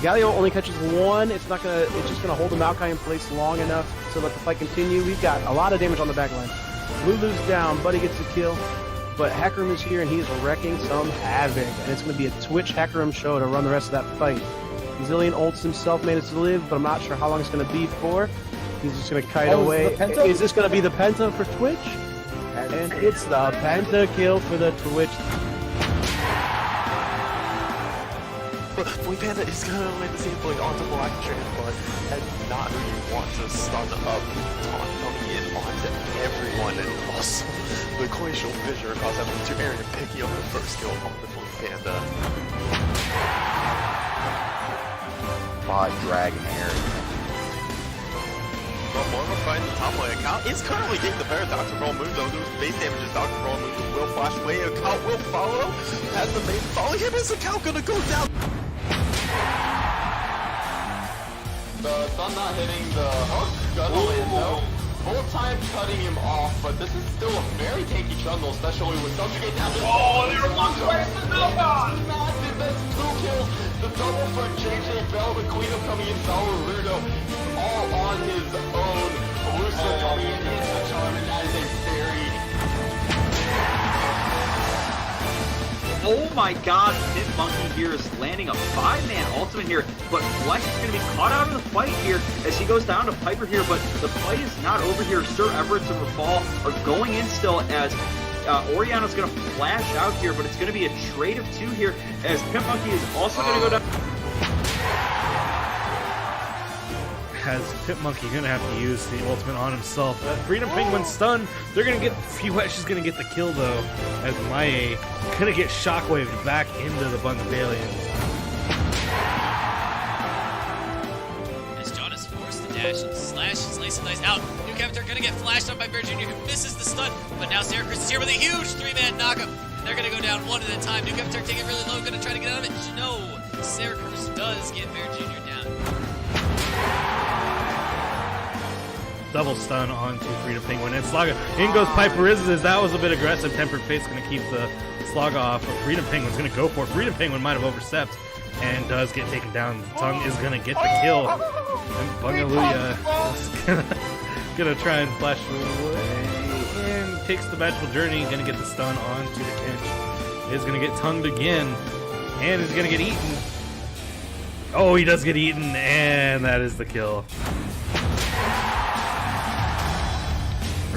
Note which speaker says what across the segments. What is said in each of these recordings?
Speaker 1: Galio only catches one. It's just gonna hold the Maokai in place long enough to let the fight continue. We've got a lot of damage on the back line. Lulu's down, Buddy gets the kill, but Hackerum is here and he is wrecking some havoc. And it's gonna be a Twitch Hackerum show to run the rest of that fight. Zillion ults himself, managed to live, but I'm not sure how long it's gonna be for. He's just gonna kite away. Is this gonna be the Penta for Twitch? And it's the Penta kill for the Twitch.
Speaker 2: Boy Panda is gonna land the same point onto Black Transport and not really want to stun up Taunt coming in onto everyone, and also the glacial fissure across that two area picking up the first kill on the Boy Panda.
Speaker 3: By Dragon Air.
Speaker 2: Well, Mormon finds the top lane. Account is currently getting the better Dr. Roll move, though. Those base damages, Dr. Roll move will flash away. Account will follow. Has the main follow him. Is Account gonna go down?
Speaker 4: The stun not hitting the hook, gonna land though. Full time cutting him off, but this is still a very tanky jungle, especially with Subjugate down. Oh, they're one way to massive, that's 2 kills. The double for JJ Bell, the cleanup coming in, Rudo, all on his own. Elusive coming in, hits the charm, and that is a very...
Speaker 5: Oh my god, Pit Monkey here is landing a 5-man ultimate here, but Flex is going to be caught out of the fight here as he goes down to Piper here, but the fight is not over here. Sir Everett and Rafal are going in still as Oriana's going to flash out here, but it's going to be a trade of 2 here as Pit Monkey is also going to go down.
Speaker 6: Has Pit Monkey gonna have to use the ultimate on himself. That Freedom Penguin stun, they're gonna get She's gonna get the kill though, as Maie gonna get shockwaved back into the Bungabalians.
Speaker 7: As John is forced to dash and slash his lace and nice out. New Avatar gonna get flashed up by Bear Jr. who misses the stun, but now Syracuse is here with a huge 3-man knockup. They're gonna go down one at a time. New Avatar taking it really low, gonna try to get out of it. No, Syracuse does get Bear Jr. down.
Speaker 6: Double stun onto Freedom Penguin and Slaga. In goes Piper Isis. That was a bit aggressive. Tempered Fate's going to keep the Slaga off, but Freedom Penguin's going to go for it. Freedom Penguin might have overstepped and does get taken down. Tongue is going to get the kill. And Bungaluya is going to try and flash away and takes the magical journey. Going to get the stun onto the Kench. Is going to get tongued again and is going to get eaten. Oh, he does get eaten, and that is the kill.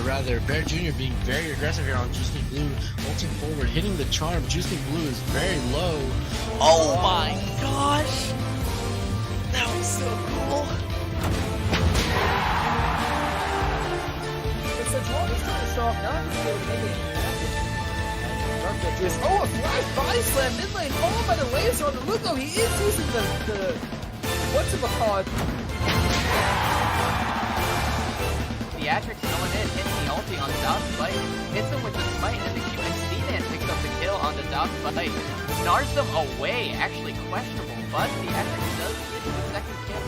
Speaker 8: Rather, Bear Jr. being very aggressive here on Juicy Blue, ulting forward, hitting the charm. Juicy Blue is very low.
Speaker 7: Oh my gosh! That was so cool!
Speaker 9: It's a Jordan's trying to show off now. Oh, a flash body slam mid lane, followed by the laser on the Lugo. He is using the what's it called?
Speaker 10: Theatrics going in, hitting the ulti on Dov's fight, hits him with the smite, and the QXD man picks up the kill on the Dov's fight. Snars them away, actually questionable, but Theatrics does get the second kill.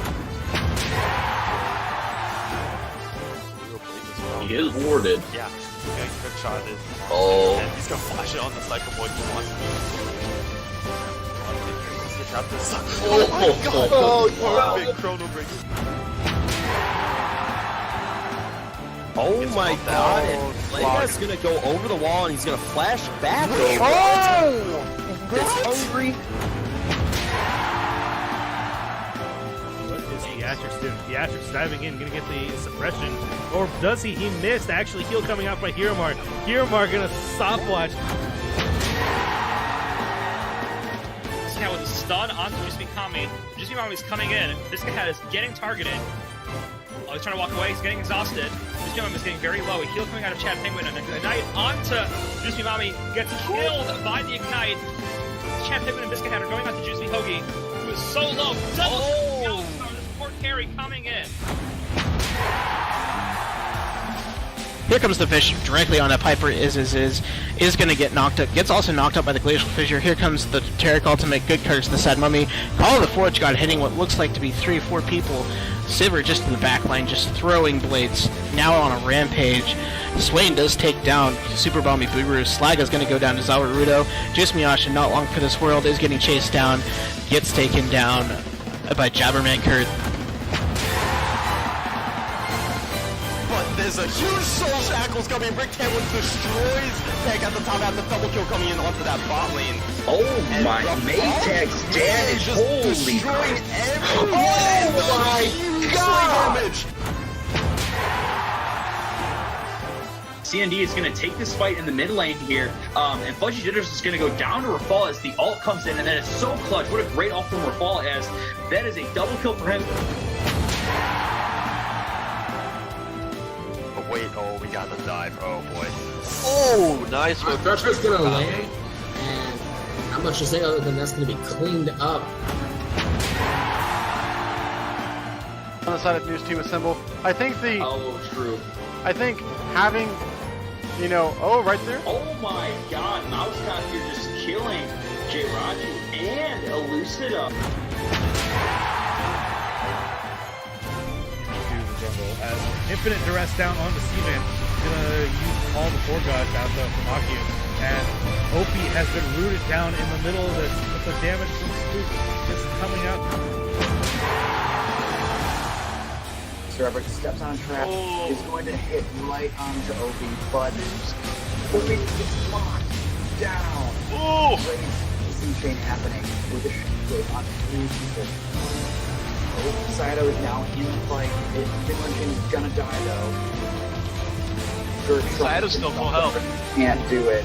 Speaker 3: He is warded.
Speaker 2: Yeah, good shot is.
Speaker 3: Oh.
Speaker 2: And he's gonna flash it on the Psycho Boy. He wants to trap this. Oh my god! Oh, perfect chrono breaker.
Speaker 1: Oh my god, and Lega's gonna go over the wall and he's gonna flash back over.
Speaker 9: Oh!
Speaker 1: This hungry.
Speaker 6: What is Theatrics doing? Theatrics diving in, gonna get the suppression. Or does he? He missed. Actually, heal coming out by Hiromar. Hiromar gonna stopwatch.
Speaker 5: Now with the stun onto Juicy Mikami. Juicy Mikami's coming in. This guy is getting targeted. Oh, he's trying to walk away. He's getting exhausted. Juicy Mikami is getting very low. A heal coming out of Chad Penguin. And an Ignite onto Juicy Mikami. Gets killed by the Ignite. Chad Penguin and Biscuit Head are going out to Juicy Hoagie, who is so low. Double kill from the support carry coming in.
Speaker 11: Here comes the fish directly on a Piper. Is going to get knocked up. Gets also knocked up by the Glacial Fissure. Here comes the Taric ultimate. Good curse the Sad Mummy. Call of the Forge God hitting what looks like to be 3 or 4 people. Sivir just in the back line, just throwing blades. Now on a rampage. Swain does take down Super Bomby Boobaroo. Slaga's going to go down to Zawarudo. Just Miyasha, not long for this world, is getting chased down. Gets taken down. by Jabberman Kurt.
Speaker 2: But there's a huge soul shackles coming. Rick Hamlin destroys Peg at the top. Has the double kill coming in onto that bot lane.
Speaker 3: Oh my, Maytag's damage, holy crap. Oh my god!
Speaker 2: Damage.
Speaker 12: CND is going to take this fight in the mid lane here, and Fudgy Jitters is going to go down to Rafal as the ult comes in, and then it's so clutch. What a great ult from Rafal, as that is a double kill for him.
Speaker 2: Oh wait, oh, we got the dive. Oh boy.
Speaker 8: Oh, nice one.
Speaker 13: Thresher's gonna land, and not much to say other than that's gonna be cleaned up.
Speaker 1: On the side of News Team Assemble, I think
Speaker 12: True.
Speaker 1: I think having, you know, right there.
Speaker 12: Oh my god, Mousecock here just killing Jirachi and Elucida.
Speaker 6: As Infinite Duress down onto Seaman, gonna use all the 4 gods out from Aki, and Opie has been rooted down in the middle of this, with the damage from Spook just coming out.
Speaker 3: Trevor steps on trap, is going to hit right onto Opie, but Opie gets locked down. Great C chain happening with the shockwave on 3 people. Saito is now in the fight. Finland is gonna die though.
Speaker 8: Saito's still full health.
Speaker 3: Can't do it.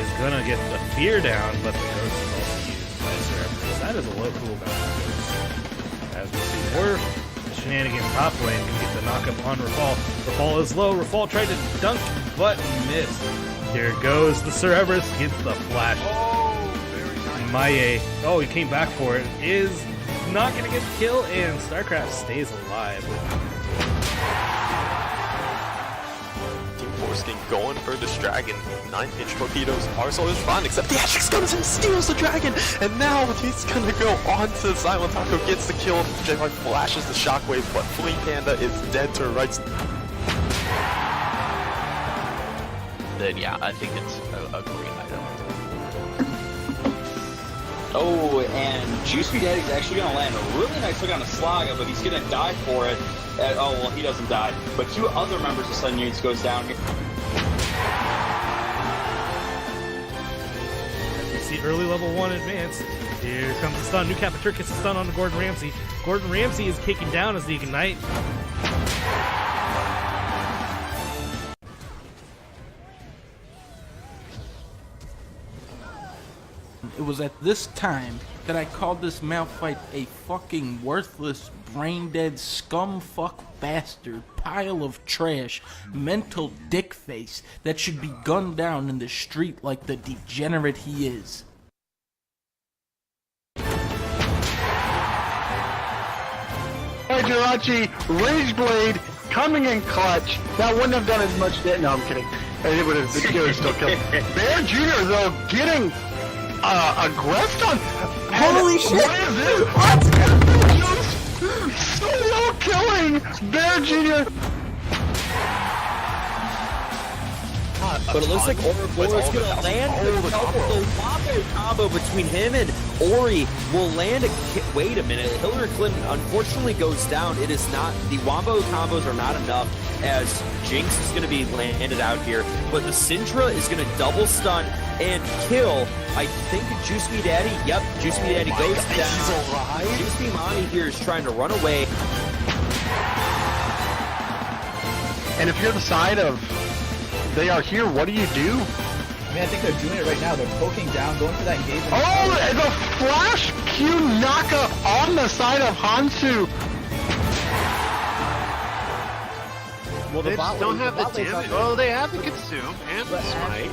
Speaker 6: Is gonna get the fear down, but the ghost is also used by Cerebrus. That is a low cooldown. As we see more shenanigans top lane, can get the knockup on Rafal. Rafal is low. Rafal tried to dunk, but missed. Here goes the Cerebrus, gets the flash. Maye, he came back for it, is not going to get the kill, and StarCraft stays alive.
Speaker 2: Team Foreskin going for this dragon. 9-inch torpedoes are so fun, except the Atrix comes and steals the dragon, and now he's gonna go on to Silent Taco, gets the kill. J-Mark flashes the shockwave, but Fleet Panda is dead to rights.
Speaker 3: Then yeah, I think it's a great item.
Speaker 12: Oh, and Juicy Daddy's actually going to land a really nice hook on a Slaga, but he's going to die for it. He doesn't die. But 2 other members of Sun Units goes down here.
Speaker 6: As we see early level 1 advance, here comes the stun. New Capitur gets the stun on Gordon Ramsay. Gordon Ramsay is taken down as the Ignite.
Speaker 14: It was at this time that I called this Malphite a fucking worthless, brain-dead, scum-fuck bastard, pile of trash, mental dickface that should be gunned down in the street like the degenerate he is.
Speaker 1: Jirachi, Rage Blade, coming in clutch. That wouldn't have done as much damage. No, I'm kidding. It would have still killed. Bear Jr. though getting aggressed on.
Speaker 9: Holy shit!
Speaker 1: What is this? What? Solo killing Bear Jr.
Speaker 9: But it looks like Ouroboros is going to land the Wombo combo between him and Ori will land wait a minute. Hillary Clinton unfortunately goes down. It is not, the Wombo combos are not enough as Jinx is going to be landed out here. But the Syndra is going to double stun and kill, I think, Juice Me Daddy. Yep, Juice Me Daddy goes down. Juice Me Mommy here is trying to run away.
Speaker 1: And if you're the side of they are here, what do you do?
Speaker 9: I mean, I think they're doing it right now. They're poking down, going for that engagement.
Speaker 1: Oh, the flash Q Naka on the side of Hansu.
Speaker 15: Well, they don't have the damage. Well, they have the consume and the smite.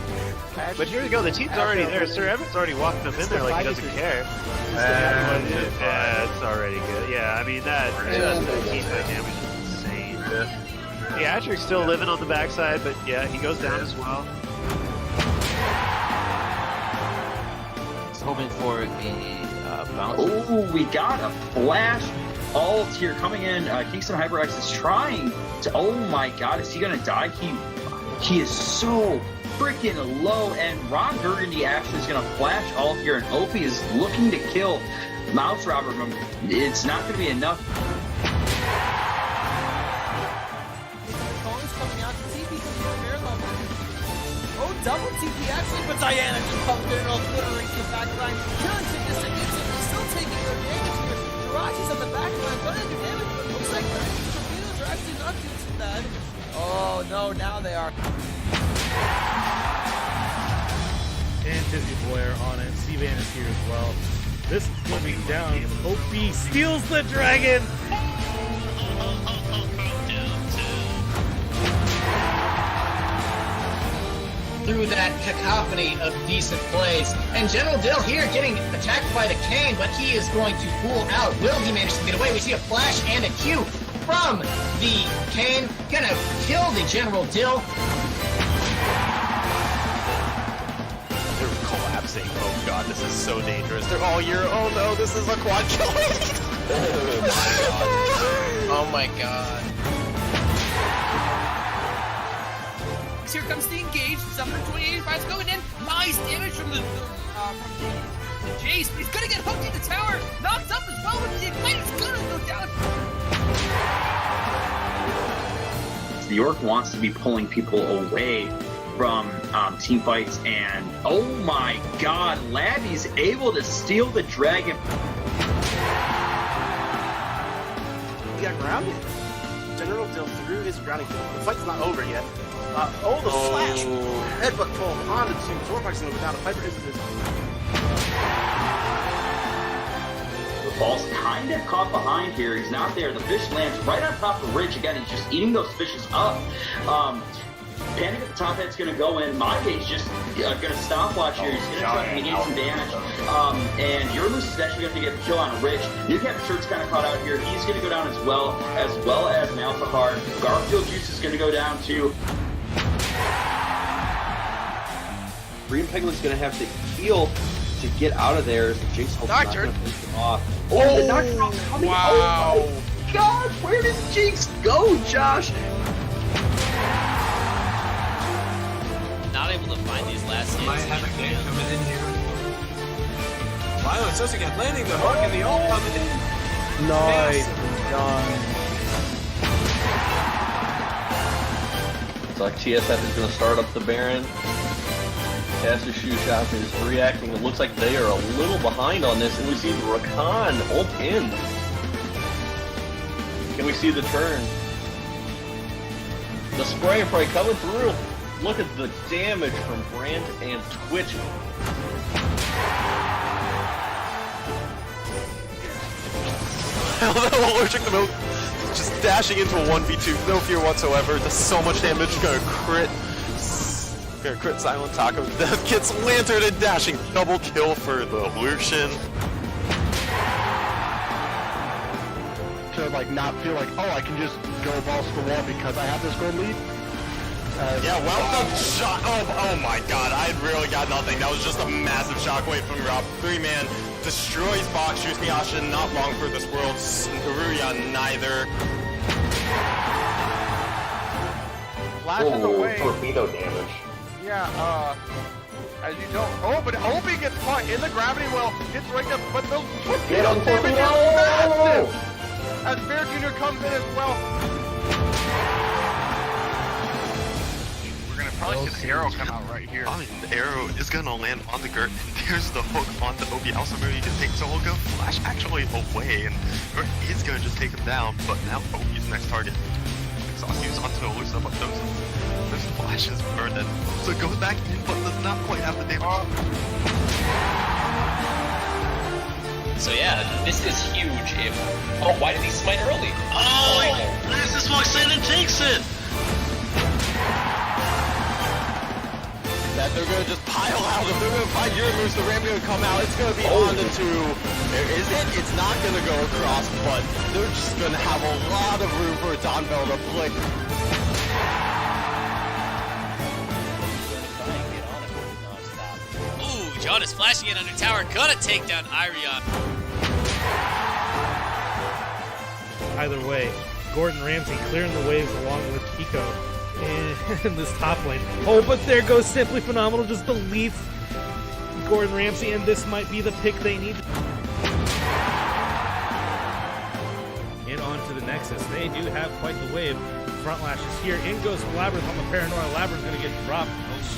Speaker 15: But here we go. The team's already there. Sir Evan's already walked them in there like he doesn't care. Yeah, it's already good. Yeah, I mean that team dynamic is insane. The Atrix still living on the backside, but yeah, he goes down as well.
Speaker 10: Just hoping for the bounce.
Speaker 12: Oh, we got a flash ult here coming in. Kingston HyperX is trying to. Oh my god, is he gonna die? He is so freaking low, and Ron Burgundy actually is going to flash ult here, and Opie is looking to kill Mouse Robber. It's not going to be enough.
Speaker 16: Oh, double TP actually, but Diana just pumped it all glittering to the back line. Killing Sickness and Gibson is still taking no damage here. Jirachi's on the back line, gonna do damage, but it looks like the torpedoes are actually not doing too bad. Oh no, now they are.
Speaker 6: And Disney Blair on it. C-Van is here as well. This is going to be down. OP steals the dragon.
Speaker 16: Through that cacophony of decent plays. And General Dill here getting attacked by the Kane, but he is going to pull out. Will he manage to get away? We see a flash and a Q from the Kane. Gonna kill the General Dill.
Speaker 2: They're collapsing. Oh god, this is so dangerous. They're all here. Oh no, this is a quad kill.
Speaker 16: Oh my god. Oh my god. Here comes the engage. 728 is going in. Nice damage from the Jace. He's gonna get hooked in the tower. Knocked up as well with the ignite. It's gonna go down.
Speaker 12: New York wants to be pulling people away from team fights, and oh my god, Labby's able to steal the dragon.
Speaker 1: He got grounded. General Dill threw his grounding kill. The fight's not over yet. The flash. Headbutt pull onto the team. Zorpak's gonna go down. The Piper is his.
Speaker 12: The ball's kind of caught behind here. He's not there. The fish lands right on top of Ridge. Again, he's just eating those fishes up. Panic at the top head's going to go in. Monte's just going to stopwatch here. He's going to try to negate some damage. And Eurolus is actually going to get the kill on Rich. New Captain Shirt's kind of caught out here. He's going to go down as well as Malfahar. Garfield Juice is going to go down too.
Speaker 9: Green Penguin's going to have to heal to get out of there. The Jinx hopes not going to finish him off.
Speaker 12: Oh, the Nocturne's coming. Wow. Oh my gosh, where did Jinx go, Josh?
Speaker 7: Not able to find these last hits.
Speaker 8: Might have a game coming in here. Violent Sus again, landing the hook and the ult coming in.
Speaker 1: Nice. Done.
Speaker 17: It's like TSF is going to start up the Baron. Caster Shoe Shop is reacting. It looks like they are a little behind on this, and we see Rakan ult in. Can we see the turn? The spray and pray coming through. Look at the damage from Brand and Twitch.
Speaker 2: Allergic to milk. Just dashing into a 1v2, no fear whatsoever. Does so much damage. Gonna crit Silent Taco. Death gets Lantern and dashing. Double kill for the Lucian.
Speaker 1: To like not feel like, oh, I can just go balls to the wall because I have this gold lead.
Speaker 2: Yeah, well done shot. Oh my god, I really got nothing. That was just a massive shockwave from Rob. 3-man destroys box, shoots Miyasha, not long for this world. Haruya neither.
Speaker 18: Flashes away.
Speaker 17: Torpedo damage.
Speaker 18: Yeah, as you don't. Oh, but Opie gets caught in the gravity well. Gets right up, but the torpedo damage is massive. As Bear Jr. comes in as well. We're gonna probably see the arrow come out right here.
Speaker 2: I mean, the arrow is gonna land on the Gert, and there's the hook on the OB. Also, maybe you can take Zolga. Flash actually away, and Gert is gonna just take him down, but now OB's next target. Exhaust onto Elusa, but those flashes burn it. So it goes back in, but does not quite have the damage.
Speaker 4: So yeah, this is huge if... Oh, why did he smite early?
Speaker 17: Oh! This is walks in and takes it!
Speaker 2: That they're gonna just pile out. If they're gonna find Euromoose, the ramp gonna come out. It's gonna be on the two. Is it? It's not gonna go across, but they're just gonna have a lot of room for Don Bell to flick.
Speaker 7: Ooh, John is flashing in under tower, gonna take down Irion.
Speaker 6: Either way, Gordon Ramsay clearing the waves along with Pico in this top lane. Oh, but there goes Simply Phenomenal, just deletes Gordon Ramsay, and this might be the pick they need. In onto the Nexus. They do have quite the wave. Front lash is here. In goes Labyrinth on the Paranoia. Labyrinth's going to get dropped.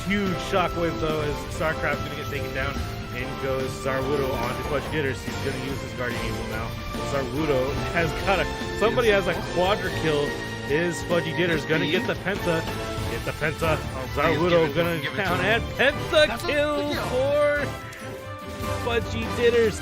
Speaker 6: Huge shockwave, though, as Starcraft's going to get taken down. In goes Zarwudo onto Fudge Gitters. He's going to use his Guardian Angel now. Zarwudo has got somebody has a quadra kill. Is Fudgy Gitters going to get the Penta? Get the Penta. Zarwudo going to down and Penta kill for Fudgy Gitters.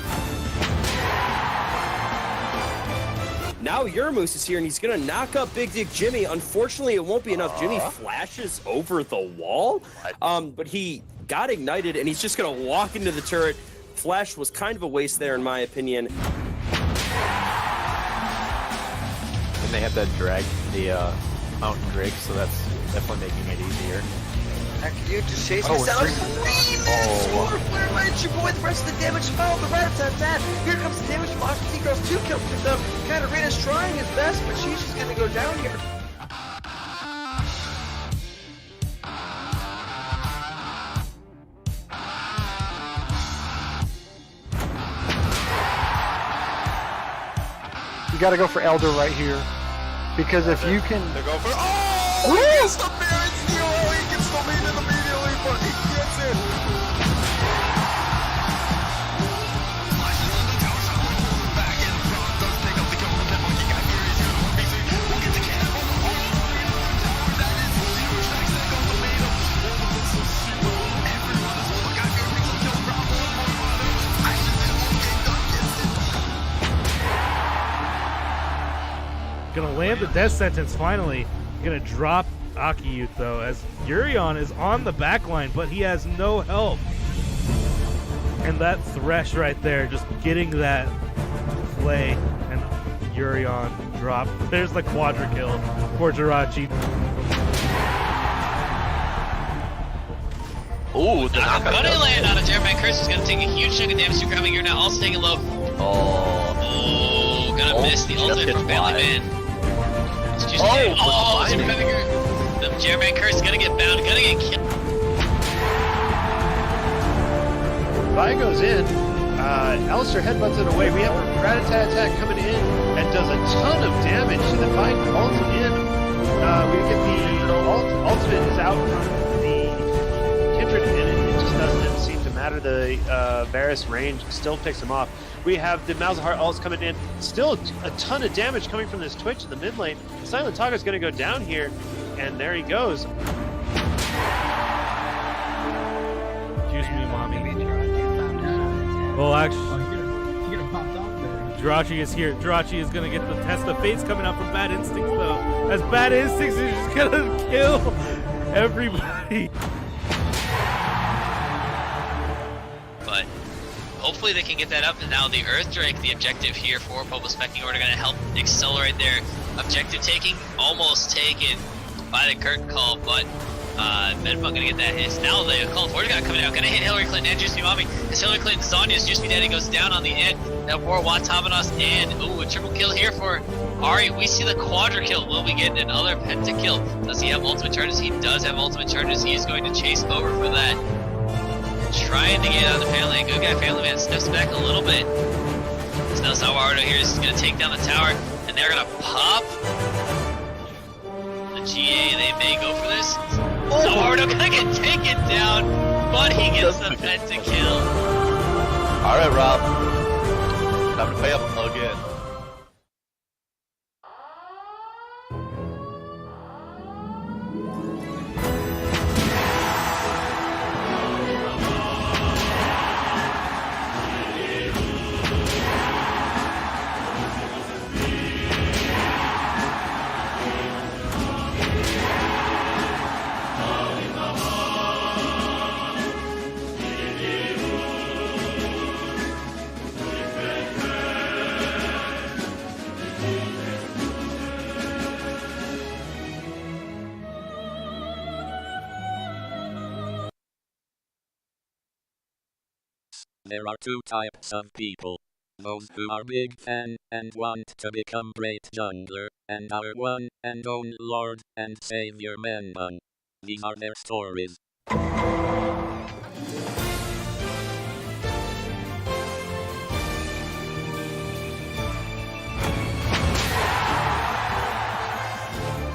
Speaker 9: Now Uramoose is here, and he's going to knock up Big Dick Jimmy. Unfortunately, it won't be enough. Jimmy flashes over the wall, but he got ignited, and he's just going to walk into the turret. Flash was kind of a waste there, in my opinion.
Speaker 15: And they have that drag, the Mountain Drake, so that's definitely making it easier.
Speaker 3: You just chase me down. Where might you go with the rest of the damage? Follow the rat-tat-tat. Here comes the damage from Austin Seagirls. 2 kills picked up. Katarina's trying his best, but she's just gonna go down here.
Speaker 19: You gotta go for Elder right here. Because if you can...
Speaker 18: They go for... Oh! He gets the Baron Steel! He gets the lead in immediately, but he gets it!
Speaker 6: Gonna land the death sentence finally. Gonna drop Akiyut though, as Urion is on the back line, but he has no help. And that Thresh right there, just getting that play, and Urion drop. There's the quadra kill for Jirachi.
Speaker 17: Ooh, the
Speaker 7: Gonna land on a Jeremiah Curse is gonna take a huge chunk of damage to grabbing. You're now also taking low. Oh, gonna miss the ultimate from Family Man. It's just the Jeremiah Curse is gonna get bound, gonna get killed.
Speaker 15: Vi goes in. Alistair headbutts it away. We have a Rat-a-tat-tat coming in and does a ton of damage. The Vi ults in. We get the ultimate is out from the Kindred, and it just doesn't seem to matter. The Varus range still picks him off. We have the Malzahar ults coming in. Still a ton of damage coming from this Twitch in the mid lane. Silent Taga's going to go down here, and there he goes.
Speaker 6: Excuse me, mommy. Well, actually, Jirachi is here. Jirachi is going to get the test of fates coming out from Bad Instincts, though. As Bad Instincts is just going to kill everybody.
Speaker 7: But hopefully they can get that up, and now the Earth Drake, the objective here for Popo Specking Order, going to help accelerate their objective taking. Almost taken by the curtain call, but Bedbug gonna get that hit. Now the call for got coming out, gonna hit Hillary Clinton and Juicy Mommy. As Hillary Clinton, Sonya's Juicy Daddy goes down on the end. Now for Watamanos, and ooh, a triple kill here for Ari. We see the quadra kill. Will we get another penta kill? Does he have ultimate charges? He does have ultimate charges. He is going to chase over for that. Trying to get on the family. Good guy, Family Man steps back a little bit. Now Salvador here is gonna take down the tower, and they're gonna pop the GA. They may go for this. Salvador gonna get taken down, but he gets the penta kill.
Speaker 17: Alright, Rob. Time to pay up again.
Speaker 20: There are two types of people. those who are big fan and want to become great jungler, and our one and only Lord and Savior Menbun. These are their stories.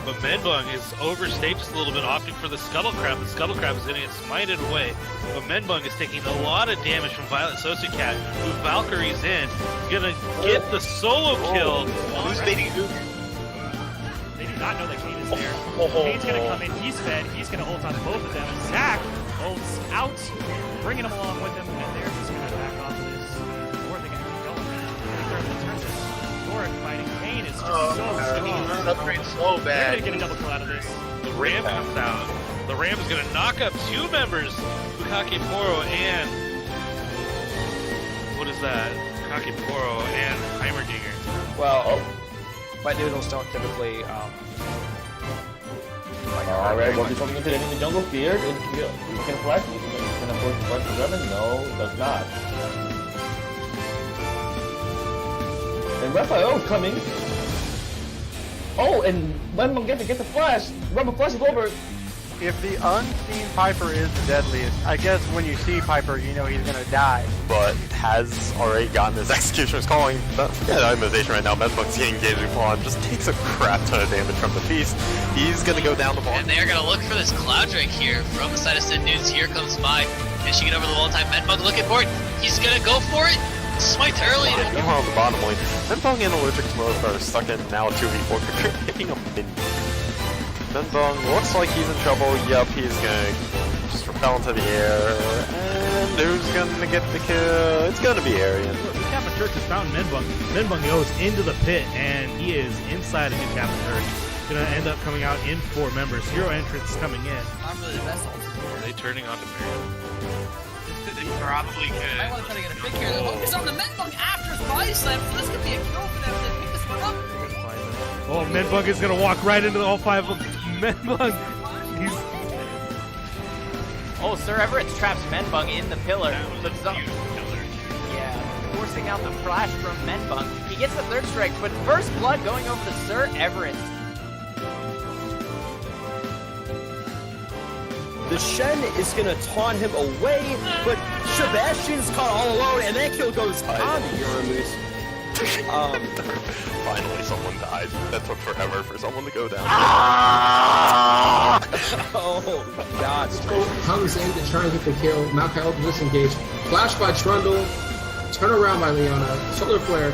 Speaker 6: But Menbung is overstayed just a little bit, opting for the Scuttle Crab. The Scuttle Crab is going to get smited away. But Menbung is taking a lot of damage from Violet Sociocat, who Valkyrie's in. Going to get the solo kill.
Speaker 2: Who's baiting who?
Speaker 21: They do not know that Kane is there. Kane's going to come in. He's fed. He's going to ult on both of them. Zach ults out, bringing him along with him. And they're just going to back off of this. Or they're going to keep going. Doric fighting Kane is just so strong.
Speaker 2: Upgrade so
Speaker 21: They're
Speaker 2: bad.
Speaker 21: going to get a double kill out of this.
Speaker 6: The Ram comes out. The Ram is going to knock up two members, Bukake Poro and... What is that? Bukake Poro and Heimerdinger.
Speaker 22: Well, my noodles don't typically,
Speaker 17: Alright, what is something into the jungle feared? You can flash, you can afford to flash the weapon? No, it does not. And Raphael's coming. Oh, and Lemon gets the flash. Rebel flash is over.
Speaker 19: If the unseen Piper is the deadliest, I guess when you see Piper, you know he's gonna die.
Speaker 2: But has already gotten his Executioner's Calling. Forget Itemization right now. Medbug's getting engaged upon. Just takes a crap ton of damage from the Feast. He's gonna go down the ball.
Speaker 7: And they are going to look for this Cloud Drake here from the side of Sid Nudes. Here comes by. Finishing it over the wall time. Medbug looking for it. He's going to go for it. Smite early.
Speaker 2: Meanwhile, on the bottom lane, Menbong and Allergic to Mode are stuck in now a 2v4, picking a minion. Menbong looks like he's in trouble. Yup, he's gonna just repel into the air. And who's gonna get the kill? It's gonna be Arian.
Speaker 6: New Kappa Church has found Menbung. Menbung goes into the pit, and he is inside of New Kappa Church. Gonna end up coming out in 4 members. Hero entrance coming in.
Speaker 10: Not really the best ult.
Speaker 6: Are they turning on to Marion?
Speaker 5: They probably could.
Speaker 16: I want to try to get a pick here. The focus on the Menbung after his body slam, so this could be a kill for them to pick this one up.
Speaker 6: Oh, Menbung is gonna walk right into all 5 of them. Menbung, he's...
Speaker 10: Oh, Sir Everett's traps Menbung in the pillar. Yeah, forcing out the flash from Menbung. He gets the 3rd strike, but first blood going over to Sir Everett.
Speaker 9: The Shen is going to taunt him away, but Sebastian's caught all alone, and that kill goes on the Euromoose.
Speaker 2: Finally, someone died. That took forever for someone to go down.
Speaker 9: Oh, God.
Speaker 13: Comes in to try and get the kill. Malkael disengaged. Flash by Trundle. Turn around by Leona. Solar Flare.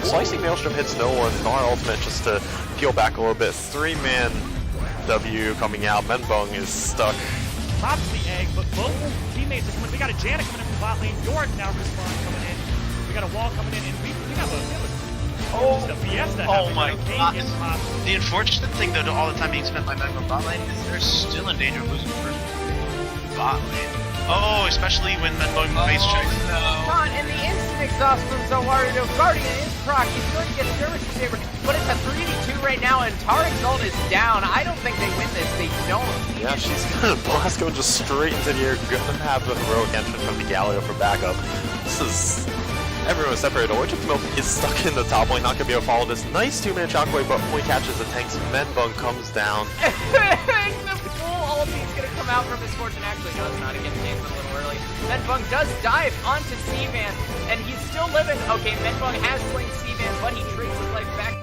Speaker 2: Slicing Maelstrom hits no one. Gnar ultimate just to peel back a little bit. 3-man W coming out. Menbong is stuck.
Speaker 21: Pops the egg, but both teammates are coming. We got a Janet coming in from bot lane. Yorick now respawn coming in. We got a wall coming in, and we have a Fiesta.
Speaker 11: Oh my god.
Speaker 21: Gets popped.
Speaker 11: The unfortunate thing, though, to all the time being spent by Menbong bot lane is they're still in danger of losing first bot lane. Oh, especially when Menbong face checks.
Speaker 10: Con, and the instant exhaust from Zawario Guardian is proc. He's going to get a Skirmisher Saber, but it's a 3v2 right now, and Tarek's ult is down. I don't think they win this. They don't.
Speaker 2: Yeah, she's gonna blast going just straight into the air. Gonna have the heroic entrance from the Galio for backup. This is... Everyone is separated. Orchard Milk is stuck in the top lane, not gonna be able to follow this nice 2-man shockwave, but only catches the tanks. Menbong comes down.
Speaker 10: The full ulti is going to come out from his fortune. Actually, no, it's not. It gets taken a little early. Menbong does dive onto Seavan, and he's still living. Okay, Menbong has slain Seavan, but he trades his life back.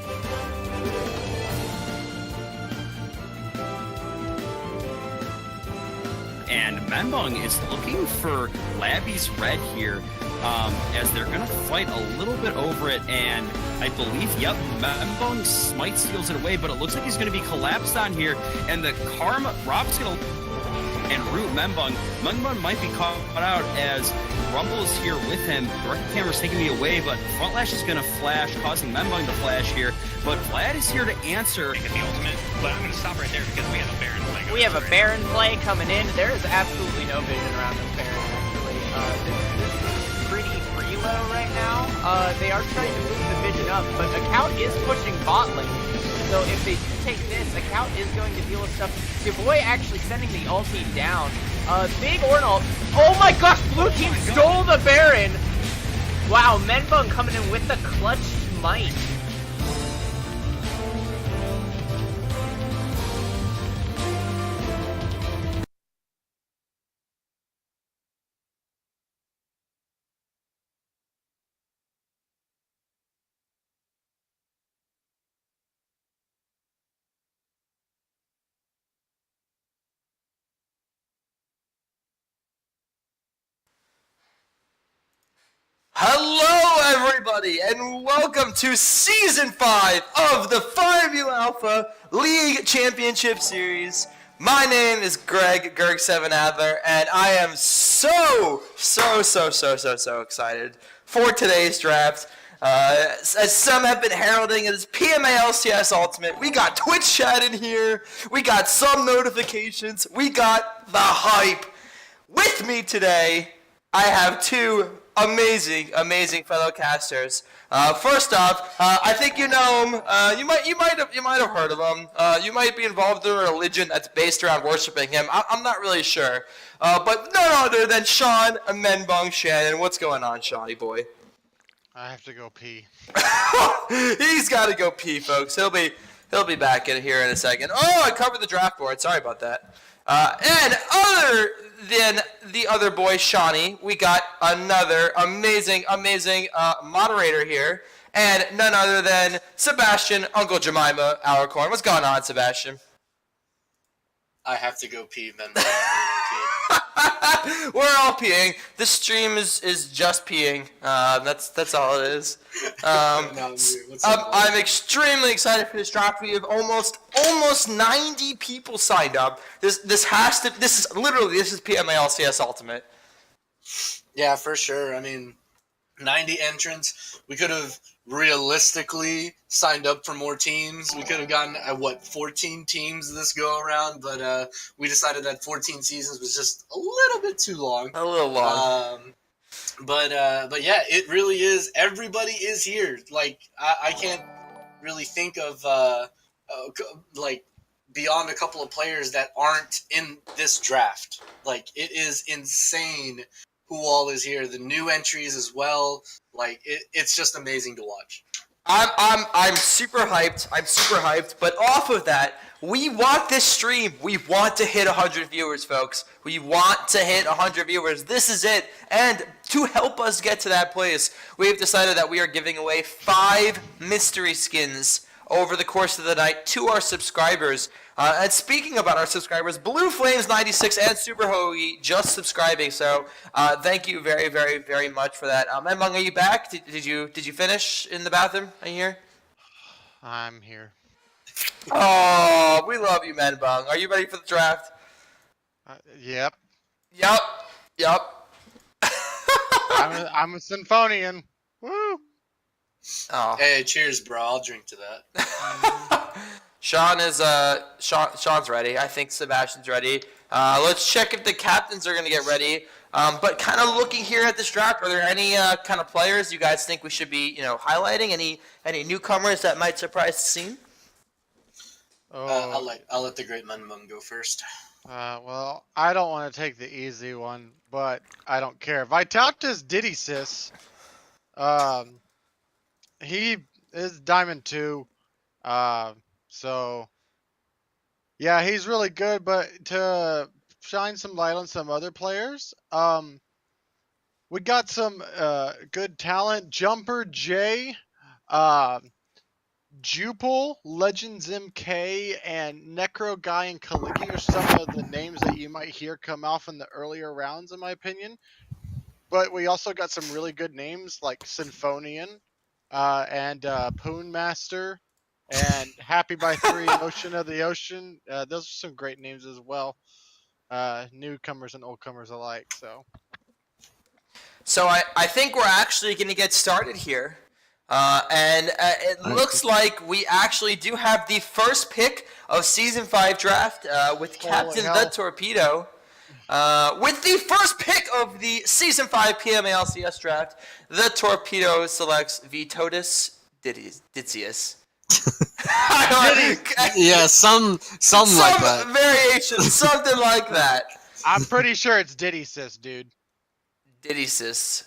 Speaker 9: And Menbong is looking for Labby's red here, as they're going to fight a little bit over it, and I believe, yep, Menbong smite steals it away, but it looks like he's going to be collapsed on here, and the Karma, Rob's going to and root Menbong. Menbong might be caught out as Rumble is here with him. The record camera's taking me away, but Front Lash is going to flash, causing Menbong to flash here, but Vlad is here to answer.
Speaker 5: Make it the ultimate, but I'm going to stop right there because we have a Baron play.
Speaker 10: We have a Baron play coming in. There is absolutely no vision around this Baron, actually. This is pretty free though right now. They are trying to move the vision up, but Account is pushing bot lane. So if they do take this, Account is going to deal with stuff. Savoy actually sending the ulti down. Big Ornal. Oh my gosh, blue team stole the Baron! Wow, Menbung coming in with the clutch smite.
Speaker 12: Hello, everybody, and welcome to Season 5 of the PMA Alpha League Championship Series. My name is Gerg7 Adler, and I am so excited for today's draft. As some have been heralding it as PMA LCS Ultimate, we got Twitch chat in here, we got some notifications, we got the hype. With me today, I have two amazing fellow casters. First off, I think you know him. You might have heard of him. You might be involved in a religion that's based around worshiping him. I'm not really sure. But none other than Sean Menbung Shannon. What's going on, Shawnee boy?
Speaker 19: I have to go pee.
Speaker 12: He's got to go pee, folks. He'll be back in here in a second. Oh, I covered the draft board. Sorry about that. And other than the other boy, Shawnee, we got another amazing moderator here, and none other than Sebastian, Uncle Jemima Alcorn. What's going on, Sebastian?
Speaker 14: I have to go pee, man.
Speaker 12: We're all peeing. This stream is just peeing. That's all it is. I'm extremely excited for this draft. We have almost 90 people signed up. This is PMA LCS Ultimate.
Speaker 14: Yeah, for sure. I mean, 90 entrants. We could have realistically signed up for more teams. We could have gotten 14 teams this go around, but we decided that 14 seasons was just a little bit too long.
Speaker 12: A little long.
Speaker 14: But yeah, it really is. Everybody is here. Like I can't really think of beyond a couple of players that aren't in this draft. Like, it is insane who all is here. The new entries as well. Like, it's just amazing to watch.
Speaker 12: I'm super hyped. But off of that, we want this stream. We want to hit 100 viewers, folks. We want to hit 100 viewers. This is it. And to help us get to that place, we have decided that we are giving away 5 mystery skins over the course of the night to our subscribers. And speaking about our subscribers, Blue Flames 96 and Super Hoagie just subscribing. So thank you very, very, very much for that. Menbung, are you back? Did you finish in the bathroom? Are you here?
Speaker 19: I'm here.
Speaker 12: Oh, we love you, Menbung. Are you ready for the draft?
Speaker 19: Yep.
Speaker 12: Yep.
Speaker 19: I'm a symphonian. Woo!
Speaker 12: Oh.
Speaker 14: Hey, cheers, bro. I'll drink to that.
Speaker 12: Sean's ready. I think Sebastian's ready. Let's check if the captains are going to get ready. But kind of looking here at this draft, are there any kind of players you guys think we should be, highlighting? Any newcomers that might surprise the scene?
Speaker 14: I'll let the great Menbung go first.
Speaker 19: Well, I don't want to take the easy one, but I don't care. Vitautas Diddysis, he is Diamond 2, so yeah, he's really good. But to shine some light on some other players, we got some good talent. Jumper J, Jupil, Legends MK, and Necro Guy and Kaliki are some of the names that you might hear come off in the earlier rounds, in my opinion. But we also got some really good names like Symphonian and Poon Master and Happy by 3 Ocean of the Ocean. Those are some great names as well. Newcomers and oldcomers alike.
Speaker 12: So I think we're actually going to get started here. And it looks like we actually do have the first pick of Season 5 draft with Captain The Torpedo. With the first pick of the Season 5 PMA LCS draft, the Torpedo selects Vitotis Ditsius.
Speaker 14: Yeah, some like that.
Speaker 12: variation, something like that.
Speaker 19: I'm pretty sure it's Diddy Sis, dude.
Speaker 12: Diddy Sis.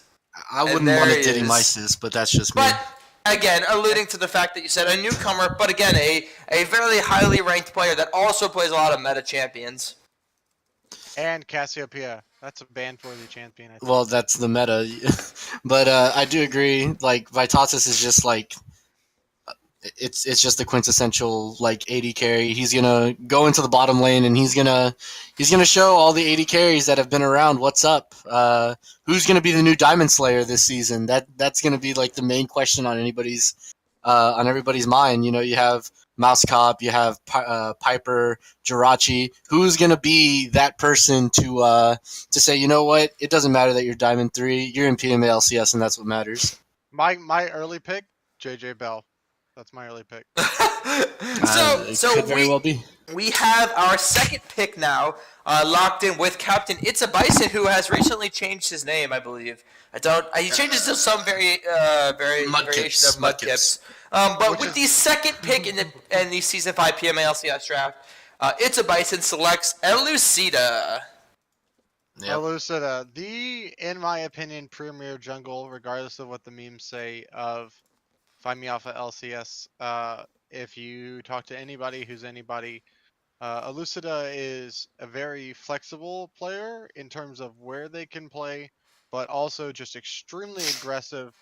Speaker 14: I
Speaker 12: And
Speaker 14: wouldn't
Speaker 12: there
Speaker 14: want to
Speaker 12: he
Speaker 14: Diddy
Speaker 12: is.
Speaker 14: my sis, but that's just me.
Speaker 12: But again, alluding to the fact that you said a newcomer, but again, a very highly ranked player that also plays a lot of meta champions.
Speaker 19: And Cassiopeia. That's a band-worthy champion, I think.
Speaker 14: Well, that's the meta. But I do agree. Like Vitatis is just like it's just the quintessential like AD carry. He's gonna go into the bottom lane and he's gonna show all the AD carries that have been around what's up. Who's gonna be the new Diamond Slayer this season? That's gonna be like the main question on everybody's mind. You know, you have Mouse Cop, you have Piper, Jirachi. Who's gonna be that person to say, you know what? It doesn't matter that you're Diamond 3, you're in PMA LCS, and that's what matters.
Speaker 19: My early pick, JJ Bell. That's my early pick.
Speaker 12: So
Speaker 14: could very well be.
Speaker 12: We have our second pick now, locked in with Captain It's a Bison, who has recently changed his name, I believe. He changes to some variation of Mudkips. But with the second pick in the Season 5 PMA LCS draft, It's a Bison selects Elucida.
Speaker 19: Elucida, in my opinion, premier jungle, regardless of what the memes say, of Find Me Alpha LCS. If you talk to anybody who's anybody, Elucida is a very flexible player in terms of where they can play, but also just extremely aggressive,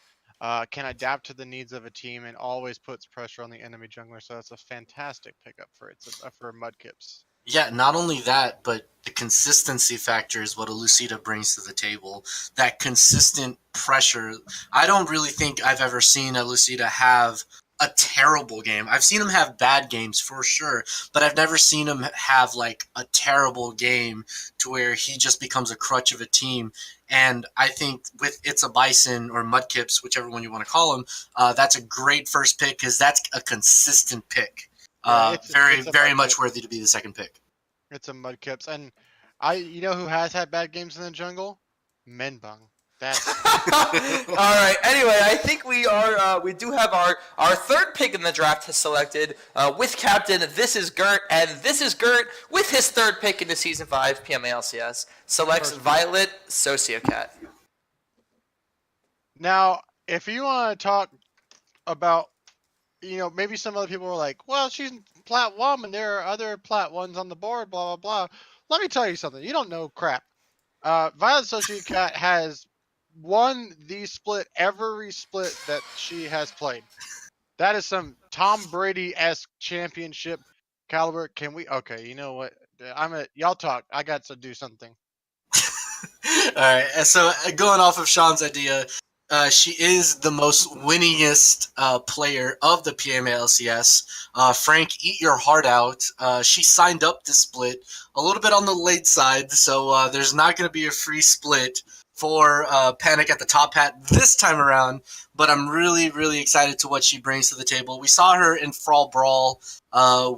Speaker 19: can adapt to the needs of a team, and always puts pressure on the enemy jungler. So that's a fantastic pickup for Mudkips.
Speaker 14: Yeah, not only that, but the consistency factor is what Elucida brings to the table. That consistent pressure. I don't really think I've ever seen Elucida have a terrible game. I've seen him have bad games for sure, but I've never seen him have like a terrible game to where he just becomes a crutch of a team. And I think with It's a Bison or Mudkips, whichever one you want to call him, that's a great first pick because that's a consistent pick. Very much worthy to be the second pick.
Speaker 19: It's a Mudkips, and you know who has had bad games in the jungle? Menbung. That's
Speaker 12: all right. Anyway, I think we do have our third pick in the draft has selected with Captain. This is Gert, and this is Gert with his third pick in the Season 5 PMA LCS selects Violet Sociocat.
Speaker 19: Now, if you want to talk about, maybe some other people were like, well, she's Plat 1 and there are other Plat 1s on the board, blah, blah, blah. Let me tell you something. You don't know crap. Violet Sociocat has won the split every split that she has played. That is some Tom Brady-esque championship caliber. Okay, you know what? Y'all talk. I got to do something.
Speaker 14: All right. So going off of Sean's idea, she is the most winningest player of the PMA LCS. Frank, eat your heart out. She signed up this split a little bit on the late side, so there's not going to be a free split for Panic at the Top Hat this time around. But I'm really, really excited to what she brings to the table. We saw her in Brawl Brawl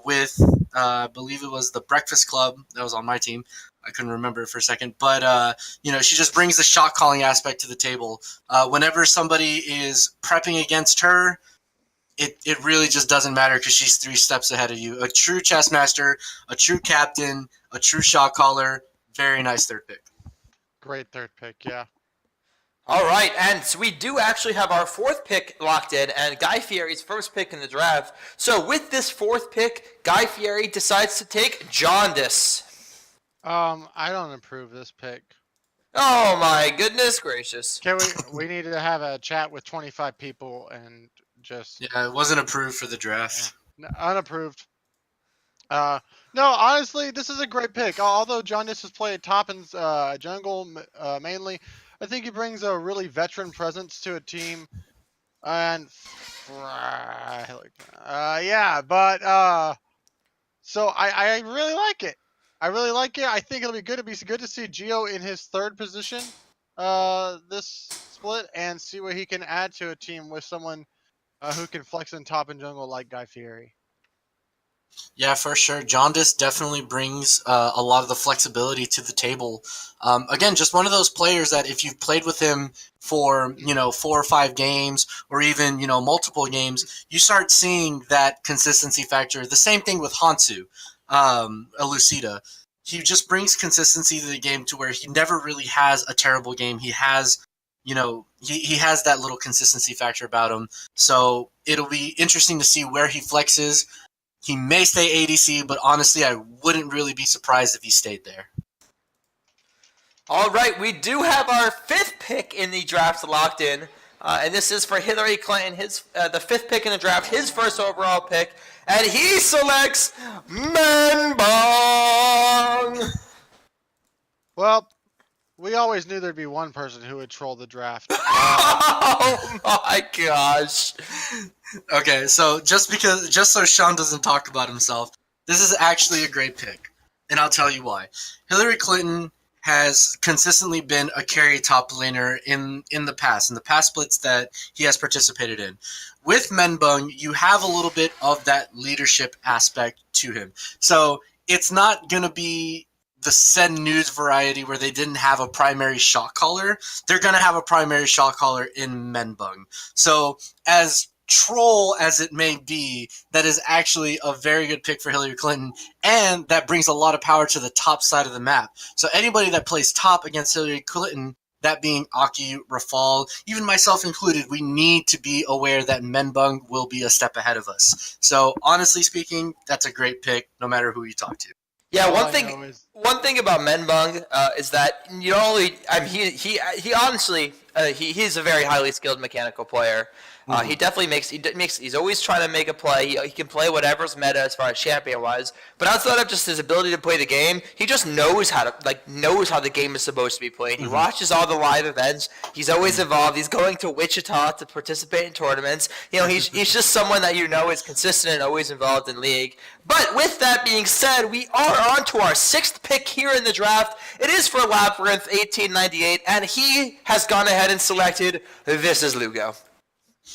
Speaker 14: with, I believe it was the Breakfast Club that was on my team. I couldn't remember it for a second, but she just brings the shot calling aspect to the table. Whenever somebody is prepping against her, it really just doesn't matter because she's 3 steps ahead of you. A true chess master, a true captain, a true shot caller. Very nice third pick.
Speaker 19: Great third pick, yeah.
Speaker 12: All right, and so we do actually have our fourth pick locked in, and Guy Fieri's first pick in the draft. So with this fourth pick, Guy Fieri decides to take Jaundice.
Speaker 19: I don't approve this pick.
Speaker 12: Oh my goodness gracious!
Speaker 19: We need to have a chat with 25 people and just.
Speaker 14: Yeah, it wasn't approved for the draft.
Speaker 19: Yeah, unapproved. No, honestly, this is a great pick. Although Jaundice has played top and jungle mainly, I think he brings a really veteran presence to a team. And so I really like it. I think it'll be good. It'll be good to see Gio in his third position this split and see what he can add to a team with someone who can flex in top and jungle like Guy Fieri.
Speaker 14: Yeah, for sure. Jaundice definitely brings a lot of the flexibility to the table. Again, just one of those players that if you've played with him for 4 or 5 games, or even multiple games, you start seeing that consistency factor. The same thing with Hansu, Elucida. He just brings consistency to the game to where he never really has a terrible game. He has, he has that little consistency factor about him. So it'll be interesting to see where he flexes. He may stay ADC, but honestly, I wouldn't really be surprised if he stayed there.
Speaker 12: All right, we do have our 5th pick in the draft locked in, and this is for Hillary Clinton, the 5th pick in the draft, his first overall pick, and he selects Menbong.
Speaker 19: Well, we always knew there'd be one person who would troll the draft.
Speaker 12: Oh my gosh.
Speaker 14: Okay, so just so Sean doesn't talk about himself, this is actually a great pick, and I'll tell you why. Hillary Clinton has consistently been a carry top laner in the past splits that he has participated in. With Menbong, you have a little bit of that leadership aspect to him. So it's not going to be the Sen News variety where they didn't have a primary shot caller. They're going to have a primary shot caller in Menbong. So as troll as it may be, that is actually a very good pick for Hillary Clinton, and that brings a lot of power to the top side of the map. So anybody that plays top against Hillary Clinton, that being Aki, Rafal, even myself included, we need to be aware that Menbong will be a step ahead of us. So honestly speaking, that's a great pick no matter who you talk to.
Speaker 12: Yeah, one thing about Menbong is that he honestly he's a very highly skilled mechanical player. He definitely he's always trying to make a play. He can play whatever's meta as far as champion wise. But outside of just his ability to play the game, he just knows how the game is supposed to be played. He watches all the live events. He's always involved. He's going to Wichita to participate in tournaments. He's just someone that is consistent and always involved in league. But with that being said, we are on to our 6th pick here in the draft. It is for Labyrinth 1898, and he has gone ahead and selected This Is Lugo.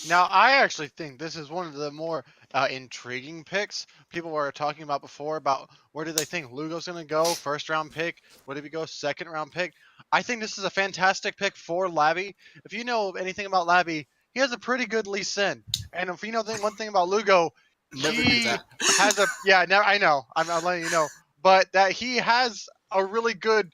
Speaker 19: Now, I actually think this is one of the more intriguing picks. People were talking about before about where do they think Lugo's going to go, 1st round pick, what if he goes 2nd round pick. I think this is a fantastic pick for Labby. If you know anything about Labby, he has a pretty good Lee Sin. And if you know one thing about Lugo, he has a, I know, I'm letting you know, but that he has a really good,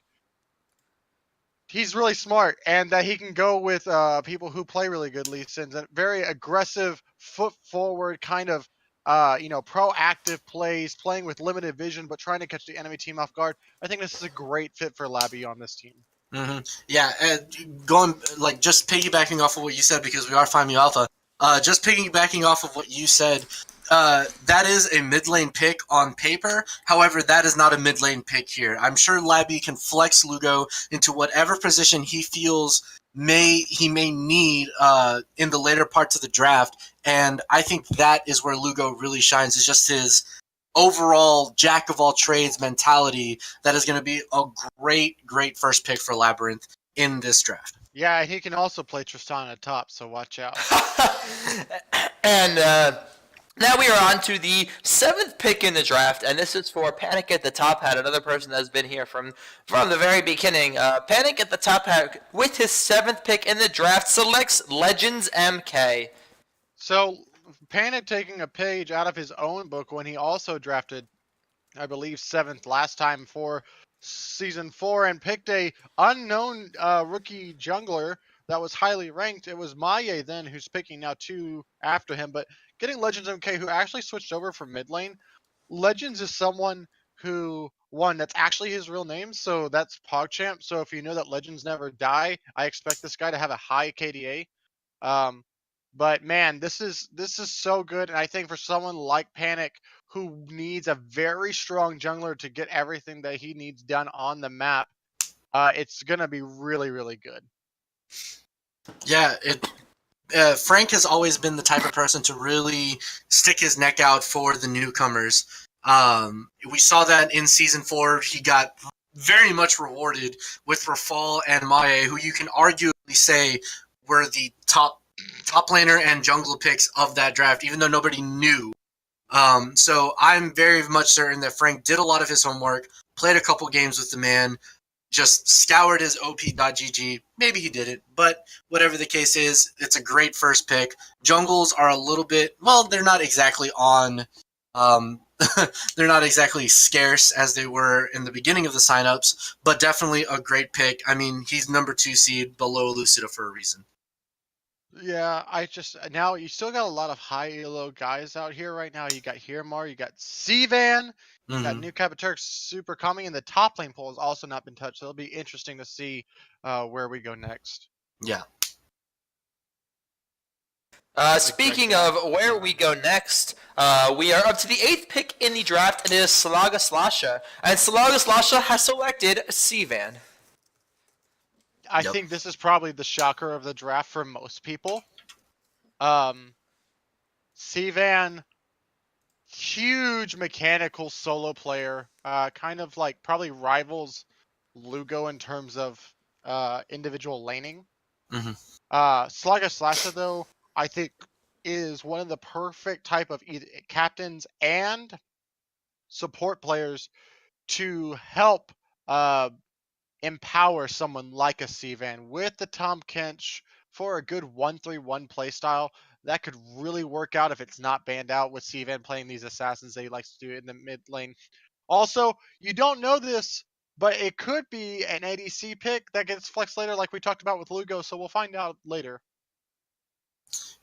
Speaker 19: he's really smart, and that he can go with people who play really good Lee Sins, and very aggressive, foot forward kind of, proactive plays, playing with limited vision, but trying to catch the enemy team off guard. I think this is a great fit for Labby on this team.
Speaker 14: Yeah, just piggybacking off of what you said, because we are FIME Alpha, just piggybacking off of what you said, that is a mid lane pick on paper. However, that is not a mid lane pick here. I'm sure Labby can flex Lugo into whatever position he feels he may need in the later parts of the draft, and I think that is where Lugo really shines. Is just his overall jack of all trades mentality that is going to be a great first pick for Labyrinth in this draft.
Speaker 19: Yeah, and he can also play Tristan at top, so watch out.
Speaker 12: And now we are on to the 7th pick in the draft, and this is for Panic at the Top Hat, another person that's been here from the very beginning. Panic at the Top Hat, with his 7th pick in the draft, selects Legends MK.
Speaker 19: So, Panic taking a page out of his own book when he also drafted, I believe, 7th last time for Season 4, and picked a unknown rookie jungler that was highly ranked. It was Maye then, who's picking now 2 after him, but getting Legends MK, who actually switched over from mid lane. Legends is someone who, that's actually his real name, so that's PogChamp. So if you know that Legends never die, I expect this guy to have a high KDA. But man, this is so good, and I think for someone like Panic, who needs a very strong jungler to get everything that he needs done on the map, it's gonna be really, really good.
Speaker 14: Yeah, Frank has always been the type of person to really stick his neck out for the newcomers. We saw that in Season 4. He got very much rewarded with Rafal and Maye, who you can arguably say were the top laner and jungler picks of that draft, even though nobody knew So I'm very much certain that Frank did a lot of his homework, played a couple games with the man, just scoured his op.gg. Maybe he did it, but whatever the case is, it's a great first pick. Jungles are a little bit, well, they're not exactly on, they're not exactly scarce as they were in the beginning of the signups, but definitely a great pick. I mean, he's number 2 seed below Lucida for a reason.
Speaker 19: Yeah, now you still got a lot of high elo guys out here right now. You got Hirmar, you got Cvan, you got
Speaker 14: Mhm.
Speaker 19: New Capiturk super coming, and the top lane pool has also not been touched. So it'll be interesting to see where we go next.
Speaker 14: Yeah.
Speaker 12: Speaking of where we go next, we are up to the 8th pick in the draft, and it is Slaga Slasha. And Slaga Slasha has selected Cvan.
Speaker 19: I think this is probably the shocker of the draft for most people. Cvan, huge mechanical solo player, kind of like probably rivals Lugo in terms of individual laning.
Speaker 14: Mhm.
Speaker 19: Slaga Slasha, though, I think is one of the perfect type of either captains and support players to help empower someone like a Cvan with the Tom Kench for a good 1-3-1 playstyle. That could really work out if it's not banned out with Cvan playing these assassins that he likes to do in the mid lane. Also, you don't know this, but it could be an ADC pick that gets flexed later, like we talked about with Lugo, so we'll find out later.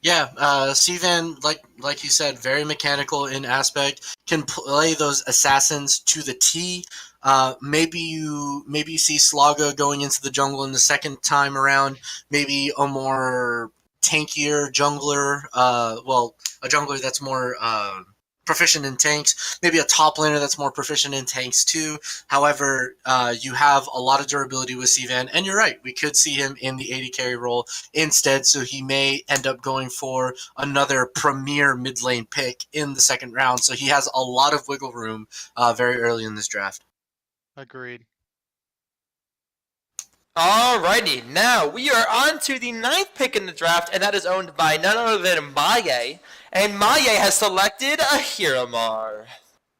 Speaker 14: Yeah, Cvan, like you said, very mechanical in aspect. Can play those assassins to the T. Maybe you see Slaga going into the jungle in the second time around. Maybe a more tankier jungler. A jungler that's more proficient in tanks. Maybe a top laner that's more proficient in tanks too. However, you have a lot of durability with Cvan, and you're right. We could see him in the AD carry role instead, so he may end up going for another premier mid lane pick in the second round. So he has a lot of wiggle room very early in this draft.
Speaker 19: Agreed.
Speaker 12: Alrighty, now we are on to the 9th pick in the draft, and that is owned by none other than Maye. And Maye has selected a Hiromar.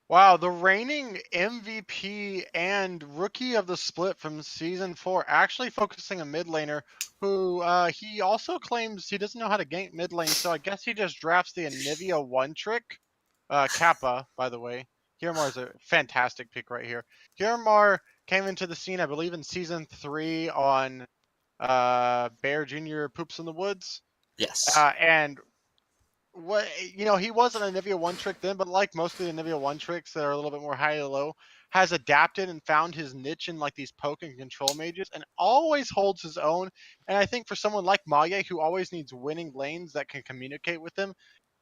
Speaker 19: Wow, the reigning MVP and rookie of the split from season 4, actually focusing a mid laner who he also claims he doesn't know how to gank mid lane, so I guess he just drafts the Anivia one trick. Kappa, by the way. Hiromar is a fantastic pick right here. Hiromar came into the scene, I believe, in season 3 on Bear Jr. Poops in the Woods.
Speaker 14: Yes.
Speaker 19: And he wasn't a Anivia one trick then, but like most of the Anivia one tricks that are a little bit more high and low, has adapted and found his niche in like these poke and control mages, and always holds his own. And I think for someone like Maye, who always needs winning lanes that can communicate with him,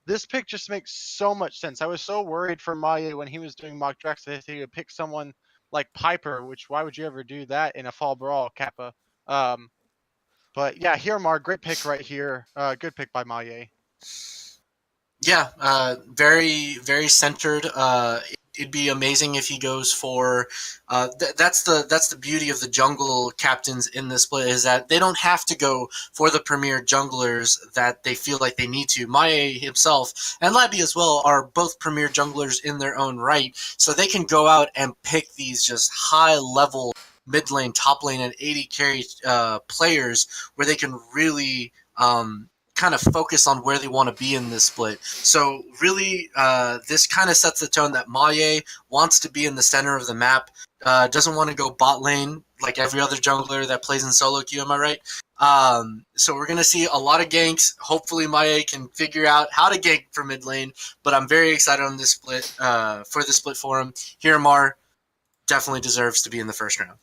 Speaker 19: this pick just makes so much sense. I was so worried for Maye when he was doing mock drafts that he would pick someone like Piper, which why would you ever do that in a fall brawl, Kappa? But yeah, Hiromar, great pick right here. Good pick by Maye.
Speaker 14: Yeah, very very centered. It'd be amazing if he goes for. That's the beauty of the jungle captains in this split, is that they don't have to go for the premier junglers that they feel like they need to. Maye himself and Labby as well are both premier junglers in their own right, so they can go out and pick these just high level mid lane, top lane, and AD carry players where they can really. Kind of focus on where they want to be in this split. So really, this kind of sets the tone that Maye wants to be in the center of the map, doesn't want to go bot lane like every other jungler that plays in solo queue, am I right? So we're going to see a lot of ganks. Hopefully Maye can figure out how to gank for mid lane, but I'm very excited on this split, for the split for him. Hiromar definitely deserves to be in the first round.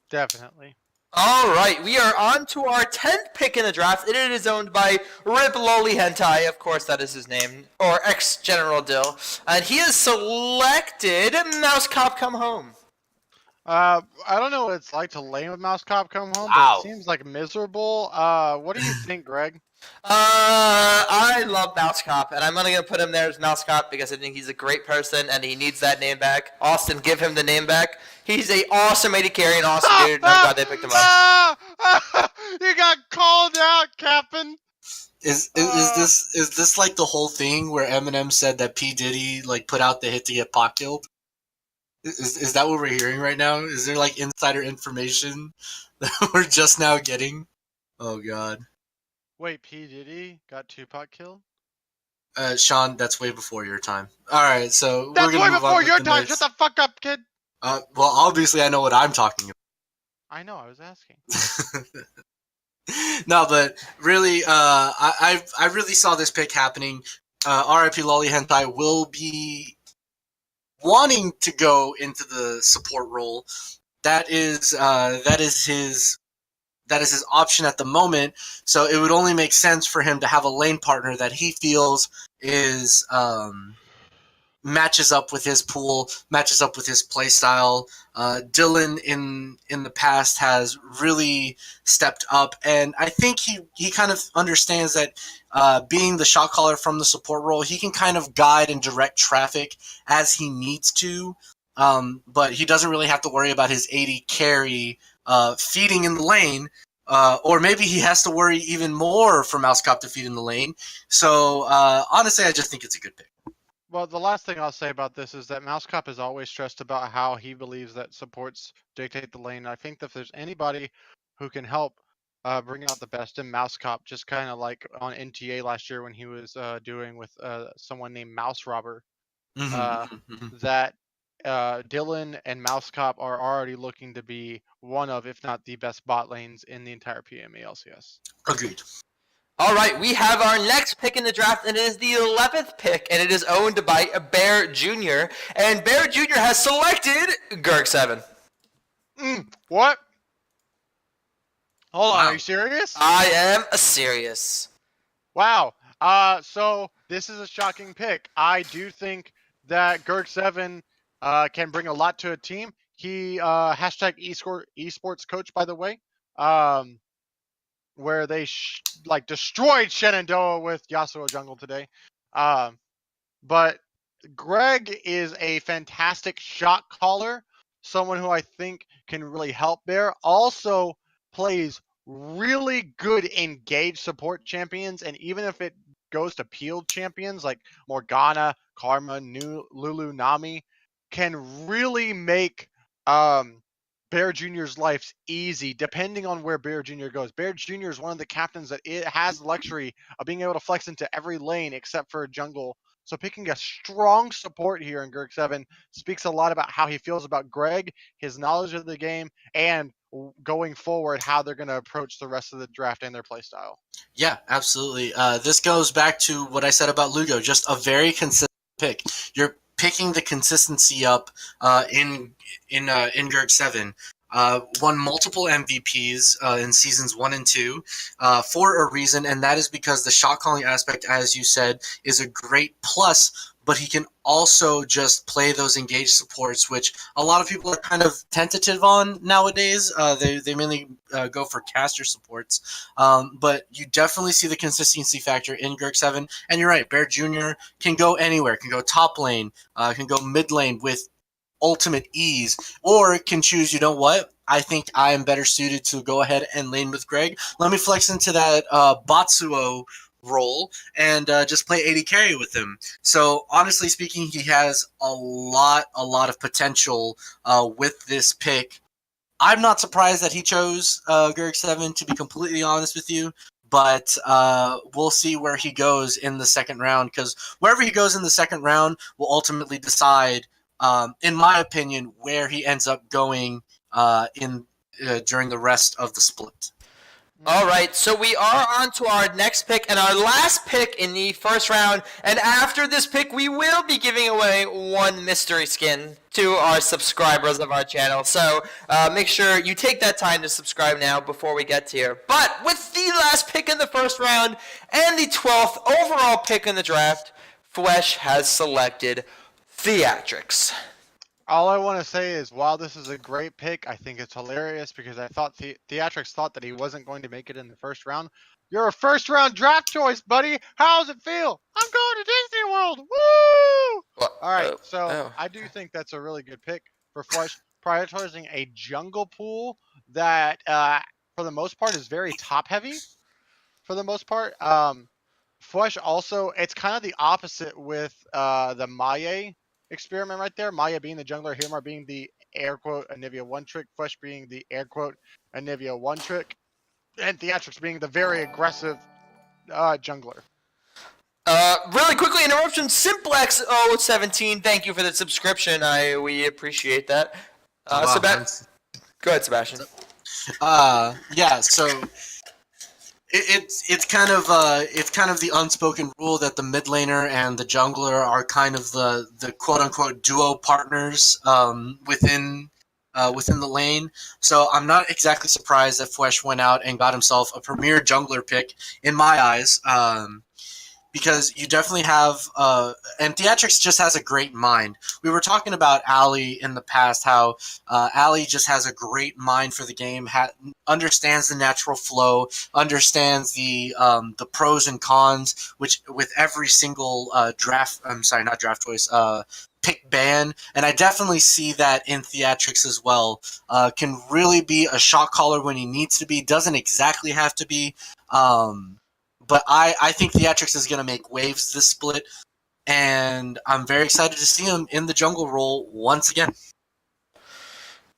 Speaker 19: Definitely.
Speaker 12: All right, we are on to our 10th pick in the draft, and it is owned by Rip Loli Hentai. Of course, that is his name, or ex-General Dill. And he has selected Mouse Cop Come Home.
Speaker 19: I don't know what it's like to lane with Mouse Cop Come Home, but it seems like miserable. What do you think, Greg?
Speaker 12: I love Mouse Cop, and I'm only going to put him there as Mouse Cop because I think he's a great person, and he needs that name back. Austin, give him the name back. He's an awesome AD carry and awesome dude, and I'm glad they picked him up.
Speaker 19: You got called out, Captain.
Speaker 14: Is this like the whole thing where Eminem said that P Diddy like put out the hit to get Pac killed? Is that what we're hearing right now? Is there like insider information that we're just now getting? Oh God,
Speaker 19: Wait, P Diddy got Tupac killed?
Speaker 14: Sean, that's way before your time. All right, so we're
Speaker 19: That's
Speaker 14: gonna
Speaker 19: way
Speaker 14: move on
Speaker 19: before
Speaker 14: with
Speaker 19: your
Speaker 14: the
Speaker 19: time. Shut
Speaker 14: next.
Speaker 19: the fuck up, kid.
Speaker 14: Well, obviously I know what I'm talking about.
Speaker 19: I know. I was asking.
Speaker 14: No, but really, I really saw this pick happening. RIP Lolly Hentai will be wanting to go into the support role. That is his option at the moment. So it would only make sense for him to have a lane partner that he feels is matches up with his pool, matches up with his play style. Dylan in the past has really stepped up, and I think he kind of understands that being the shot caller from the support role, he can kind of guide and direct traffic as he needs to. But he doesn't really have to worry about his 80 carry feeding in the lane. Or maybe he has to worry even more for Mouse Cop to feed in the lane. So honestly, I just think it's a good pick.
Speaker 19: Well, the last thing I'll say about this is that Mouse Cop is always stressed about how he believes that supports dictate the lane. I think that if there's anybody who can help bring out the best in Mouse Cop, just kind of like on NTA last year when he was doing with someone named Mouse Robber, that Dylan and Mouse Cop are already looking to be one of, if not the best bot lanes in the entire PMA LCS.
Speaker 14: Agreed.
Speaker 12: All right, we have our next pick in the draft, and it is the 11th pick, and it is owned by Bear Jr. And Bear Jr. has selected Gurk7.
Speaker 19: What? Hold on, are you serious?
Speaker 12: I am serious.
Speaker 19: Wow. So this is a shocking pick. I do think that Gurk7 can bring a lot to a team. He hashtag esports coach, by the way, where they destroyed Shenandoah with Yasuo Jungle today. But Greg is a fantastic shot caller, someone who I think can really help there. Also plays really good engaged support champions, and even if it goes to peeled champions like Morgana, Karma, Lulu, Nami, can really make Bear Jr.'s life easy depending on where Bear Jr. goes. Bear Jr. is one of the captains that it has the luxury of being able to flex into every lane except for jungle. So picking a strong support here in Gurk7 speaks a lot about how he feels about Greg, his knowledge of the game, and going forward, how they're going to approach the rest of the draft and their playstyle.
Speaker 14: Yeah, absolutely. This goes back to what I said about Lugo, just a very consistent pick. You're picking the consistency up in Gurk7. Won multiple MVPs in seasons 1 and 2 for a reason, and that is because the shot calling aspect, as you said, is a great plus, but he can also just play those engaged supports, which a lot of people are kind of tentative on nowadays. They mainly go for caster supports, but you definitely see the consistency factor in Gurk7, and you're right, Bear Jr. can go anywhere, can go top lane, can go mid lane with ultimate ease, or can choose, you know what, I think I am better suited to go ahead and lane with Greg. Let me flex into that Batsuo role and just play 80 carry with him. So honestly speaking, he has a lot of potential with this pick. I'm not surprised that he chose Gurk7, to be completely honest with you. But we'll see where he goes in the second round, because wherever he goes in the second round will ultimately decide, in my opinion, where he ends up going during the rest of the split.
Speaker 12: All right, so we are on to our next pick and our last pick in the first round. And after this pick, we will be giving away one mystery skin to our subscribers of our channel. So make sure you take that time to subscribe now before we get here. But with the last pick in the first round and the 12th overall pick in the draft, Flesh has selected Theatrics.
Speaker 19: All I want to say is, while this is a great pick, I think it's hilarious because I thought Theatrics thought that he wasn't going to make it in the first round. You're a first round draft choice, buddy. How does it feel? I'm going to Disney World. Woo! All right, so I do think that's a really good pick for Flush, prioritizing a jungle pool that, for the most part, is very top heavy. for the most part. Flush also, it's kind of the opposite with the Maye experiment right there. Maya being the jungler, Hirmar being the air quote Anivia one trick, Flush being the air quote Anivia one trick, and Theatrics being the very aggressive jungler.
Speaker 12: Really quickly, interruption. Simplex 017. Thank you for the subscription. We appreciate that.
Speaker 14: Oh, wow,
Speaker 12: Go ahead, Sebastian.
Speaker 14: Yeah. So it's kind of the unspoken rule that the mid laner and the jungler are kind of the quote unquote duo partners within the lane. So I'm not exactly surprised that Fwesh went out and got himself a premier jungler pick in my eyes. Because you definitely have, and Theatrics just has a great mind. We were talking about Ali in the past, how Ali just has a great mind for the game, understands the natural flow, understands the pros and cons, which with every single pick ban, and I definitely see that in Theatrics as well. Can really be a shot caller when he needs to be, doesn't exactly have to be. But I think Theatrics is going to make waves this split, and I'm very excited to see him in the jungle role once again.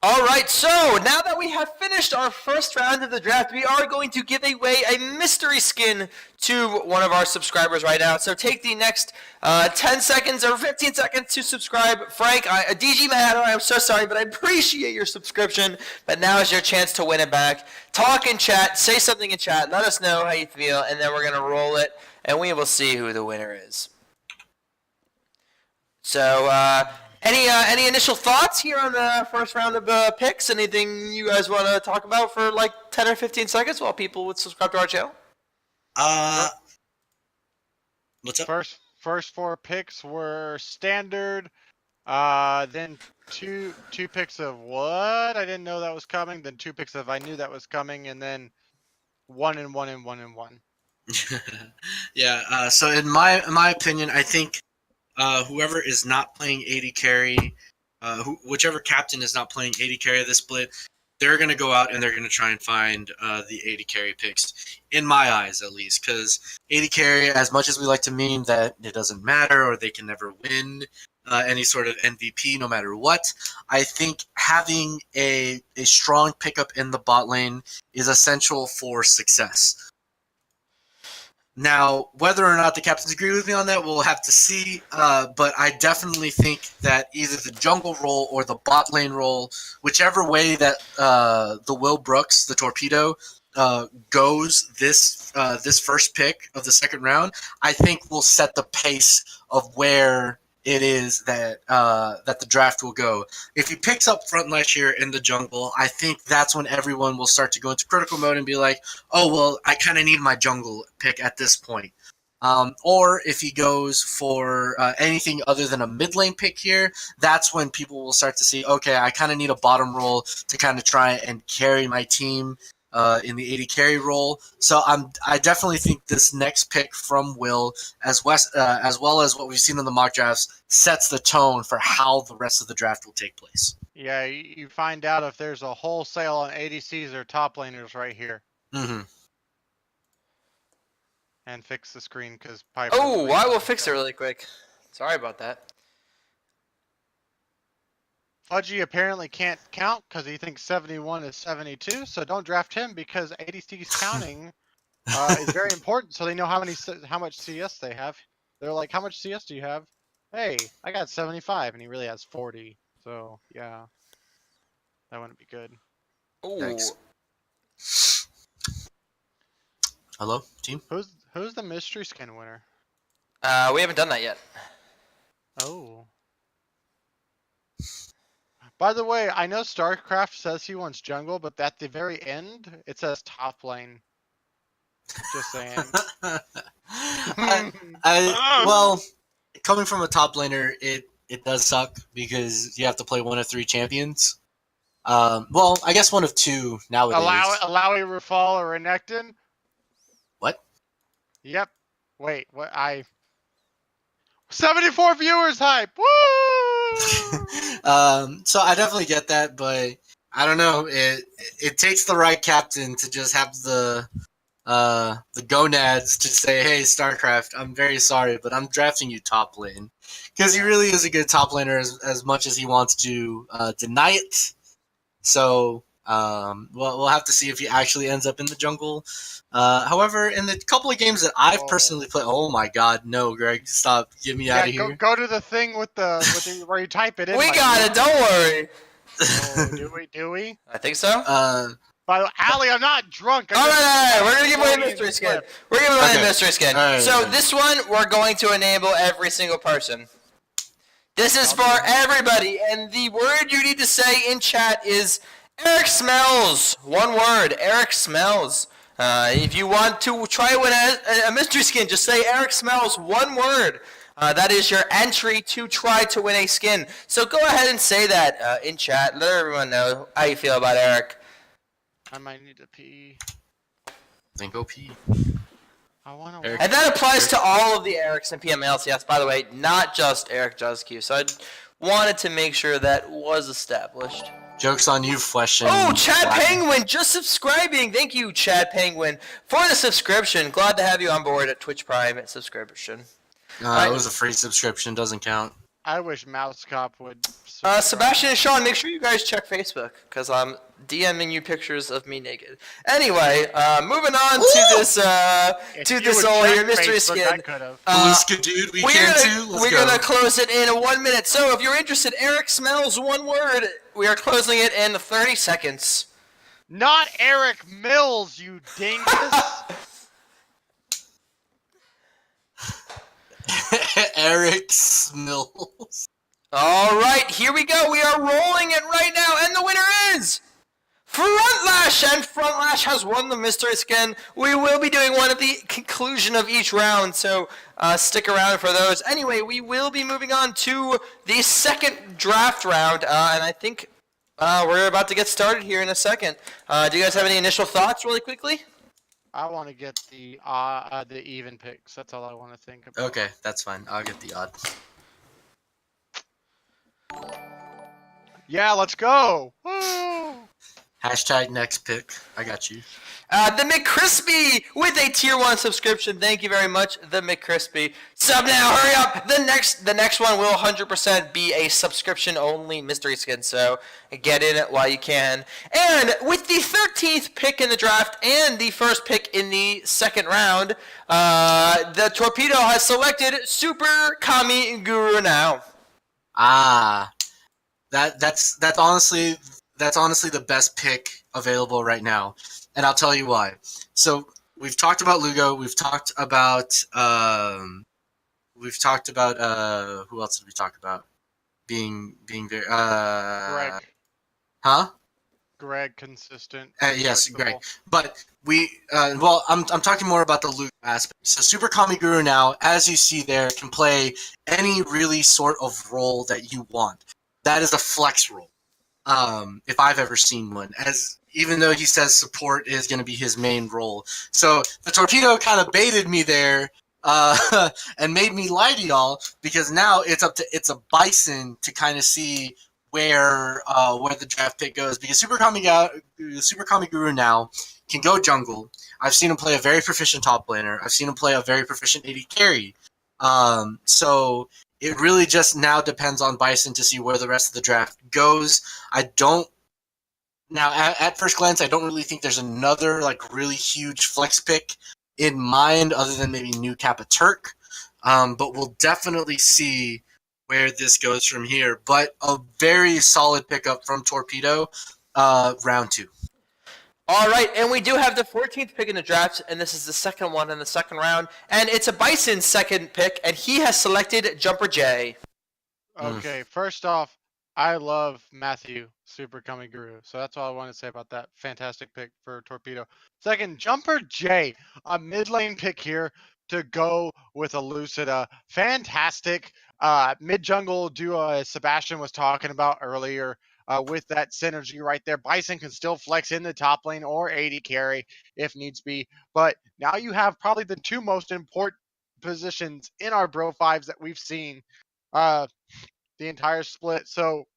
Speaker 12: All right, so now that we have finished our first round of the draft, we are going to give away a mystery skin to one of our subscribers right now. So take the next 10 seconds or 15 seconds to subscribe. Frank, DG Matter, I'm so sorry, but I appreciate your subscription. But now is your chance to win it back. Talk in chat, say something in chat, let us know how you feel, and then we're going to roll it, and we will see who the winner is. So, any initial thoughts here on the first round of picks? Anything you guys want to talk about for like 10 or 15 seconds while people would subscribe to our channel?
Speaker 14: What's up?
Speaker 19: First 4 picks were standard. Then two picks of what? I didn't know that was coming. Then 2 picks of I knew that was coming, and then 1 and 1 and 1 and 1.
Speaker 14: Yeah. So in my opinion, I think whoever is not playing AD carry, whichever captain is not playing AD carry this split, they're going to go out and they're going to try and find the AD carry picks, in my eyes at least, because AD carry, as much as we like to meme that it doesn't matter or they can never win any sort of MVP no matter what, I think having a strong pickup in the bot lane is essential for success. Now, whether or not the captains agree with me on that, we'll have to see. But I definitely think that either the jungle role or the bot lane role, whichever way that the Will Brooks, the torpedo, goes this first pick of the second round, I think will set the pace of where it is that the draft will go. If he picks up Frontlash here in the jungle, I think that's when everyone will start to go into critical mode and be like, oh, well, I kind of need my jungle pick at this point. Or if he goes for anything other than a mid lane pick here, that's when people will start to see, okay, I kind of need a bottom role to kind of try and carry my team in the AD carry role. So I definitely think this next pick from Will, as well as what we've seen in the mock drafts, sets the tone for how the rest of the draft will take place.
Speaker 19: Yeah, you find out if there's a wholesale on ADCs or top laners right here.
Speaker 14: Mm-hmm.
Speaker 19: And fix the screen because Piper.
Speaker 12: Oh, I will fix it really quick. Sorry about that.
Speaker 19: Fudgy apparently can't count because he thinks 71 is 72, so don't draft him because ADC's counting is very important, so they know how much CS they have. They're like, how much CS do you have? Hey, I got 75, and he really has 40. So yeah, that wouldn't be good.
Speaker 12: Thanks.
Speaker 14: Hello, team.
Speaker 19: Who's the mystery skin winner?
Speaker 12: We haven't done that yet.
Speaker 19: Oh. By the way, I know StarCraft says he wants jungle, but at the very end, it says top lane. Just saying.
Speaker 14: Well, coming from a top laner, it does suck because you have to play one of 3 champions. Well, I guess one of 2 nowadays.
Speaker 19: Alawi, Rafal, or Renekton?
Speaker 14: What?
Speaker 19: Yep. Wait, what? 74 viewers hype! Woo!
Speaker 14: So I definitely get that, but I don't know. It takes the right captain to just have the the gonads to say, hey, StarCraft, I'm very sorry, but I'm drafting you top lane. Because he really is a good top laner as much as he wants to deny it. So we'll have to see if he actually ends up in the jungle. However, in the couple of games that I've personally played, oh my god, no, Greg, stop, get me out
Speaker 19: Yeah,
Speaker 14: of here.
Speaker 19: go to the thing with the where you type it in.
Speaker 12: We
Speaker 19: my
Speaker 12: got
Speaker 19: dude.
Speaker 12: it. Don't worry.
Speaker 19: Oh, do we?
Speaker 12: I think so.
Speaker 19: By the way, Allie, I'm not drunk.
Speaker 12: All right. We're gonna give away a mystery skin. We're giving away a mystery skin. So this one, we're going to enable every single person. This is for everybody, and the word you need to say in chat is Eric Smells. One word, Eric Smells. If you want to try win a mystery skin, just say Eric Smells. One word. That is your entry to try to win a skin. So go ahead and say that in chat. Let everyone know how you feel about Eric.
Speaker 19: I might need to pee.
Speaker 14: Then go pee.
Speaker 19: I want
Speaker 12: to. And that applies to all of the Erics in PMA LCS, by the way, not just Eric Juscu. So I wanted to make sure that was established.
Speaker 14: Joke's on you, Flesh.
Speaker 12: Oh, Chad Penguin just subscribing. Thank you, Chad Penguin, for the subscription. Glad to have you on board at Twitch Prime subscription.
Speaker 14: It was a free subscription. Doesn't count.
Speaker 19: I wish Mouse Cop would.
Speaker 12: Sebastian and Sean, make sure you guys check Facebook, because I'm DMing you pictures of me naked. Anyway, moving on to this all here mystery skin.
Speaker 14: Dude, we
Speaker 12: we're
Speaker 14: can
Speaker 12: gonna,
Speaker 14: too.
Speaker 12: We're gonna close it in 1 minute. So if you're interested, Eric Smells, one word. We are closing it in 30 seconds.
Speaker 19: Not Eric Mills, you dingus.
Speaker 14: Eric Mills.
Speaker 12: All right, here we go. We are rolling it right now, and the winner is Frontlash, and Frontlash has won the mystery skin. We will be doing one at the conclusion of each round, so stick around for those. Anyway, we will be moving on to the second draft round, and I think we're about to get started here in a second. Do you guys have any initial thoughts really quickly?
Speaker 19: I want to get the even picks. That's all I want to think about.
Speaker 14: Okay, that's fine. I'll get the odd.
Speaker 19: Yeah, let's go. Woo!
Speaker 14: Hashtag next pick. I got you.
Speaker 12: The McCrispy with a tier 1 subscription. Thank you very much, the McCrispy. Sub now, hurry up. The next one will 100% be a subscription only mystery skin, so get in it while you can. And with the 13th pick in the draft and the first pick in the second round, the Torpedo has selected Super Kami Guru now.
Speaker 14: That's honestly the best pick available right now, and I'll tell you why. So we've talked about Lugo. We've talked about who else did we talk about? Being very
Speaker 19: Greg.
Speaker 14: Huh?
Speaker 19: Greg, consistent.
Speaker 14: Yes, Greg. But I'm talking more about the Lugo aspect. So Super Kami Guru now, as you see there, can play any really sort of role that you want. That is a flex role. If I've ever seen one, even though he says support is going to be his main role. So the Torpedo kind of baited me there and made me lie to y'all, because now it's a Bison to kind of see where the draft pick goes, because Super Kami Guru now can go jungle. I've seen him play a very proficient top laner. I've seen him play a very proficient AD carry. So it really just now depends on Bison to see where the rest of the draft goes. At first glance, I don't really think there's another really huge flex pick in mind other than maybe new Kappa Turk. But we'll definitely see where this goes from here. But a very solid pickup from Torpedo, round 2.
Speaker 12: All right, and we do have the 14th pick in the draft, and this is the second one in the second round, and it's a Bison's second pick, and he has selected Jumper J.
Speaker 19: Okay, first off, I love Matthew, Super Kami Guru, so that's all I want to say about that fantastic pick for Torpedo. Second, Jumper J, a mid lane pick here to go with a Lucida. Fantastic mid jungle duo, as Sebastian was talking about earlier. With that synergy right there, Bison can still flex in the top lane or AD carry if needs be. But now you have probably the two most important positions in our Bro 5s that we've seen the entire split. So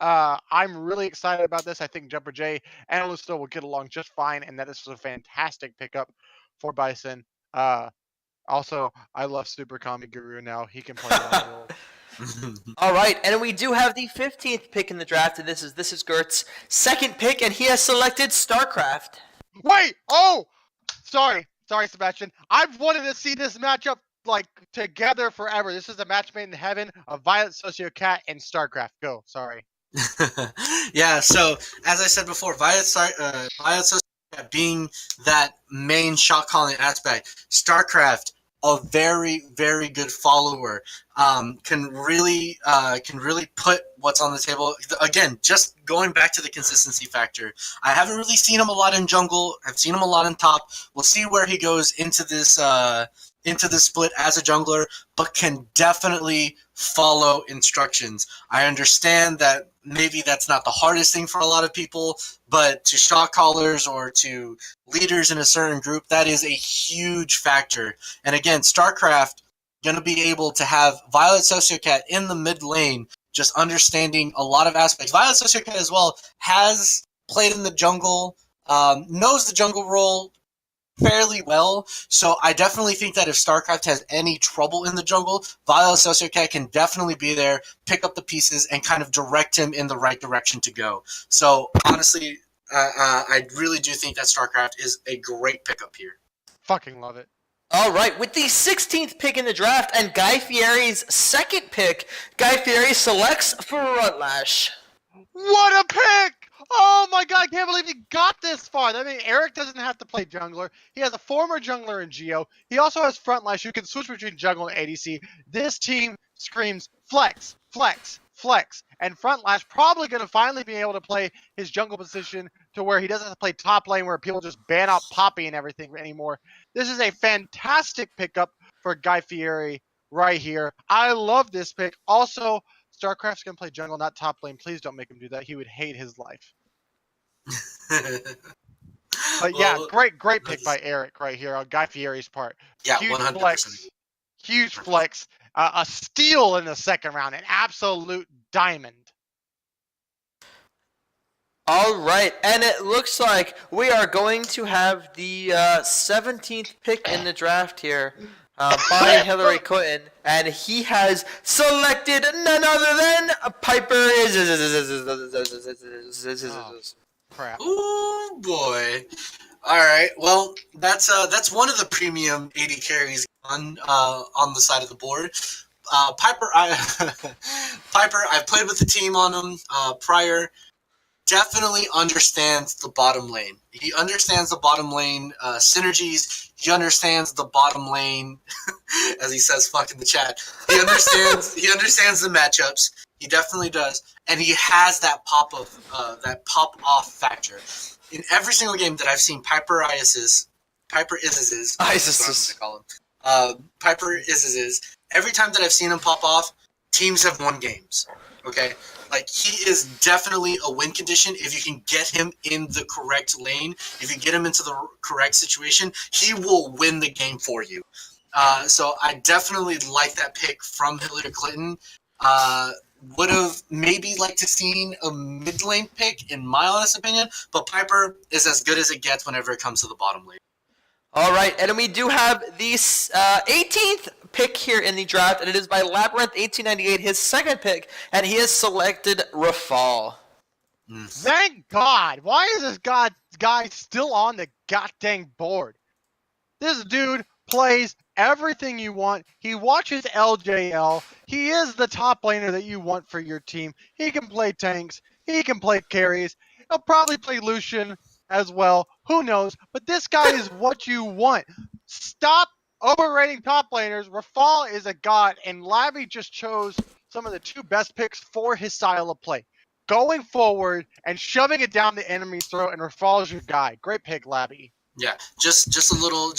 Speaker 19: I'm really excited about this. I think Jumper J and Lucida will get along just fine, and that this is a fantastic pickup for Bison. Also, I love Super Kami Guru now. He can play that role.
Speaker 12: All right, and we do have the 15th pick in the draft, and this is Gert's second pick, and he has selected StarCraft.
Speaker 19: Wait! Oh! Sorry, Sebastian. I've wanted to see this matchup like together forever. This is a match made in heaven of Violet Sociocat and StarCraft. Go. Sorry.
Speaker 14: Yeah, so as I said before, Violet Sociocat being that main shot calling aspect, StarCraft, a very, very good follower, can really put what's on the table. Again, just going back to the consistency factor, I haven't really seen him a lot in jungle. I've seen him a lot in top. We'll see where he goes into this split as a jungler, but can definitely follow instructions. I understand that maybe that's not the hardest thing for a lot of people, but to shot callers or to leaders in a certain group, that is a huge factor. And again, StarCraft going to be able to have Violet Sociocat in the mid lane, just understanding a lot of aspects. Violet Sociocat as well has played in the jungle, knows the jungle role fairly well, so I definitely think that if StarCraft has any trouble in the jungle, Violet Sociocat can definitely be there, pick up the pieces, and kind of direct him in the right direction to go. So honestly, I really do think that StarCraft is a great pickup here.
Speaker 19: Fucking love it.
Speaker 12: All right, with the 16th pick in the draft and Guy Fieri's second pick, Guy Fieri selects Frontlash.
Speaker 19: What a pick! Oh my god, I can't believe he got this far. I mean, Eric doesn't have to play jungler. He has a former jungler in Geo. He also has Frontlash who can switch between jungle and ADC. This team screams flex, flex, flex. And Frontlash probably going to finally be able to play his jungle position to where he doesn't have to play top lane where people just ban out Poppy and everything anymore. This is a fantastic pickup for Guy Fieri right here. I love this pick. Also, StarCraft's going to play jungle, not top lane. Please don't make him do that. He would hate his life. But yeah, great pick by Eric right here on Guy Fieri's part.
Speaker 14: Yeah,
Speaker 19: huge
Speaker 14: 100%.
Speaker 19: flex. Huge flex. A steal in the second round. An absolute diamond.
Speaker 12: All right, and it looks like we are going to have the 17th pick in the draft here by Hillary Clinton, and he has selected none other than Piper.
Speaker 19: Crap.
Speaker 14: Ooh boy! All right, well that's one of the premium 80 carries on the side of the board. Piper, I've played with the team on him prior. Definitely understands the bottom lane. He understands the bottom lane synergies. He understands the bottom lane, as he says, "Fuck" in the chat. He understands. He understands the matchups. He definitely does, and he has that pop off factor. In every single game that I've seen Piper Isis, Piper Isis, every time that I've seen him pop off, teams have won games. Okay, like he is definitely a win condition if you can get him in the correct lane. If you get him into the correct situation, he will win the game for you. So I definitely like that pick from Hillary Clinton. Would have maybe liked to seen a mid lane pick, in my honest opinion, but Piper is as good as it gets whenever it comes to the bottom lane.
Speaker 12: All right, and we do have the 18th pick here in the draft, and it is by Labyrinth1898, his second pick, and he has selected Rafal.
Speaker 19: Thank God! Why is this guy still on the goddamn board? This dude plays everything you want. He watches LJL. He is the top laner that you want for your team. He can play tanks. He can play carries. He'll probably play Lucian as well. Who knows? But this guy is what you want. Stop overrating top laners. Rafal is a god, and Labby just chose some of the two best picks for his style of play. Going forward and shoving it down the enemy's throat, and Rafal is your guy. Great pick, Labby.
Speaker 14: Yeah, just a little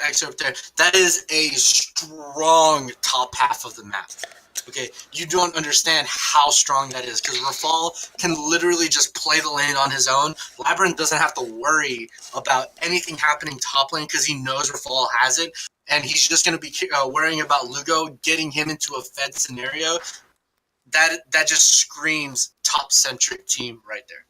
Speaker 14: excerpt there. That is a strong top half of the map. Okay, you don't understand how strong that is because Rafal can literally just play the lane on his own. Labyrinth doesn't have to worry about anything happening top lane because he knows Rafal has it, and he's just going to be worrying about Lugo getting him into a fed scenario. That just screams top centric team right there.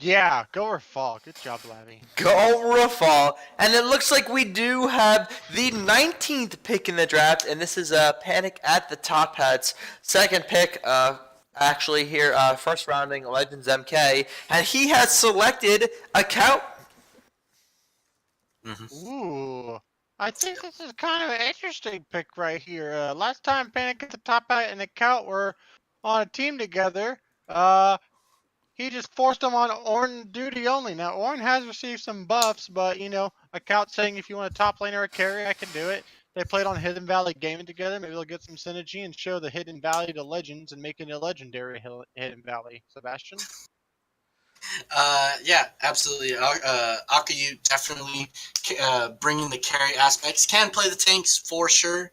Speaker 19: Yeah, go Rafal. Good job, Lavi.
Speaker 12: Go Rafal. And it looks like we do have the 19th pick in the draft, and this is Panic at the Top Hats. Second pick, actually here, first rounding Legends MK, and he has selected a count.
Speaker 19: Ooh. I think this is kind of an interesting pick right here. Last time Panic at the Top Hat and Account were on a team together, he just forced him on Ornn duty only. Now, Ornn has received some buffs, but, Account saying if you want a top lane or a carry, I can do it. They played on Hidden Valley Gaming together. Maybe they'll get some synergy and show the Hidden Valley to Legends and make it a legendary Hidden Valley. Sebastian?
Speaker 14: Yeah, absolutely. Akayu definitely bringing the carry aspects. Can play the tanks for sure.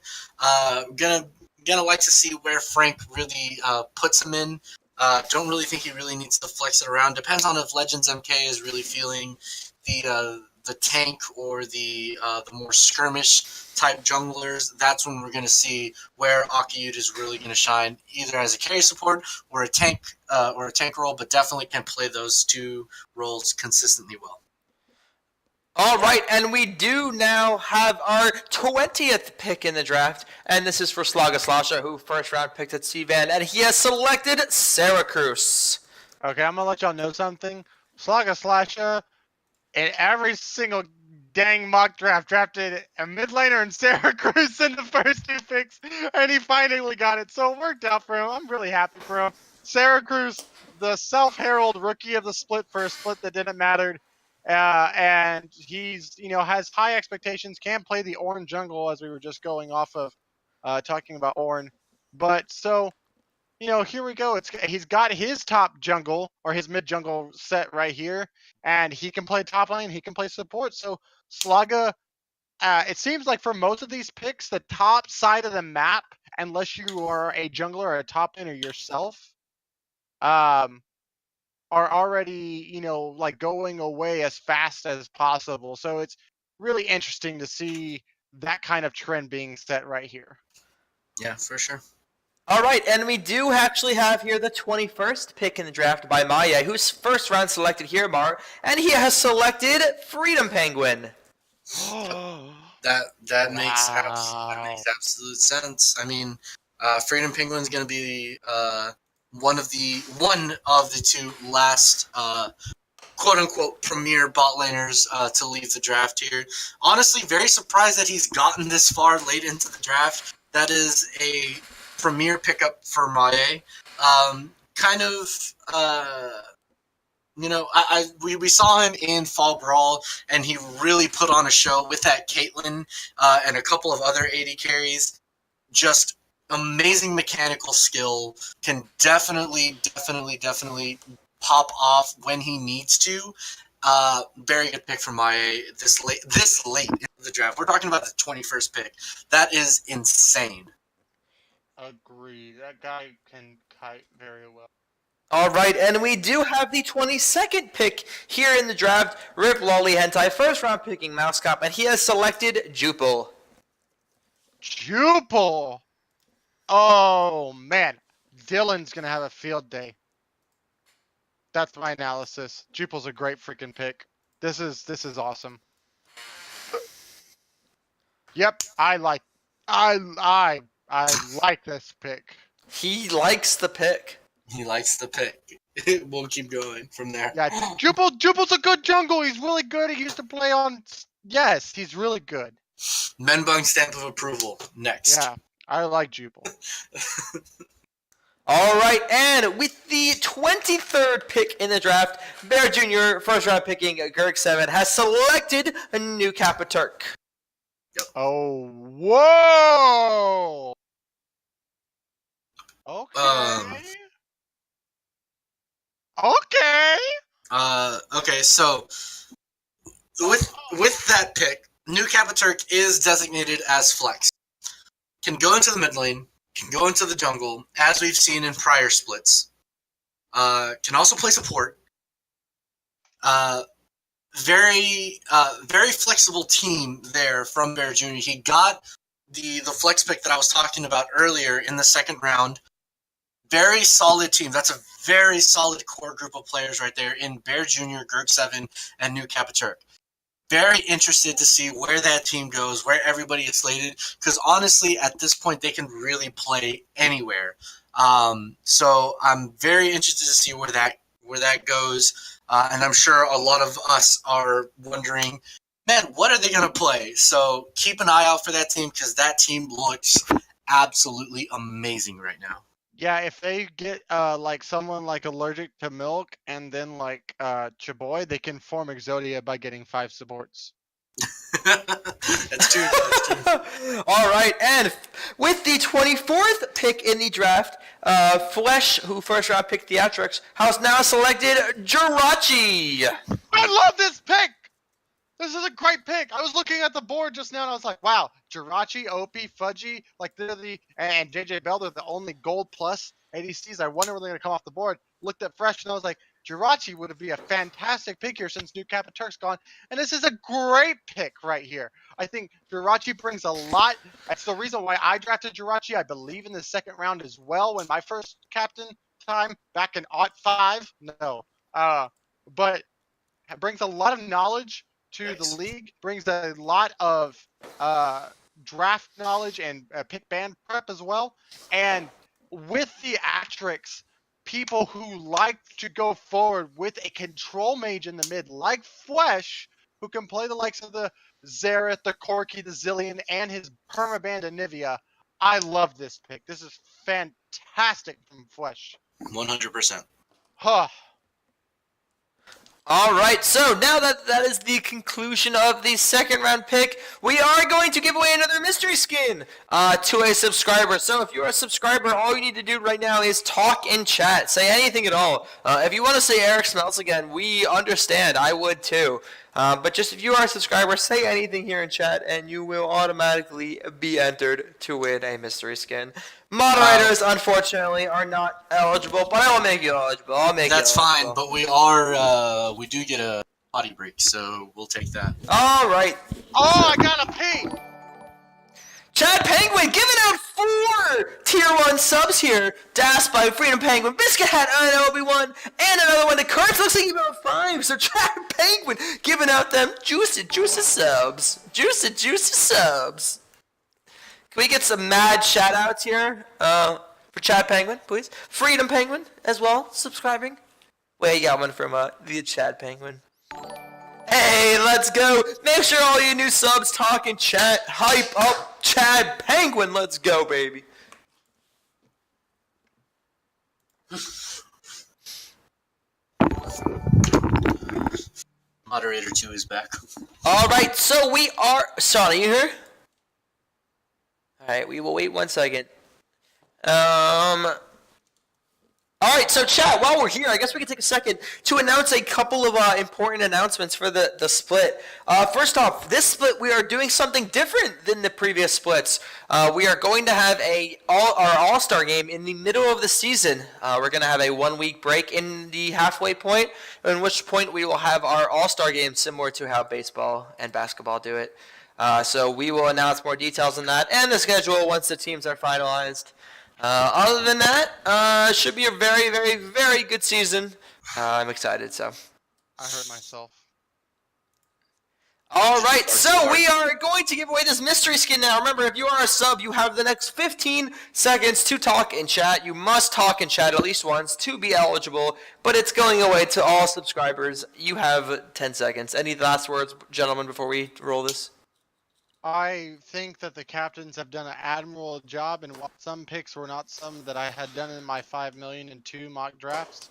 Speaker 14: Gonna like to see where Frank really puts him in. Don't really think he really needs to flex it around. Depends on if Legends MK is really feeling the tank or the more skirmish type junglers. That's when we're going to see where Akiyuta is really going to shine, either as a carry support or a tank role, but definitely can play those two roles consistently well.
Speaker 12: All right, and we do now have our 20th pick in the draft, and this is for Slaga Slasha, who first round picked at C-Van, and he has selected Syracuse.
Speaker 19: Okay, I'm going to let y'all know something. Slaga Slasha, in every single dang mock draft, drafted a mid laner and Syracuse in the first 2 picks, and he finally got it. So it worked out for him. I'm really happy for him. Syracuse, the self-herald rookie of the split for a split that didn't matter. And he's, has high expectations, can play the Ornn jungle as we were just going off of talking about Ornn. But so, here we go. He's got his top jungle or his mid jungle set right here, and he can play top lane. He can play support. So Slaga, it seems like for most of these picks, the top side of the map, unless you are a jungler or a top laner yourself, are already like going away as fast as possible. So it's really interesting to see that kind of trend being set right here.
Speaker 14: Yeah, for sure.
Speaker 12: All right, and we do actually have here the 21st pick in the draft by Maya, who's first round selected here, Mar, and he has selected Freedom Penguin.
Speaker 14: That makes absolute sense. I mean, Freedom Penguin's going to be one of the 2 last quote unquote premier bot laners to leave the draft here. Honestly, very surprised that he's gotten this far late into the draft. That is a premier pickup for Maie. We saw him in Fall Brawl, and he really put on a show with that Caitlyn and a couple of other AD carries. Just amazing mechanical skill. Can definitely pop off when he needs to. Very good pick for Maie this late into the draft. We're talking about the 21st pick. That is insane.
Speaker 19: Agreed. That guy can kite very well.
Speaker 12: All right, and we do have the 22nd pick here in the draft. Rip Lolly Hentai, first round picking Mousecop, and he has selected Jupil.
Speaker 19: Jupil! Oh, man. Dylan's going to have a field day. That's my analysis. Jupil's a great freaking pick. This is awesome. Yep, I like this pick.
Speaker 12: He likes the pick.
Speaker 14: He likes the pick. We'll keep going from there.
Speaker 19: Yeah, Jupil's a good jungle. He's really good. He used to play on... Yes, he's really good.
Speaker 14: Menbung stamp of approval. Next.
Speaker 19: Yeah, I like Jupil.
Speaker 12: All right, and with the 23rd pick in the draft, Bear Jr., first round picking Gerg7, has selected a new Kappa Turk.
Speaker 14: Yep.
Speaker 19: Oh, whoa! Okay.
Speaker 14: Okay, so with that pick, new Kappa Turk is designated as flex. Can go into the mid lane, can go into the jungle, as we've seen in prior splits. Can also play support. Very flexible team there from Bear Jr. He got the flex pick that I was talking about earlier in the second round. very solid team. That's a very solid core group of players right there in Bear Jr., Gurk7, and New Capaturk. Very interested to see where that team goes, where everybody is slated, because honestly, at this point, they can really play anywhere. So I'm very interested to see where that goes, and I'm sure a lot of us are wondering, man, what are they going to play? So keep an eye out for that team, because that team looks absolutely amazing right now.
Speaker 19: Yeah, if they get like someone like allergic to milk and then like Chaboy, they can form Exodia by getting 5 supports.
Speaker 14: That's true.
Speaker 12: All right, and with the 24th pick in the draft, Flesh, who first round picked Theatrics, has now selected Jirachi.
Speaker 19: I love this pick! This is a great pick. I was looking at the board just now and I was like, wow, Jirachi, Opie, Fudgy, like they're and JJ Bell, they're the only gold plus ADCs. I wonder where they're going to come off the board. Looked at Fresh and I was like, Jirachi would be a fantastic pick here since New Capaturk's gone. And this is a great pick right here. I think Jirachi brings a lot. That's the reason why I drafted Jirachi. I believe in the second round as well when my first captain time back in '05. No. But brings a lot of knowledge to the league, brings a lot of draft knowledge and pick band prep as well. And with the Atrix, people who like to go forward with a control mage in the mid, like Flesh, who can play the likes of the Xerath, the Corki, the Zillion, and his permaband Anivia, I love this pick. This is fantastic from Flesh.
Speaker 14: 100%.
Speaker 19: Huh.
Speaker 12: All right, so now that is the conclusion of the second round pick, we are going to give away another mystery skin to a subscriber. So if you're a subscriber, all you need to do right now is talk in chat. Say anything at all. If you want to say Eric Smells again, we understand. I would too. But just if you are a subscriber, say anything here in chat, and you will automatically be entered to win a mystery skin. Moderators, unfortunately, are not eligible, but I will make you eligible.
Speaker 14: That's fine, but we do get a body break, so we'll take that.
Speaker 12: All right.
Speaker 19: Oh, I got a ping!
Speaker 12: Chad Penguin giving out 4 tier 1 subs here. Das by Freedom Penguin, Biscuit Hat, and Obi-Wan, and another one. The cards looks like about 5. So Chad Penguin giving out them juicy subs. Juicy subs. Can we get some mad shout outs here for Chad Penguin, please? Freedom Penguin as well, subscribing. Wait, you got one from the Chad Penguin. Hey, let's go. Make sure all you new subs talk in chat. Hype up Chad Penguin. Let's go, baby.
Speaker 14: Moderator 2 is back.
Speaker 12: All right, so we are... Sean, are you here? All right, we will wait 1 second. All right, so chat, while we're here, I guess we can take a second to announce a couple of important announcements for the split. First off, this split, we are doing something different than the previous splits. We are going to have our All-Star game in the middle of the season. We're going to have a 1-week break in the halfway point, in which point we will have our All-Star game similar to how baseball and basketball do it. So we will announce more details on that and the schedule once the teams are finalized. Other than that, should be a very, very, very good season. I'm excited, so.
Speaker 19: I hurt myself.
Speaker 12: All right, so we are going to give away this mystery skin now. Remember, if you are a sub, you have the next 15 seconds to talk in chat. You must talk in chat at least once to be eligible, but it's going away to all subscribers. You have 10 seconds. Any last words, gentlemen, before we roll this?
Speaker 19: I think that the captains have done an admirable job, and while some picks were not some that I had done in my 5,000,002 mock drafts,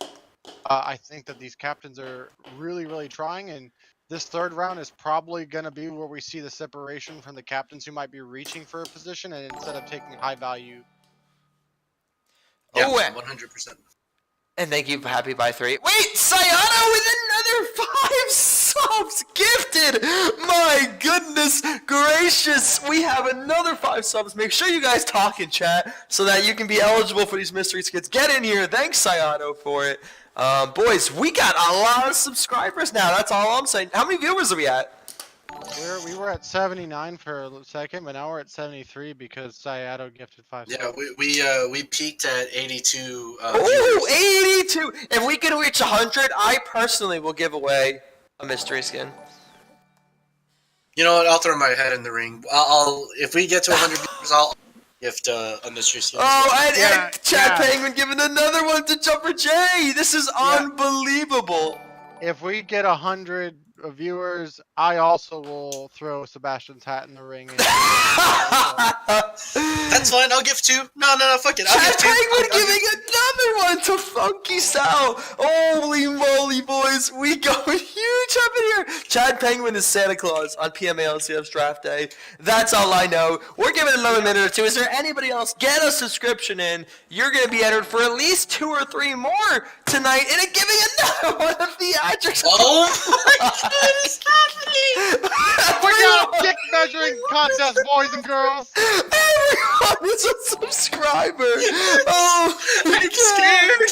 Speaker 19: I think that these captains are really, really trying, and this third round is probably going to be where we see the separation from the captains who might be reaching for a position, and instead of taking high value.
Speaker 14: Yeah, 100%.
Speaker 12: And thank you, Happy by 3. Wait, Sayano with another 5 subs gifted! My goodness gracious, we have another 5 subs. Make sure you guys talk in chat so that you can be eligible for these mystery skins. Get in here. Thanks, Sayano, for it. Boys, we got a lot of subscribers now. That's all I'm saying. How many viewers are we at?
Speaker 19: We were at 79 for a second, but now we're at 73 because Sayato gifted 5
Speaker 14: Yeah,
Speaker 19: subs.
Speaker 14: we peaked at 82
Speaker 12: Ooh,
Speaker 14: viewers.
Speaker 12: 82! If we can reach 100, I personally will give away a mystery skin.
Speaker 14: You know what? I'll throw my head in the ring. I'll if we get to 100 viewers, I'll gift a mystery skin.
Speaker 12: Oh, and Chad Penguin giving another one to Jumper J! This is unbelievable!
Speaker 19: If we get 100 viewers, I also will throw Sebastian's hat in the ring.
Speaker 14: That's fine. I'll give 2. No, fuck it. I'll
Speaker 12: Chad
Speaker 14: give 2.
Speaker 12: Penguin giving another one to Funky Sal. Holy moly, boys. We going huge up in here. Chad Penguin is Santa Claus on PMA LCS draft day. That's all I know. We're giving it another minute or two. Is there anybody else? Get a subscription in. You're going to be entered for at least 2 or 3 more tonight. And it giving another one of the Ajax.
Speaker 14: Oh my god, it's happening!
Speaker 19: We got a dick measuring contest, boys and girls.
Speaker 12: Everyone is a subscriber. Oh,
Speaker 14: I'm scared.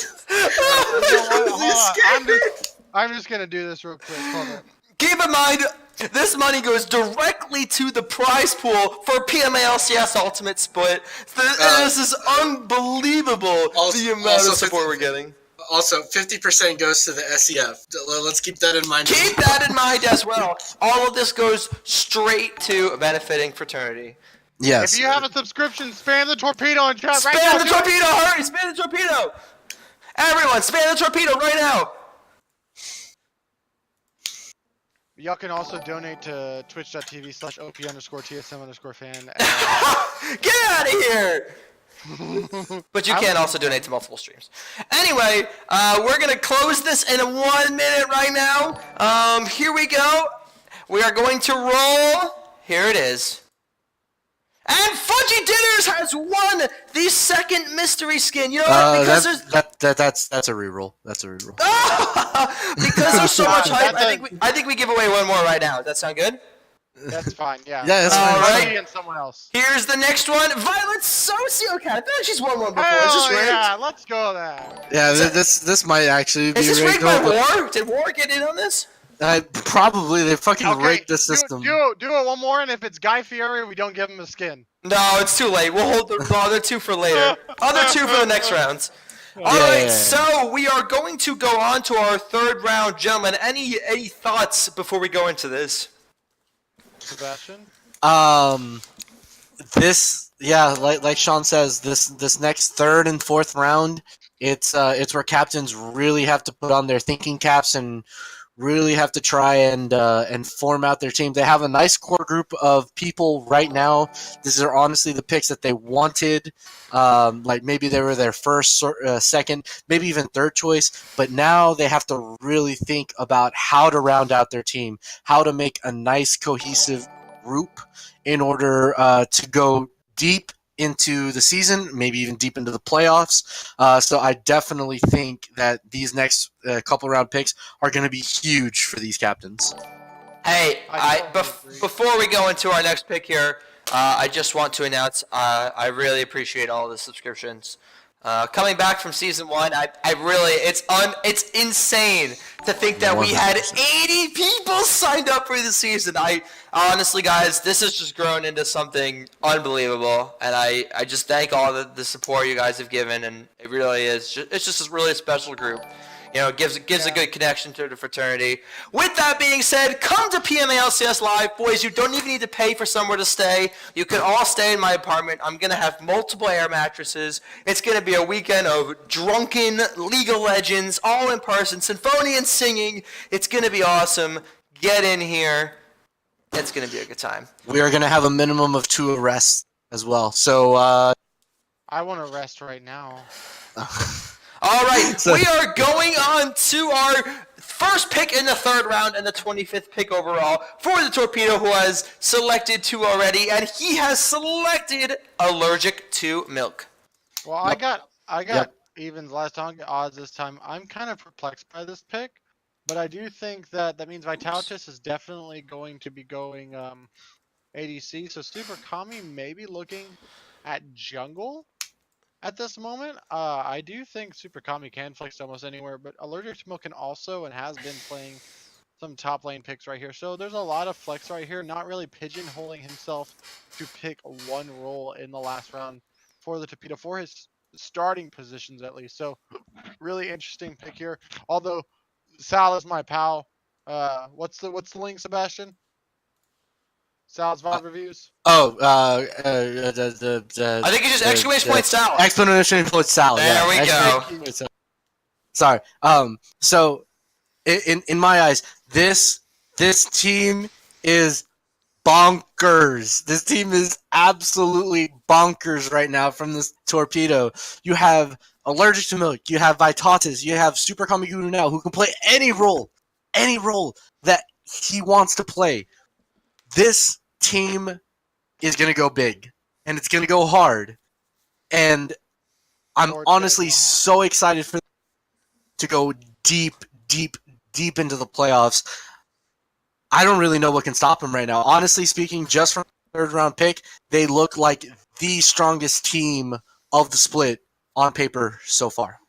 Speaker 19: I'm just gonna do this real quick. Hold on.
Speaker 12: Keep in mind, this money goes directly to the prize pool for PMA LCS Ultimate Split. This is unbelievable, the amount of support we're getting.
Speaker 14: Also, 50% goes to the SEF. Let's keep that in mind.
Speaker 12: Keep that in mind as well. All of this goes straight to benefiting fraternity.
Speaker 14: Yes.
Speaker 19: If you have a subscription, spam the torpedo in chat right
Speaker 12: Spam
Speaker 19: now.
Speaker 12: the torpedo! Hurry! Spam the torpedo! Everyone, spam the torpedo right now!
Speaker 19: Y'all can also donate to twitch.tv/op_tsm_fan.
Speaker 12: Get out of here! But you can also donate to multiple streams. Anyway, we're gonna close this in 1 minute right now. Here we go. We are going to roll. Here it is. And Fudgy Dinners has won the second mystery skin. You know what? Because
Speaker 14: that's a reroll. That's a reroll.
Speaker 12: because there's so much hype, I think we give away one more right now. Does that sound good?
Speaker 19: That's fine, yeah.
Speaker 14: Yeah, that's fine.
Speaker 12: All right.
Speaker 19: And someone else.
Speaker 12: Here's the next one. Violet Sociocat. I feel like she's won one before.
Speaker 19: Hell
Speaker 12: Is this rigged?
Speaker 19: yeah, let's go there.
Speaker 14: Yeah, this might actually be
Speaker 12: Is this rigged
Speaker 14: rigged.
Speaker 12: by War? Did War get in on this?
Speaker 14: Probably. They fucking rigged the system.
Speaker 19: Do it one more, and if it's Guy Fieri, we don't give him a skin.
Speaker 12: No, it's too late. We'll hold the other 2 for later. Other 2 for the next rounds. Alright, so we are going to go on to our 3rd round. Gentlemen, any thoughts before we go into this?
Speaker 19: Sebastian?
Speaker 14: Like Sean says, this next 3rd and 4th round, it's where captains really have to put on their thinking caps and really have to try and form out their team. They have a nice core group of people right now. These are honestly the picks that they wanted. Like maybe they were their first, second, maybe even 3rd choice. But now they have to really think about how to round out their team, how to make a nice cohesive group in order to go deep into the season, maybe even deep into the playoffs. So I definitely think that these next couple round picks are going to be huge for these captains.
Speaker 12: Hey, before we go into our next pick here, I just want to announce I really appreciate all the subscriptions. Coming back from season 1, I really it's insane to think that we had 80 people signed up for the season. I honestly, guys, this has just grown into something unbelievable, and I just thank all the support you guys have given, and it really is it's just a really special group. You know, it gives a good connection to the fraternity. With that being said, come to PMA LCS Live. Boys, you don't even need to pay for somewhere to stay. You can all stay in my apartment. I'm going to have multiple air mattresses. It's going to be a weekend of drunken League of Legends, all in person, symphony and singing. It's going to be awesome. Get in here. It's going to be a good time.
Speaker 14: We are going to have a minimum of 2 arrests as well. So
Speaker 19: I want to rest right now.
Speaker 12: All right, we are going on to our first pick in the 3rd round and the 25th pick overall for the Torpedo, who has selected 2 already, and he has selected allergic to milk.
Speaker 19: Well, I got evens last time, odds this time. I'm kind of perplexed by this pick, but I do think that means Vitalitas is definitely going to be going ADC. So Super Kami may be looking at jungle. At this moment, I do think Super Kami can flex almost anywhere, but Allergic to Milk can also and has been playing some top lane picks right here. So there's a lot of flex right here, not really pigeonholing himself to pick one role in the last round for the Torpedo, for his starting positions at least. So really interesting pick here. Although Sal is my pal. What's the link, Sebastian? Sal's VOD reviews.
Speaker 12: I think it's just exclamation point Sal. Exclamation point Sal. There we go. Sorry. So in my eyes, this team is bonkers. This team is absolutely bonkers right now from this Torpedo. You have Allergic to Milk, you have Vitatis, you have Super Kamiguru now, who can play any role that he wants to play. This team is going to go big, and it's going to go hard. And I'm honestly so excited for to go deep into the playoffs. I don't really know what can stop them right now. Honestly speaking, just from the third round pick, they look like the strongest team of the split on paper so far.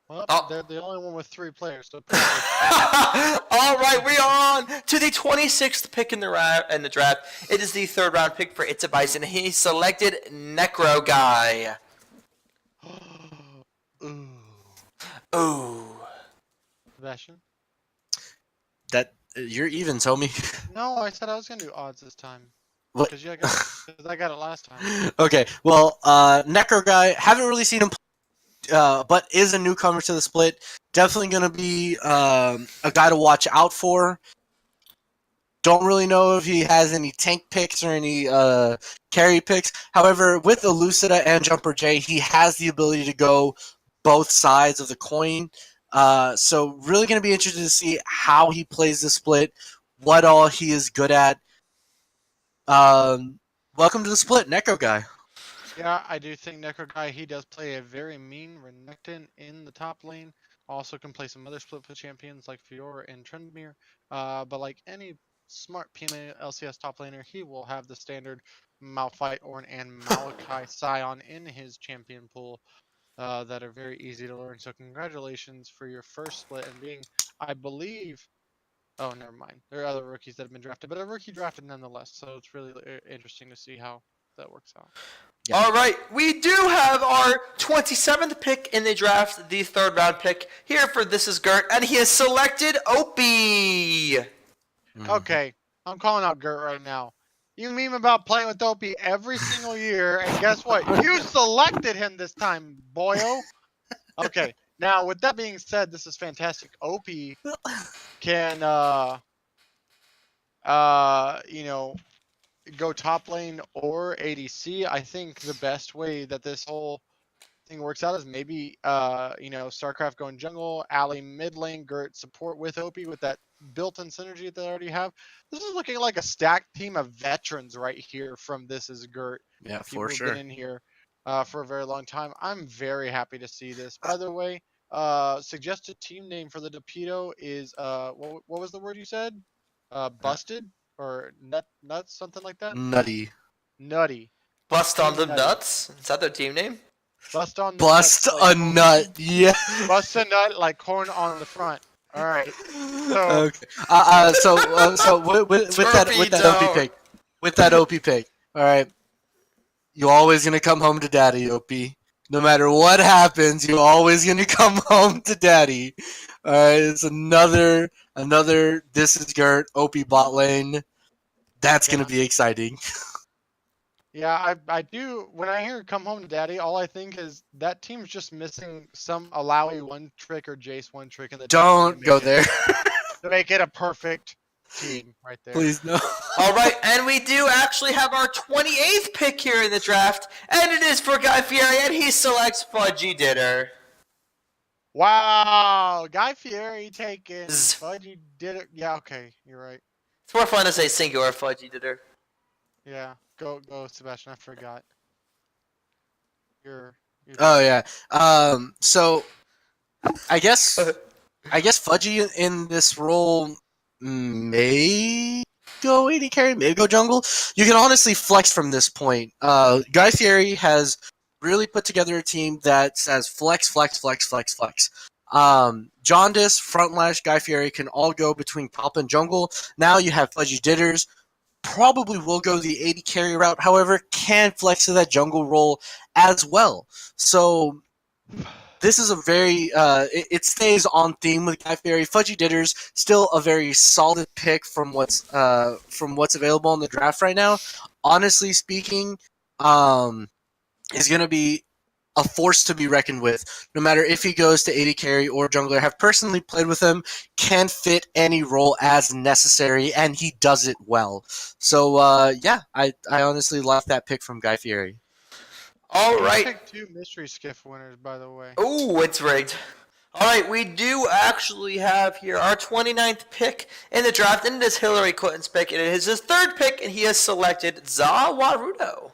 Speaker 19: Well, they're the only one with 3 players. So
Speaker 12: All right, we are on to the 26th pick in the draft. It is the third round pick for Itza Bison. He selected Necro Guy. Ooh.
Speaker 19: Sebastian?
Speaker 12: That you're even, Tommy.
Speaker 19: No, I said I was gonna do odds this time.
Speaker 12: What?
Speaker 19: Because I got it last time.
Speaker 12: Okay, well, Necro Guy, haven't really seen him play, but is a newcomer to the split. Definitely going to be a guy to watch out for. Don't really know if he has any tank picks or any carry picks. However, with Elucida and Jumper J, he has the ability to go both sides of the coin. So really going to be interested to see how he plays the split, what all he is good at. Welcome to the split, Necro Guy.
Speaker 19: Yeah, I do think Necro Guy, he does play a very mean Renekton in the top lane. Also can play some other split champions like Fiora and Trendmere. But like any smart PMA LCS top laner, he will have the standard Malphite and Malachi Scion in his champion pool that are very easy to learn. So congratulations for your first split and being, I believe, oh, never mind. There are other rookies that have been drafted, but a rookie drafted nonetheless. So it's really interesting to see how that works out.
Speaker 12: Yeah. All right, we do have our 27th pick in the draft, the third round pick here for This Is Gert, and he has selected Opie.
Speaker 19: Okay, I'm calling out Gert right now. You meme about playing with Opie every single year, and guess what? You selected him this time, boyo. Okay, now with that being said, this is fantastic. Opie can, you know, go top lane or ADC. I think the best way that this whole thing works out is maybe you know, StarCraft going jungle, Alley mid lane, Gert support with Opie with that built-in synergy that they already have. This is looking like a stacked team of veterans right here from This Is Gert.
Speaker 12: Yeah,
Speaker 19: People
Speaker 12: for
Speaker 19: who've
Speaker 12: sure.
Speaker 19: been in here for a very long time. I'm very happy to see this. By the way, suggested team name for the Torpedo is what was the word you said? Busted or nuts, something like that.
Speaker 12: Nutty.
Speaker 2: Bust on the
Speaker 19: Nutty.
Speaker 2: nuts? Is that their team name?
Speaker 19: Bust on the
Speaker 12: Bust
Speaker 19: nuts,
Speaker 12: a
Speaker 19: like,
Speaker 12: nut, yeah.
Speaker 19: Bust a nut like corn on the front. All right. So,
Speaker 12: Okay. So with that OP pick, all right. You're always gonna come home to daddy, OP. No matter what happens, you're always gonna come home to daddy. All right. It's another This Is Gert OP bot lane. That's gonna be exciting.
Speaker 19: yeah, I do. When I hear "come home to daddy," all I think is that team's just missing some Alawi one trick or Jace one trick in the team
Speaker 12: Don't go there.
Speaker 19: to make it a perfect team right there.
Speaker 12: Please no.
Speaker 2: All right, and we do actually have our 28th pick here in the draft, and it is for Guy Fieri, and he selects Fudgy Ditter.
Speaker 19: Wow, Guy Fieri taking Fudgy did it. Yeah, okay, you're right.
Speaker 2: It's more fun to say singular Fudgy Ditter.
Speaker 19: Yeah, go Sebastian. I forgot. You're
Speaker 12: Oh yeah. So I guess Fudgy in this role may go AD carry, maybe go jungle. You can honestly flex from this point. Guy Fieri has really put together a team that says flex.
Speaker 1: Jaundice, Frontlash, Guy Fieri can all go between top and jungle. Now you have Fudgy Ditters. Probably will go the 80 carry route, however, can flex to that jungle role as well. So this is a very it stays on theme with Guy Fieri. Fudgy Ditters still a very solid pick from what's available in the draft right now. Honestly speaking, is going to be a force to be reckoned with. No matter if he goes to 80 carry or jungler, have personally played with him, can fit any role as necessary, and he does it well. So yeah, I honestly like that pick from Guy Fieri.
Speaker 12: All
Speaker 19: He
Speaker 12: right.
Speaker 19: picked 2 mystery skiff winners, by the way.
Speaker 12: Oh, it's rigged. All right, we do actually have here our 29th pick in the draft, and it is Hillary Clinton's pick. It is his 3rd pick, and he has selected Za Warudo.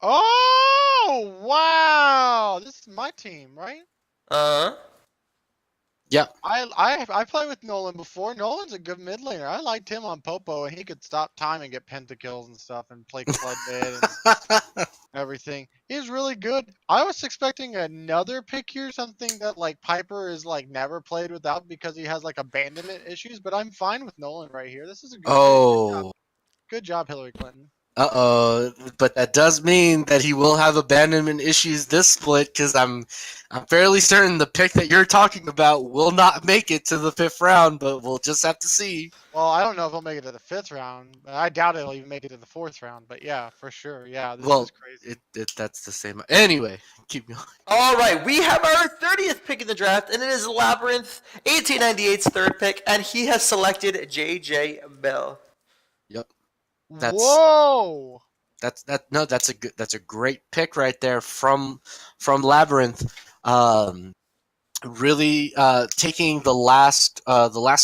Speaker 19: Oh, wow! This is my team, right?
Speaker 1: Yeah.
Speaker 19: I played with Nolan before. Nolan's a good mid laner. I liked him on Popo, and he could stop time and get pentakills and stuff and play Flood mid and everything. He's really good. I was expecting another pick here, something that like Piper is like never played without because he has like abandonment issues, but I'm fine with Nolan right here. This is a good pick.
Speaker 1: Oh.
Speaker 19: Good job, Hillary Clinton.
Speaker 1: But that does mean that he will have abandonment issues this split, because I'm fairly certain the pick that you're talking about will not make it to the 5th round, but we'll just have to see.
Speaker 19: Well, I don't know if he'll make it to the 5th round. I doubt it'll even make it to the 4th round, but yeah, for sure. Yeah, this is crazy.
Speaker 1: That's the same. Anyway, keep going.
Speaker 12: All right, we have our 30th pick in the draft, and it is Labyrinth, 1898's 3rd pick, and he has selected JJ Bell.
Speaker 1: Yep.
Speaker 19: Whoa!
Speaker 1: That's a great pick right there from Labyrinth. Really taking the last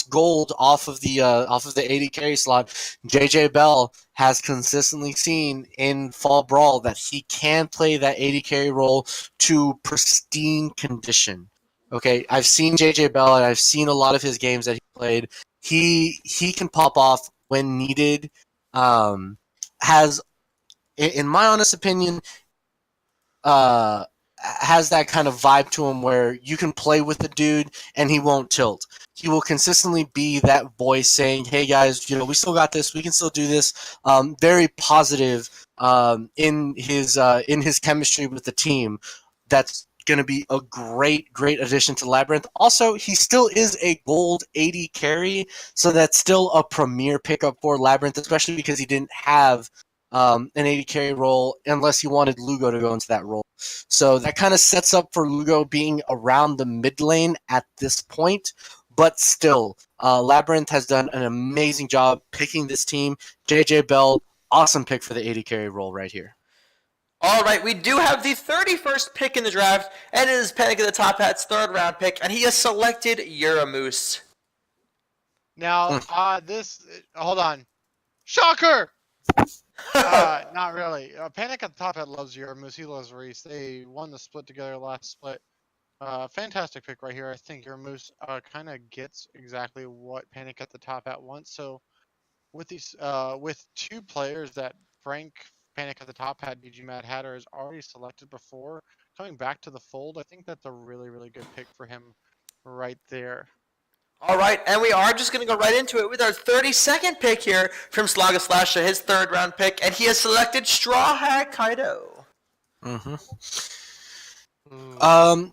Speaker 1: gold off of the 80 carry slot. JJ Bell has consistently seen in Fall Brawl that he can play that 80 carry role to pristine condition. Okay, I've seen JJ Bell and I've seen a lot of his games that he played. He can pop off when needed. Has, in my honest opinion, has that kind of vibe to him where you can play with the dude and he won't tilt. He will consistently be that voice saying, "Hey guys, we still got this. We can still do this." Very positive in his chemistry with the team. That's going to be a great addition to Labyrinth. Also, he still is a gold 80 carry, so that's still a premier pickup for Labyrinth, especially because he didn't have an 80 carry role unless he wanted Lugo to go into that role. So that kind of sets up for Lugo being around the mid lane at this point. But still, Labyrinth has done an amazing job picking this team. JJ Bell, awesome pick for the 80 carry role right here.
Speaker 12: All right, we do have the 31st pick in the draft, and it is Panic at the Top Hat's 3rd round pick, and he has selected Uramoose.
Speaker 19: Now, hold on. Shocker! Not really. Panic at the Top Hat loves Uramoose. He loves Reese. They won the split together last split. Fantastic pick right here. I think Uramoose kind of gets exactly what Panic at the Top Hat wants. So with these, with 2 players that Frank Panic at the Top Hat, DG Mad Hatter has already selected before, coming back to the fold, I think that's a really good pick for him right there.
Speaker 12: All right, and we are just going to go right into it with our 32nd pick here from Slaga Slasher, his 3rd round pick, and he has selected Straw Hat Kaido.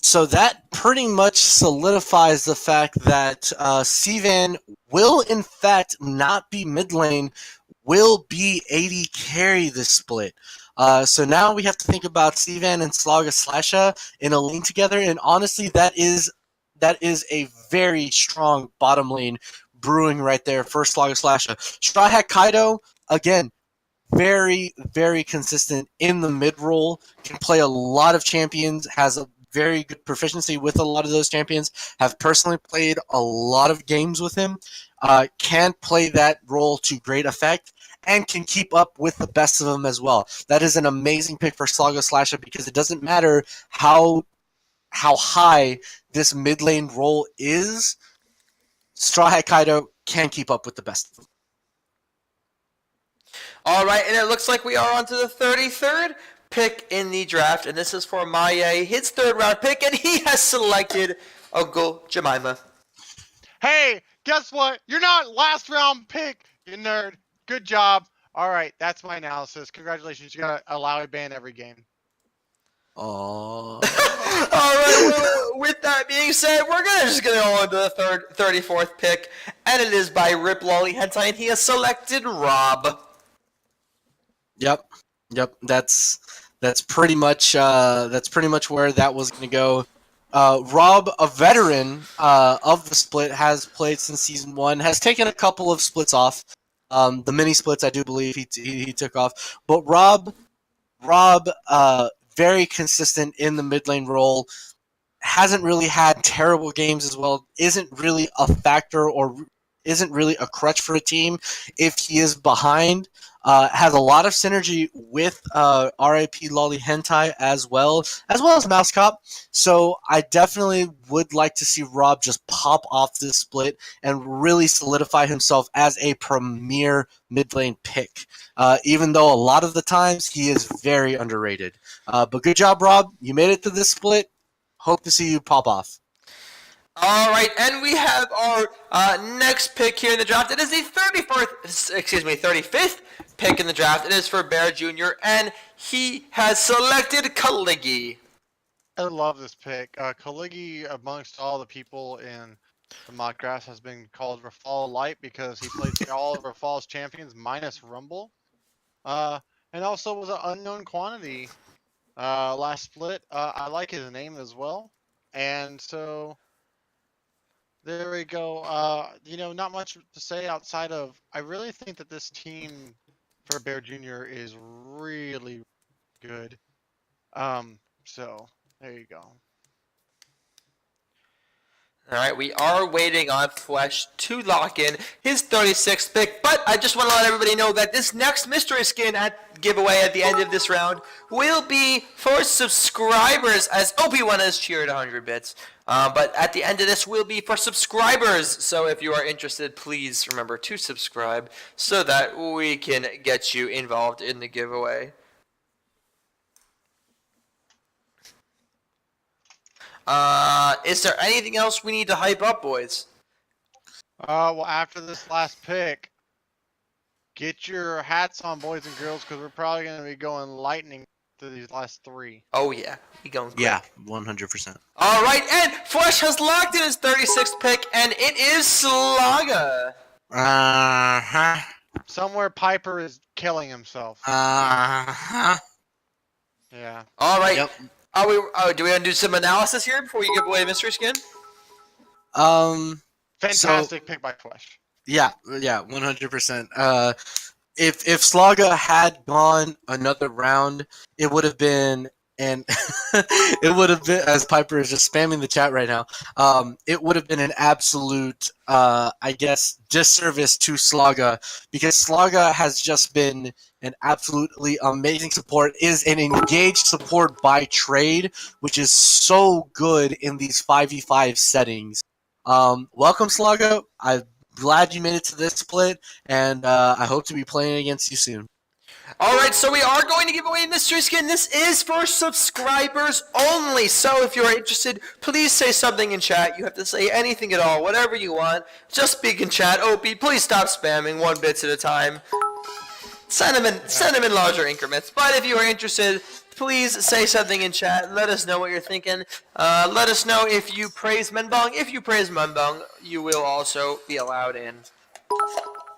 Speaker 1: So that pretty much solidifies the fact that Sivan will in fact not be mid lane, will be 80 carry this split. So now we have to think about Sivan and Slaga Slasha in a lane together, and honestly, that is a very strong bottom lane brewing right there for Slaga Slasha. Straw Hat Kaido, again, very consistent in the mid role, can play a lot of champions, has a very good proficiency with a lot of those champions, have personally played a lot of games with him, can play that role to great effect, and can keep up with the best of them as well. That is an amazing pick for Slaga Slasha, because it doesn't matter how high this mid lane role is, Straw Hat Kaido can keep up with the best of them.
Speaker 12: All right, and it looks like we are on to the 33rd pick in the draft, and this is for Maye, his 3rd round pick, and he has selected Uncle Jemima.
Speaker 19: Hey, guess what? You're not last round pick, you nerd. Good job. All right, that's my analysis. Congratulations, you got a Lowry ban every game.
Speaker 1: Aww.
Speaker 12: All right. Well, with that being said, we're just gonna go on to the 34th pick, and it is by Rip Lolly Hentai, and he has selected Rob.
Speaker 1: Yep. That's pretty much where that was going to go. Rob, a veteran of the split, has played since season 1. Has taken a couple of splits off. The mini splits, I do believe he took off. But Rob, very consistent in the mid lane role. Hasn't really had terrible games as well. Isn't really a factor or isn't really a crutch for a team if he is behind. Has a lot of synergy with RIP Lolly Hentai as well as Mouse Cop. So I definitely would like to see Rob just pop off this split and really solidify himself as a premier mid lane pick. Even though a lot of the times he is very underrated. But good job, Rob. You made it to this split. Hope to see you pop off.
Speaker 12: All right, and we have our next pick here in the draft. It is the 35th pick in the draft. It is for Bear Jr., and he has selected Kaligi.
Speaker 19: I love this pick. Kaligi, amongst all the people in the mock draft, has been called Rafal Light because he played all of Rafal's champions minus Rumble. And also was an unknown quantity last split. I like his name as well. And so there we go. Not much to say outside of I really think that this team for Bear Jr. is really good. So there you go.
Speaker 12: All right, we are waiting on Flesh to lock in his 36th pick, but I just want to let everybody know that this next mystery skin giveaway at the end of this round will be for subscribers, as OP1 has cheered 100 bits. But at the end of this will be for subscribers, so if you are interested, please remember to subscribe so that we can get you involved in the giveaway. Is there anything else we need to hype up, boys?
Speaker 19: Well, after this last pick, get your hats on, boys and girls, because we're probably going to be going lightning through these last 3.
Speaker 12: Oh, yeah. We going quick.
Speaker 1: Yeah, 100%.
Speaker 12: All right, and Flesh has locked in his 36th pick, and it is Slaga.
Speaker 1: Uh-huh.
Speaker 19: Somewhere Piper is killing himself.
Speaker 1: Uh-huh.
Speaker 19: Yeah.
Speaker 12: All right. Yep. Do we want to do some analysis here before we give away mystery skin?
Speaker 19: Fantastic pick by Flesh.
Speaker 1: Yeah, 100%. If Slaga had gone another round, it would have been, and it would have been, as Piper is just spamming the chat right now, it would have been an absolute, disservice to Slaga, because Slaga has just been an absolutely amazing support, is an engaged support by trade, which is so good in these 5v5 settings. Welcome, Slaga. I'm glad you made it to this split, and I hope to be playing against you soon.
Speaker 12: All right, so we are going to give away mystery skin. This is for subscribers only. So if you're interested, please say something in chat. You have to say anything at all, whatever you want. Just speak in chat. OP, please stop spamming 1 bits at a time. Send them in larger increments. But if you are interested, please say something in chat. Let us know what you're thinking. Let us know if you praise Menbong. If you praise Menbong, you will also be allowed in.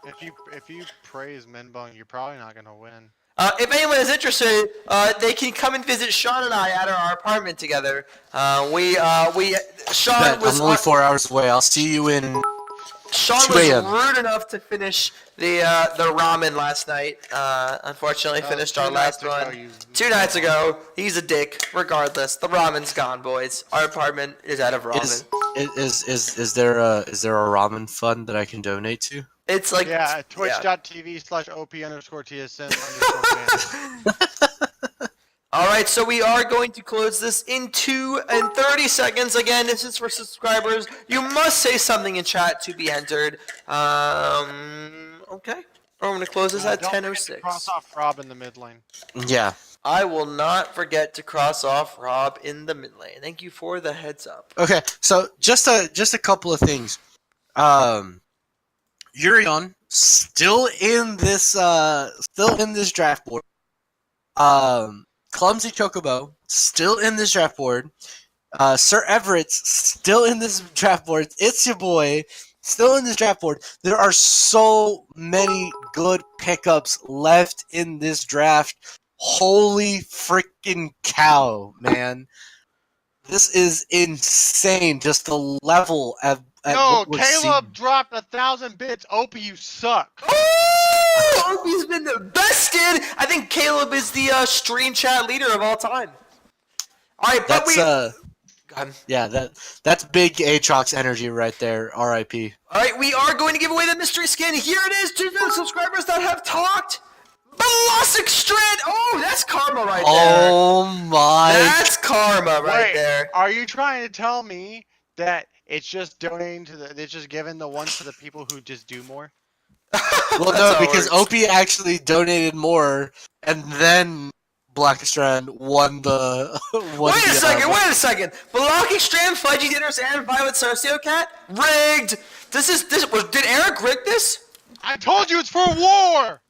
Speaker 19: If you praise Menbong, you're probably not gonna win.
Speaker 12: If anyone is interested, they can come and visit Sean and I at our apartment together. Sean was.
Speaker 1: I'm only 4 hours away. I'll see you in.
Speaker 12: Sean was rude enough to finish the ramen last night. Unfortunately, finished our last one 2 nights ago. He's a dick. Regardless, the ramen's gone, boys. Our apartment is out of ramen.
Speaker 1: Is there a ramen fund that I can donate to?
Speaker 12: It's like
Speaker 19: twitch.tv/OP_TSN.
Speaker 12: All right, so we are going to close this in 2 and 30 seconds. Again, this is for subscribers. You must say something in chat to be entered. Okay. I'm going to close this at 10:06.
Speaker 19: Cross off Rob in the mid lane.
Speaker 1: Yeah.
Speaker 12: I will not forget to cross off Rob in the mid lane. Thank you for the heads up.
Speaker 1: Okay, so just a couple of things. Urion still in this draft board. Clumsy Chocobo still in this draft board. Sir Everett's still in this draft board. It's your boy still in this draft board. There are so many good pickups left in this draft. Holy freaking cow, man. This is insane, just the level at
Speaker 19: No,
Speaker 1: what we're
Speaker 19: Caleb
Speaker 1: seeing.
Speaker 19: dropped 1,000 bits. Opie, you suck.
Speaker 12: Oh, Opie's been the best, kid. I think Caleb is the stream chat leader of all time. All right, but
Speaker 1: that's big Aatrox energy right there. R.I.P.
Speaker 12: All right, we are going to give away the mystery skin. Here it is to the subscribers that have talked. Velocic Strand. Oh, that's karma right there.
Speaker 1: Oh my.
Speaker 12: That's karma right
Speaker 19: Wait,
Speaker 12: there.
Speaker 19: Are you trying to tell me that it's just donating it's just giving the ones to the people who just do more?
Speaker 1: Well, no, because Opie actually donated more, and then Black Strand won the.
Speaker 12: Wait a second. Velocic Strand, Fudgy Dinners, and Violet Sarcio Cat rigged. Did Eric rig this?
Speaker 19: I told you it's for war.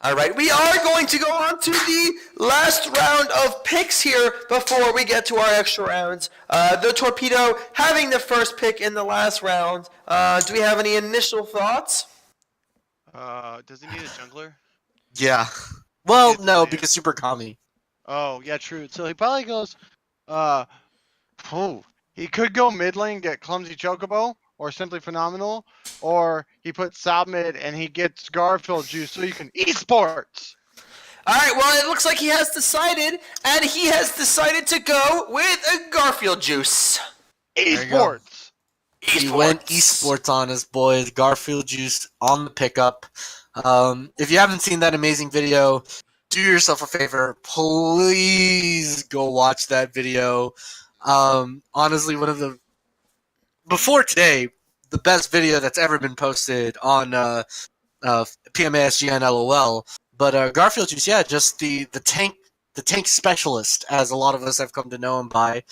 Speaker 12: All right, we are going to go on to the last round of picks here before we get to our extra rounds. The Torpedo having the first pick in the last round. Do we have any initial thoughts?
Speaker 19: Does he need a jungler?
Speaker 1: Yeah. Well, no, because Super Kami.
Speaker 19: Oh, yeah, true. So he probably goes, he could go mid lane, get Clumsy Chocobo, or Simply Phenomenal, or he puts Sub mid and he gets Garfield Juice so you can esports.
Speaker 12: All right, well, it looks like he has decided, and he has decided to go with a Garfield Juice.
Speaker 19: Esports.
Speaker 1: He went esports on his boys. Garfield Juice on the pickup. If you haven't seen that amazing video, do yourself a favor. Please go watch that video. Honestly, one of the before today, the best video that's ever been posted on PMA SGN LOL. But Garfield Juice, yeah, just the tank specialist, as a lot of us have come to know him by.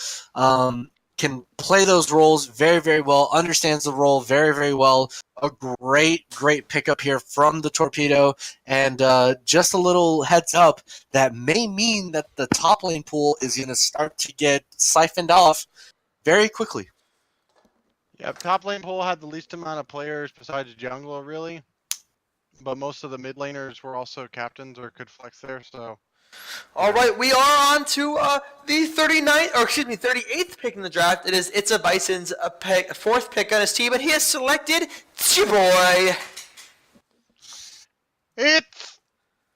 Speaker 1: Can play those roles very, very well, understands the role very, very well. A great pickup here from the Torpedo, and just a little heads up, that may mean that the top lane pool is going to start to get siphoned off very quickly.
Speaker 19: Yep, top lane pool had the least amount of players besides jungler, really. But most of the mid laners were also captains or could flex there, so...
Speaker 12: All right, we are on to the 38th pick in the draft. It's a Bison's fourth pick on his team, and he has selected Chiboy.
Speaker 19: It's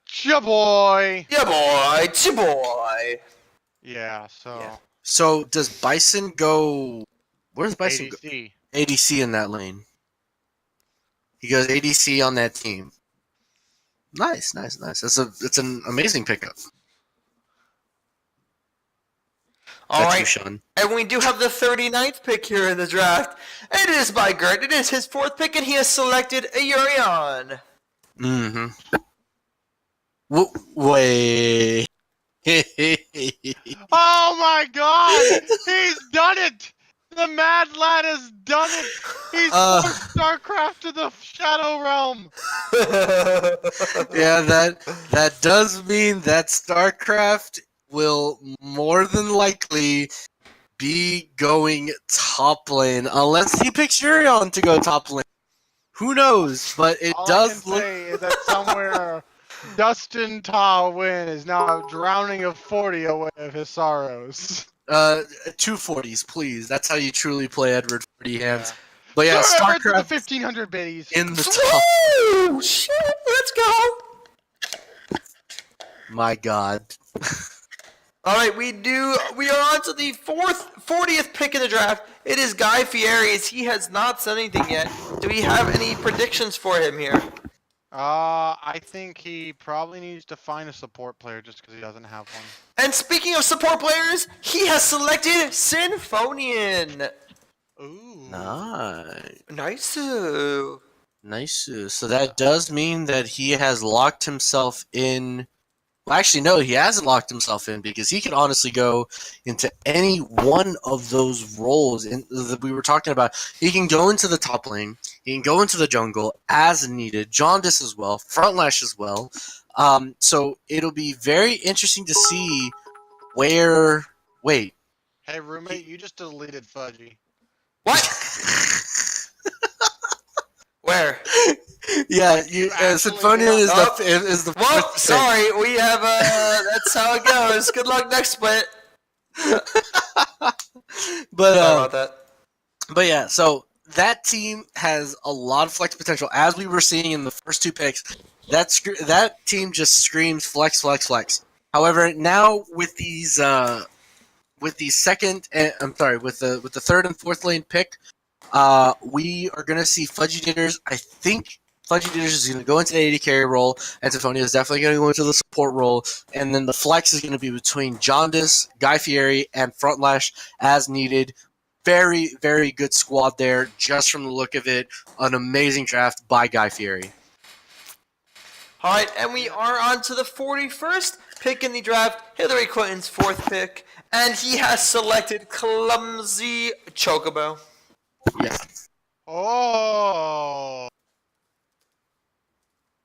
Speaker 19: Chiboy.
Speaker 12: Chiboy.
Speaker 19: Yeah, so...
Speaker 12: Yeah.
Speaker 1: So does Bison go... Where does Bison go? ADC in that lane. He goes ADC on that team. Nice. It's an amazing pickup.
Speaker 12: All right,
Speaker 1: you, Sean.
Speaker 12: And we do have the 39th pick here in the draft. It is by Gert. It is his fourth pick, and he has selected a Urion.
Speaker 1: Mm-hmm. Wait.
Speaker 19: Oh my god! He's done it! The Mad Lad has done it! He's forced StarCraft to the Shadow Realm!
Speaker 1: Yeah, that does mean that StarCraft will more than likely be going top lane, unless he picks Urion to go top lane. Who knows? But it does
Speaker 19: look. All I can say is that somewhere Dustin Tawin is now drowning a 40 away of his sorrows.
Speaker 1: 240s, please. That's how you truly play Edward 40 hands. Yeah. But yeah,
Speaker 19: so
Speaker 1: StarCraft
Speaker 19: the 1500 biddies
Speaker 1: in the top.
Speaker 12: Woo! Shit, let's go.
Speaker 1: My God.
Speaker 12: All right, we are on to the 40th pick in the draft. It is Guy Fieri's. He has not said anything yet. Do we have any predictions for him here?
Speaker 19: I think he probably needs to find a support player just because he doesn't have one.
Speaker 12: And speaking of support players, he has selected Symphonian.
Speaker 19: Ooh.
Speaker 12: Nice.
Speaker 1: So that does mean that he has locked himself in Well, actually, no, he hasn't locked himself in because he can honestly go into any one of those roles that we were talking about. He can go into the top lane. He can go into the jungle as needed. Jaundice as well. Frontlash as well. So it'll be very interesting to see where. Wait.
Speaker 19: Hey, roommate, you just deleted Fudgy.
Speaker 12: Where?
Speaker 1: Yeah, Symphonia is the
Speaker 12: Well,
Speaker 1: fourth pick.
Speaker 12: sorry, we have that's how it goes. Good luck next split.
Speaker 1: But
Speaker 12: Sorry about that.
Speaker 1: But yeah, so that team has a lot of flex potential, as we were seeing in the first two picks. That team just screams flex, flex, flex. However, now with these second, with the third and fourth lane pick, we are gonna see Fudgy Ditters. I think Fudgy Ditters is gonna go into the AD carry role, and Symphonia is definitely gonna go into the support role, and then the flex is gonna be between Jaundice, Guy Fieri, and Frontlash as needed. Very, very good squad there, just from the look of it. An amazing draft by Guy Fieri.
Speaker 12: All right, and we are on to the 41st pick in the draft, Hillary Clinton's 4th pick, and he has selected Clumsy Chocobo.
Speaker 1: Yeah.
Speaker 19: Oh.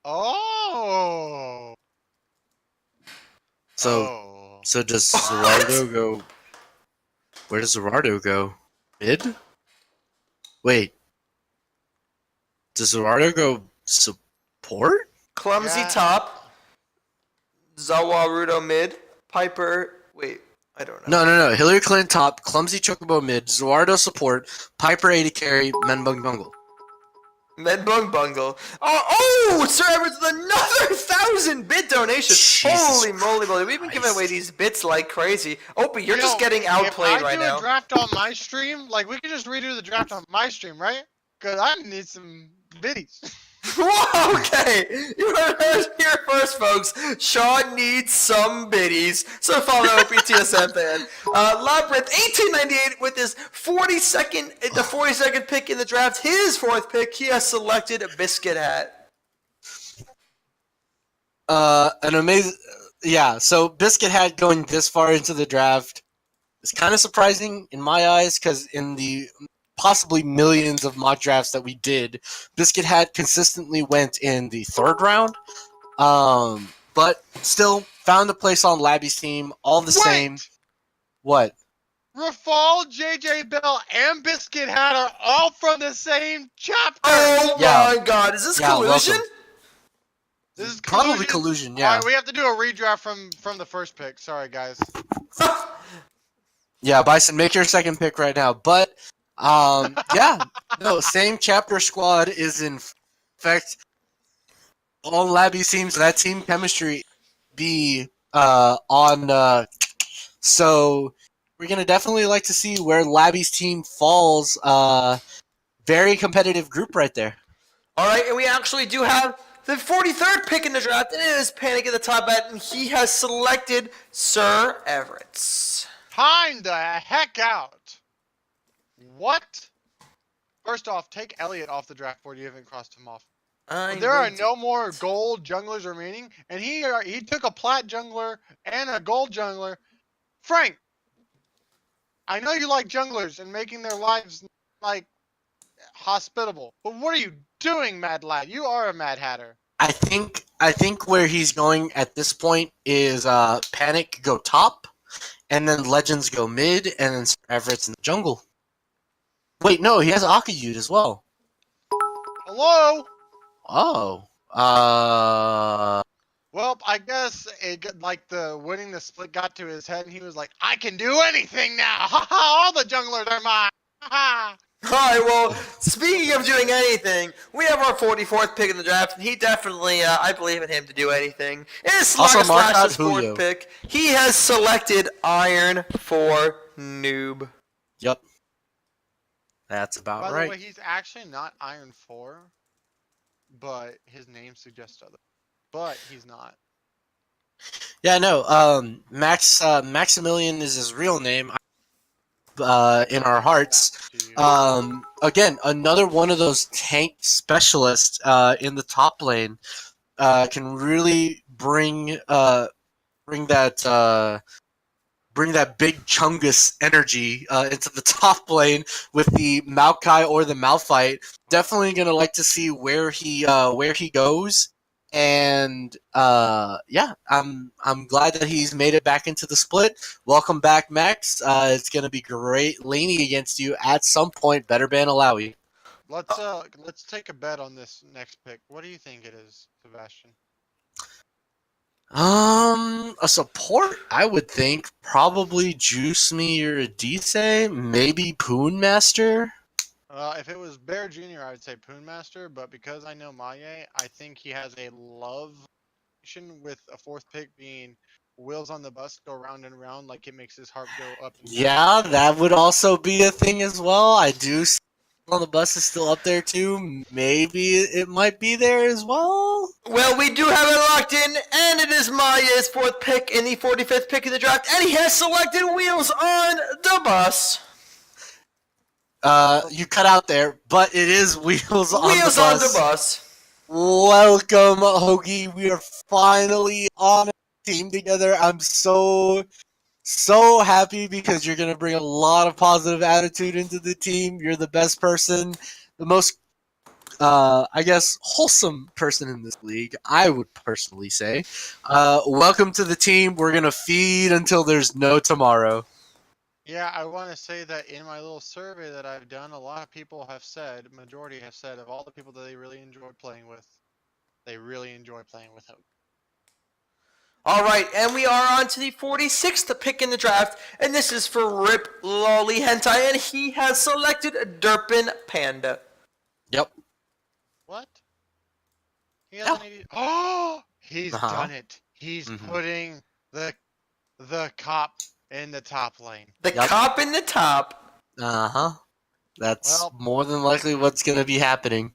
Speaker 19: Oh.
Speaker 1: So does Zerardo go? Where does Zerardo go? Mid? Wait. Does Zerardo go support?
Speaker 12: Clumsy top, Zawarudo mid, Piper. Wait, I don't know.
Speaker 1: No. Hillary Clinton top, Clumsy Chocobo mid, Zerardo support, Piper 80 carry, Menbung Bungle.
Speaker 12: Medbung Bungle. Oh, Sir Everett with another 1,000 bit donation. Holy moly. We've been giving away these bits like crazy. Opie, you're just getting outplayed right
Speaker 19: If I do
Speaker 12: now.
Speaker 19: a draft on my stream, like, we could just redo the draft on my stream, right? Because I need some biddies.
Speaker 12: Whoa, okay. You heard it here first, folks. Sean needs some biddies. So follow OPTSM fan. Labyrinth 1898 with his 42nd pick in the draft. His 4th pick, he has selected a Biscuit Hat.
Speaker 1: An amazing. Yeah, so Biscuit Hat going this far into the draft is kind of surprising in my eyes because in the possibly millions of mock drafts that we did, Biscuit Hat consistently went in the 3rd round. But still found a place on Labby's team, all the same. What?
Speaker 19: Rafal, JJ Bell, and Biscuit Hat are all from the same chapter.
Speaker 12: Oh my god, is this collusion?
Speaker 1: Welcome.
Speaker 19: This is
Speaker 1: probably collusion, yeah.
Speaker 19: Alright, we have to do a redraft from the first pick. Sorry, guys.
Speaker 1: Yeah, Bison, make your 2nd pick right now. But, yeah, no, same chapter squad is in fact all Labby's teams. That team chemistry be on. So we're gonna definitely like to see where Labby's team falls. Very competitive group right there.
Speaker 12: All right, and we actually do have the 43rd pick in the draft, and it is Panic at the top bat, and he has selected Sir Everett.
Speaker 19: Time the heck out. What? First off, take Elliot off the draft board. You haven't crossed him off. There are no more gold junglers remaining, and he took a plat jungler and a gold jungler. Frank, I know you like junglers and making their lives like hospitable, but what are you doing, Mad Lad? You are a Mad Hatter.
Speaker 1: I think where he's going at this point is Panic go top, and then Legends go mid, and then Everett's in the jungle. Wait, no, he has Akayud as well.
Speaker 19: Hello?
Speaker 1: Oh.
Speaker 19: Well, I guess the winning the split got to his head, and he was like, "I can do anything now! Ha ha! All the junglers are mine! Ha ha!"
Speaker 12: Alright, well, speaking of doing anything, we have our 44th pick in the draft, and he definitely, I believe in him to do anything. It is
Speaker 1: Also, mark out
Speaker 12: Slash's
Speaker 1: Julio.
Speaker 12: 4th pick. He has selected Iron for Noob.
Speaker 1: Yep. That's about
Speaker 19: By
Speaker 1: right.
Speaker 19: the way, he's actually not Iron 4, but his name suggests other. But he's not.
Speaker 1: Yeah, no. Maximilian is his real name. In our hearts. Again, another one of those tank specialists in the top lane can really bring bring that big Chungus energy into the top lane with the Maokai or the Malphite. Definitely gonna like to see where he goes. And yeah, I'm glad that he's made it back into the split. Welcome back, Max. It's gonna be great laning against you at some point. Better ban Alawi.
Speaker 19: Let's take a bet on this next pick. What do you think it is, Sebastian?
Speaker 1: A support, I would think probably Juice Me or Adise, maybe Poon Master.
Speaker 19: If it was Bear Jr., I would say Poon Master, but because I know Maye, I think he has a love with a fourth pick being wheels on the bus go round and round like it makes his heart go up and down.
Speaker 1: Yeah, that would also be a thing as well. I do see on the bus is still up there too. Maybe it might be there as well.
Speaker 12: Well, we do have it locked in, and it is Maya's fourth pick in the 45th pick of the draft, and he has selected Wheels on the Bus.
Speaker 1: You cut out there, but it is Wheels on the Bus.
Speaker 12: Wheels on the Bus.
Speaker 1: Welcome, Hoagie. We are finally on a team together. I'm so happy because you're going to bring a lot of positive attitude into the team. You're the best person, the most, I guess, wholesome person in this league, I would personally say. Welcome to the team. We're going to feed until there's no tomorrow.
Speaker 19: Yeah, I want to say that in my little survey that I've done, a lot of people have said, majority have said, of all the people that they really enjoy playing with, they really enjoy playing with Hope.
Speaker 12: All right, and we are on to the 46th pick in the draft, and this is for Rip Lolly Hentai, and he has selected Derpin Panda.
Speaker 1: Yep.
Speaker 19: What? He has an 80. Oh, he's done it. He's
Speaker 1: Mm-hmm.
Speaker 19: putting the cop in the top lane.
Speaker 12: The cop in the top.
Speaker 1: Uh-huh. That's more than likely what's going to be happening.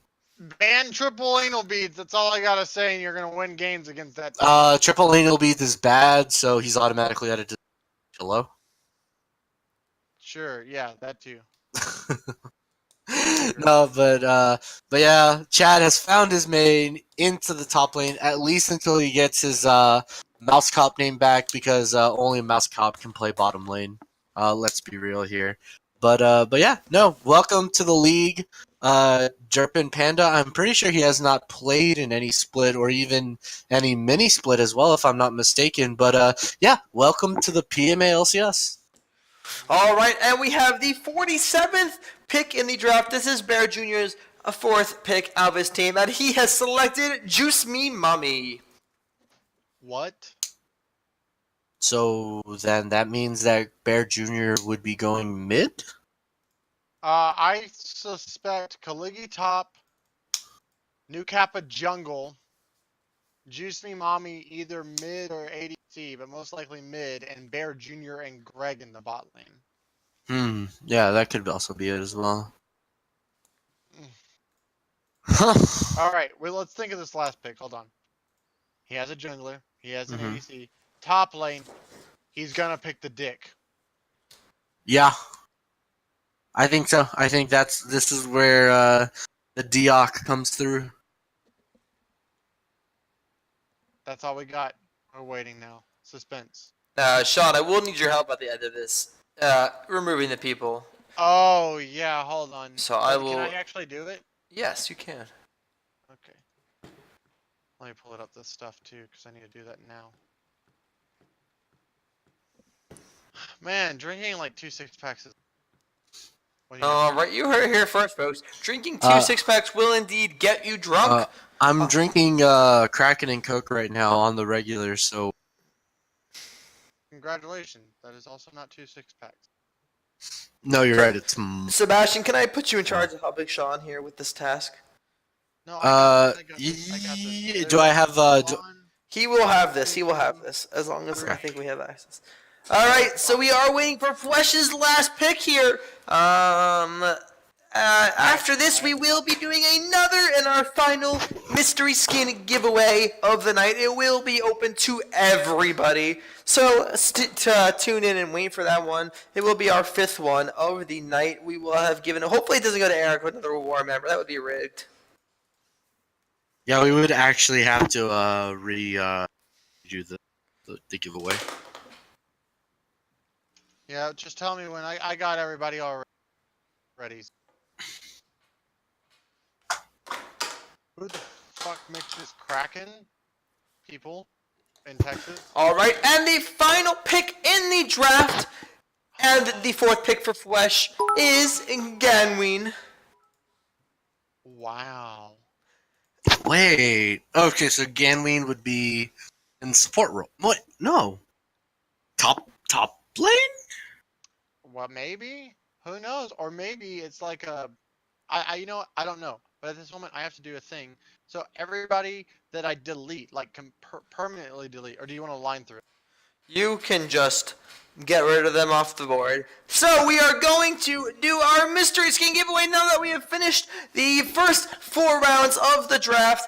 Speaker 19: Ban triple anal beads. That's all I gotta say, and you're gonna win games against that team.
Speaker 1: Triple anal beat is bad, so he's automatically added to hello.
Speaker 19: Sure, yeah, that too.
Speaker 1: No, but yeah, Chad has found his main into the top lane, at least until he gets his mouse cop name back, because only a mouse cop can play bottom lane. Let's be real here. But yeah, no, welcome to the league. Jerpin Panda, I'm pretty sure he has not played in any split or even any mini split as well, if I'm not mistaken. But yeah, welcome to the PMA LCS.
Speaker 12: All right, and we have the 47th pick in the draft. This is Bear Jr.'s fourth pick of his team, and he has selected Juice Me Mommy.
Speaker 19: What?
Speaker 1: So then that means that Bear Jr. would be going mid?
Speaker 19: I suspect Kaligi top, New Kappa jungle, Juice Me Mommy either mid or ADC, but most likely mid, and Bear Jr. and Greg in the bot lane.
Speaker 1: Yeah, that could also be it as well.
Speaker 19: Alright, well, let's think of this last pick. Hold on. He has a jungler. He has an
Speaker 1: Mhm.
Speaker 19: ADC. Top lane, he's gonna pick the dick.
Speaker 1: Yeah. I think so. I think this is where the Deoc comes through.
Speaker 19: That's all we got. We're waiting now. Suspense.
Speaker 12: Sean, I will need your help at the end of this. Removing the people.
Speaker 19: Oh, yeah, hold on.
Speaker 12: So I will...
Speaker 19: Can I actually do it?
Speaker 12: Yes, you can.
Speaker 19: Okay. Let me pull it up this stuff too, because I need to do that now. Man, drinking like 2 6-packs is...
Speaker 12: Alright, you heard it here first, folks. Drinking 2 6-packs will indeed get you drunk.
Speaker 1: I'm drinking Kraken and Coke right now on the regular, so...
Speaker 19: Congratulations. That is also not 2 6-packs.
Speaker 1: No, you're right. It's...
Speaker 12: Sebastian, can I put you in charge of helping Sean here with this task?
Speaker 19: No,
Speaker 1: do I have...
Speaker 12: He will have this. He will have this. As long as I think we have access. Alright, so we are waiting for Flesh's last pick here. After this, we will be doing another and our final mystery skin giveaway of the night. It will be open to everybody. So tune in and wait for that one. It will be our 5th one of the night. We will have given... Hopefully it doesn't go to Eric with another war member. That would be rigged.
Speaker 1: Yeah, we would actually have to redo this. the giveaway.
Speaker 19: Yeah, just tell me when I got everybody already. Who the fuck makes this Kraken? People in Texas?
Speaker 12: All right, and the final pick in the draft, and the fourth pick for Flesh is Ganween.
Speaker 19: Wow.
Speaker 1: Wait. Okay, so Ganween would be in the support role. What? No. Top lane?
Speaker 19: Well, maybe. Who knows? Or maybe it's like you know what? I don't know. But at this moment, I have to do a thing. So everybody that I delete, like permanently delete, or do you want to line through it?
Speaker 12: You can just get rid of them off the board. So we are going to do our mystery skin giveaway now that we have finished the first 4 rounds of the draft.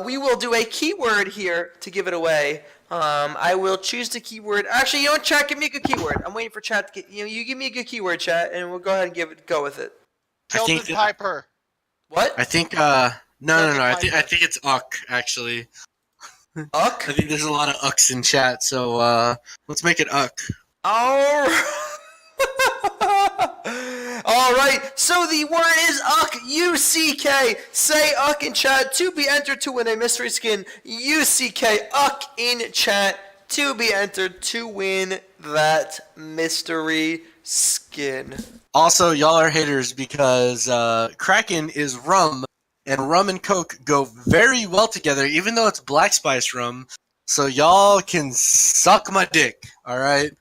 Speaker 12: We will do a keyword here to give it away. I will choose the keyword. Actually, you know what, chat? Give me a good keyword. I'm waiting for chat to get. You give me a good keyword, chat, and we'll go ahead and go with it.
Speaker 19: Tilted Piper.
Speaker 12: What?
Speaker 1: I think no. I think it's Uck actually.
Speaker 12: Uck?
Speaker 1: I think there's a lot of Ucks in chat, so let's make it Uck.
Speaker 12: Alright, so the word is Uck, U-C-K. Say Uck in chat to be entered to win a mystery skin. U-C-K, Uck in chat to be entered to win that mystery skin.
Speaker 1: Also, y'all are haters because Kraken is rum, and rum and Coke go very well together, even though it's black spice rum. So y'all can suck my dick, alright?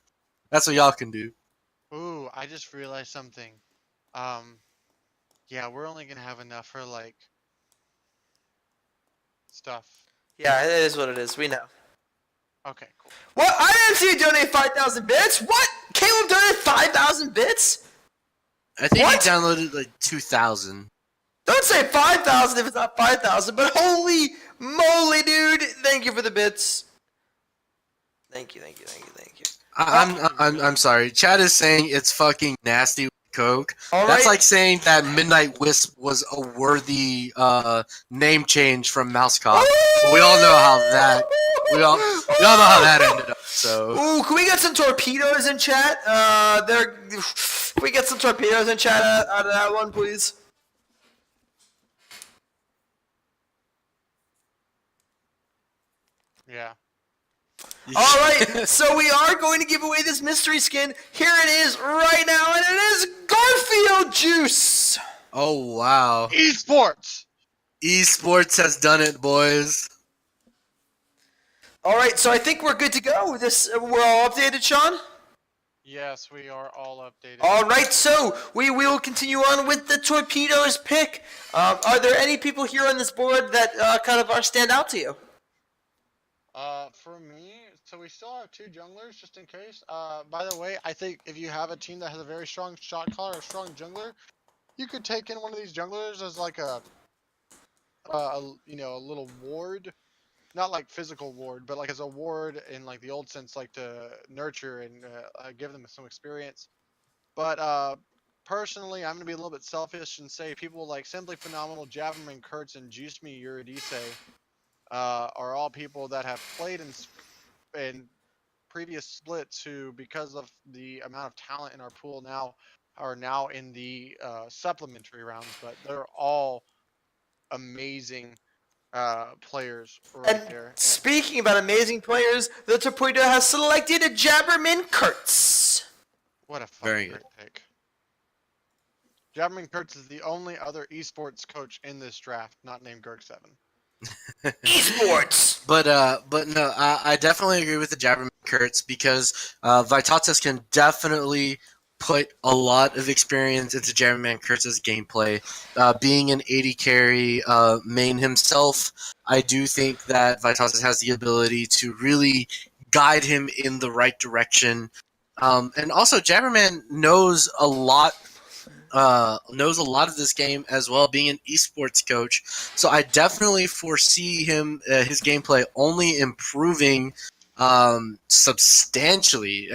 Speaker 1: That's what y'all can do.
Speaker 19: Ooh, I just realized something. Yeah, we're only gonna have enough for like stuff.
Speaker 12: Yeah, it is what it is. We know.
Speaker 19: Okay, cool.
Speaker 12: What? I didn't see you donate 5,000 bits. What? Caleb donated 5,000 bits?
Speaker 1: I think
Speaker 12: What?
Speaker 1: he downloaded like 2,000.
Speaker 12: Don't say 5,000 if it's not 5,000, but holy moly, dude! Thank you for the bits. Thank you.
Speaker 1: I'm sorry. Chad is saying it's fucking nasty with Coke.
Speaker 12: All
Speaker 1: That's
Speaker 12: right.
Speaker 1: like saying that Midnight Wisp was a worthy name change from Mousecock. We all know how that we all know how that ended up. So
Speaker 12: Ooh, can we get some torpedoes in chat? Can we get some torpedoes in chat out of that one, please?
Speaker 19: Yeah.
Speaker 12: All right, so we are going to give away this mystery skin. Here it is right now, and it is Garfield Juice.
Speaker 1: oh wow.
Speaker 19: Esports.
Speaker 1: Esports has done it, boys.
Speaker 12: All right, so I think we're good to go. We're all updated, Sean?
Speaker 19: Yes, we are all updated.
Speaker 12: All right, so we will continue on with the torpedoes pick. Are there any people here on this board that kind of stand out to you?
Speaker 19: For me, so we still have 2 junglers just in case. By the way, I think if you have a team that has a very strong shot caller or a strong jungler, you could take in one of these junglers as like a little ward, not like physical ward, but like as a ward in like the old sense, like to nurture and give them some experience. But personally, I'm gonna be a little bit selfish and say people like Simply Phenomenal, Javelin Kurtz, and Juice Me Eurydice are all people that have played in previous splits who, because of the amount of talent in our pool now, are now in the supplementary rounds, but they're all amazing players right there.
Speaker 12: Speaking about amazing players, the Torpedo has selected Jabberman Kurtz.
Speaker 19: What a fucking great pick. Javelin Kurtz is the only other esports coach in this draft not named Gerg7.
Speaker 12: Esports!
Speaker 1: But no, I definitely agree with the Jabberman Kurtz because Vitatas can definitely put a lot of experience into Jabberman Kurtz's gameplay. Being an 80 carry main himself, I do think that Vitatas has the ability to really guide him in the right direction. And also, Jabberman knows a lot of this game as well, being an esports coach. So I definitely foresee him his gameplay only improving substantially,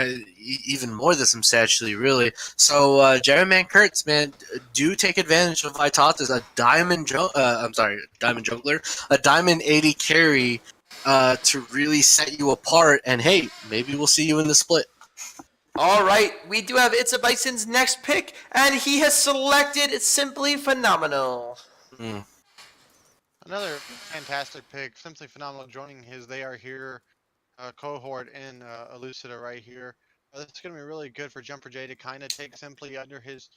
Speaker 1: even more than substantially, really. So Jeremy Kurtz, man, do take advantage of Vitatas, diamond jungler, a diamond 80 carry. to really set you apart. And hey, maybe we'll see you in the split.
Speaker 12: All right, we do have It's a Bison's next pick, and he has selected Simply Phenomenal.
Speaker 19: Another fantastic pick, Simply Phenomenal, joining his They Are Here cohort in Elucida right here. This is going to be really good for Jumper J to kind of take Simply under his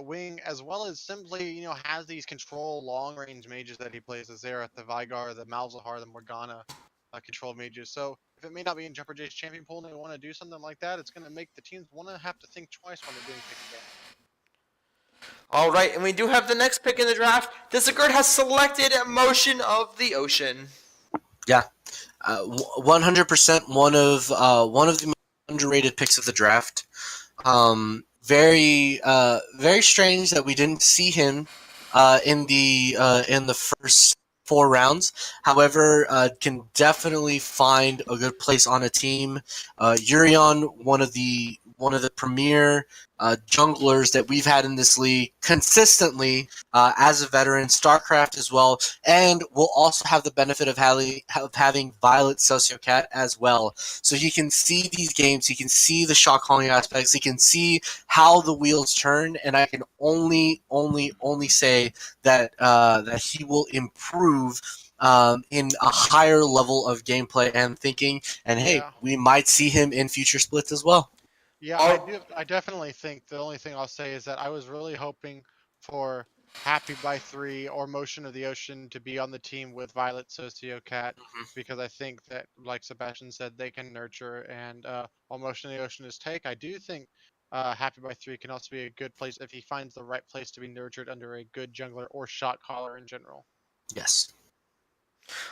Speaker 19: wing, as well as Simply, has these control long-range mages that he places there at the Vigar, the Malzahar, the Morgana control mages. So if it may not be in Jumper J's champion pool and they want to do something like that, it's going to make the teams want to have to think twice when they're doing pick again.
Speaker 12: All right, and we do have the next pick in the draft. Disagard has selected Motion of the Ocean.
Speaker 1: Yeah, 100% one of the most underrated picks of the draft. Very strange that we didn't see him in the first 4 rounds. However, can definitely find a good place on a team. Urion, one of the premier junglers that we've had in this league consistently as a veteran, StarCraft as well, and we'll also have the benefit of having Violet Sociocat as well. So he can see these games, he can see the shot calling aspects, he can see how the wheels turn, and I can only say that that he will improve in a higher level of gameplay and thinking, and hey, we might see him in future splits as well.
Speaker 19: Yeah, I definitely think the only thing I'll say is that I was really hoping for Happy by 3 or Motion of the Ocean to be on the team with Violet Sociocat, because I think that, like Sebastian said, they can nurture, and while Motion of the Ocean is take, I do think Happy by 3 can also be a good place if he finds the right place to be nurtured under a good jungler or shot caller in general.
Speaker 1: Yes.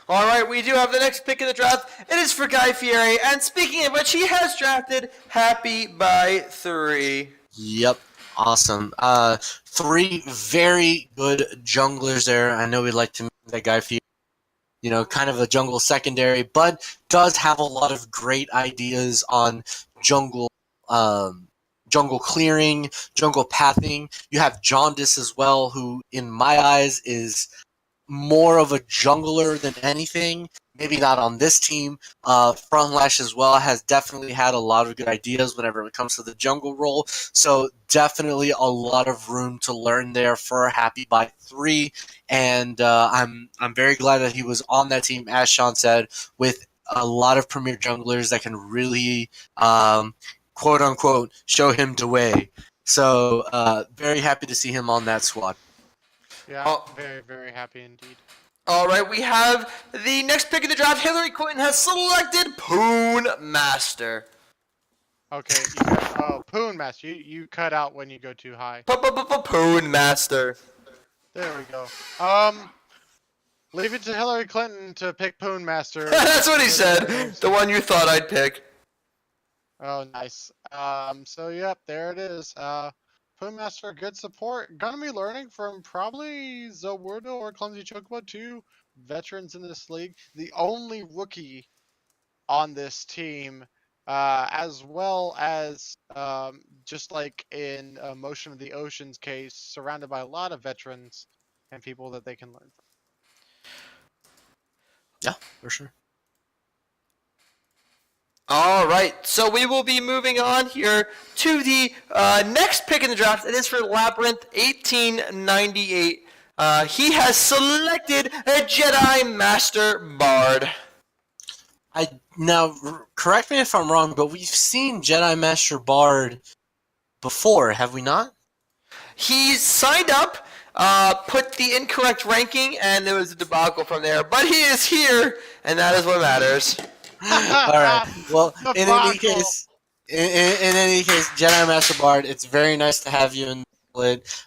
Speaker 12: All right, we do have the next pick in the draft. It is for Guy Fieri, and speaking of which, he has drafted Happy by 3.
Speaker 1: Yep, awesome. 3 very good junglers there. I know we'd like to meet that Guy Fieri. Kind of a jungle secondary, but does have a lot of great ideas on jungle clearing, jungle pathing. You have Jaundice as well, who in my eyes is more of a jungler than anything. Maybe not on this team. Frontlash as well has definitely had a lot of good ideas whenever it comes to the jungle role. So definitely a lot of room to learn there for Happy by 3. And I'm very glad that he was on that team, as Sean said, with a lot of premier junglers that can really quote unquote show him the way. So very happy to see him on that squad.
Speaker 19: Yeah, very, very happy indeed.
Speaker 12: All right, we have the next pick in the draft. Hillary Clinton has selected Poon Master.
Speaker 19: Okay, Poon Master. You cut out when you go too high.
Speaker 12: Poon Master.
Speaker 19: There we go. Leave it to Hillary Clinton to pick Poon Master.
Speaker 12: That's what he said. The one you thought I'd pick.
Speaker 19: Oh, nice. So yep, there it is. Poon Master, good support. Gonna be learning from probably Zowerdo or Clumsy Chocobo, 2 veterans in this league. The only rookie on this team, as well as just like in Motion of the Ocean's case, surrounded by a lot of veterans and people that they can learn from.
Speaker 1: Yeah, for sure.
Speaker 12: All right, so we will be moving on here to the next pick in the draft. It is for Labyrinth 1898. He has selected a Jedi Master Bard.
Speaker 1: Now, correct me if I'm wrong, but we've seen Jedi Master Bard before, have we not?
Speaker 12: He signed up, put the incorrect ranking, and there was a debacle from there. But he is here, and that is what matters.
Speaker 1: All right. Well, in any case, Jedi Master Bard, it's very nice to have you in the split.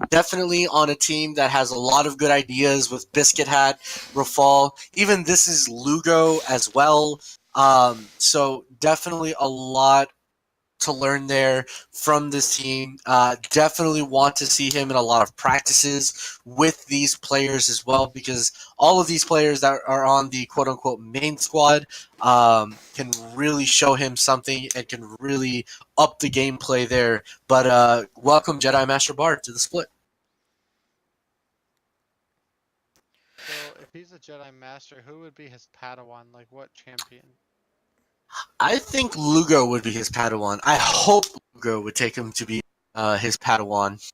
Speaker 1: Definitely on a team that has a lot of good ideas with Biscuit Hat, Rafal. Even this is Lugo as well. So definitely a lot to learn there from this team. Definitely want to see him in a lot of practices with these players as well, because all of these players that are on the quote-unquote main squad can really show him something and can really up the gameplay there. But welcome Jedi Master Bard to the split.
Speaker 19: So if
Speaker 13: If he's a Jedi Master, who would be his Padawan? Like, what champion?
Speaker 1: I think Lugo would be his Padawan. I hope Lugo would take him to be his Padawan.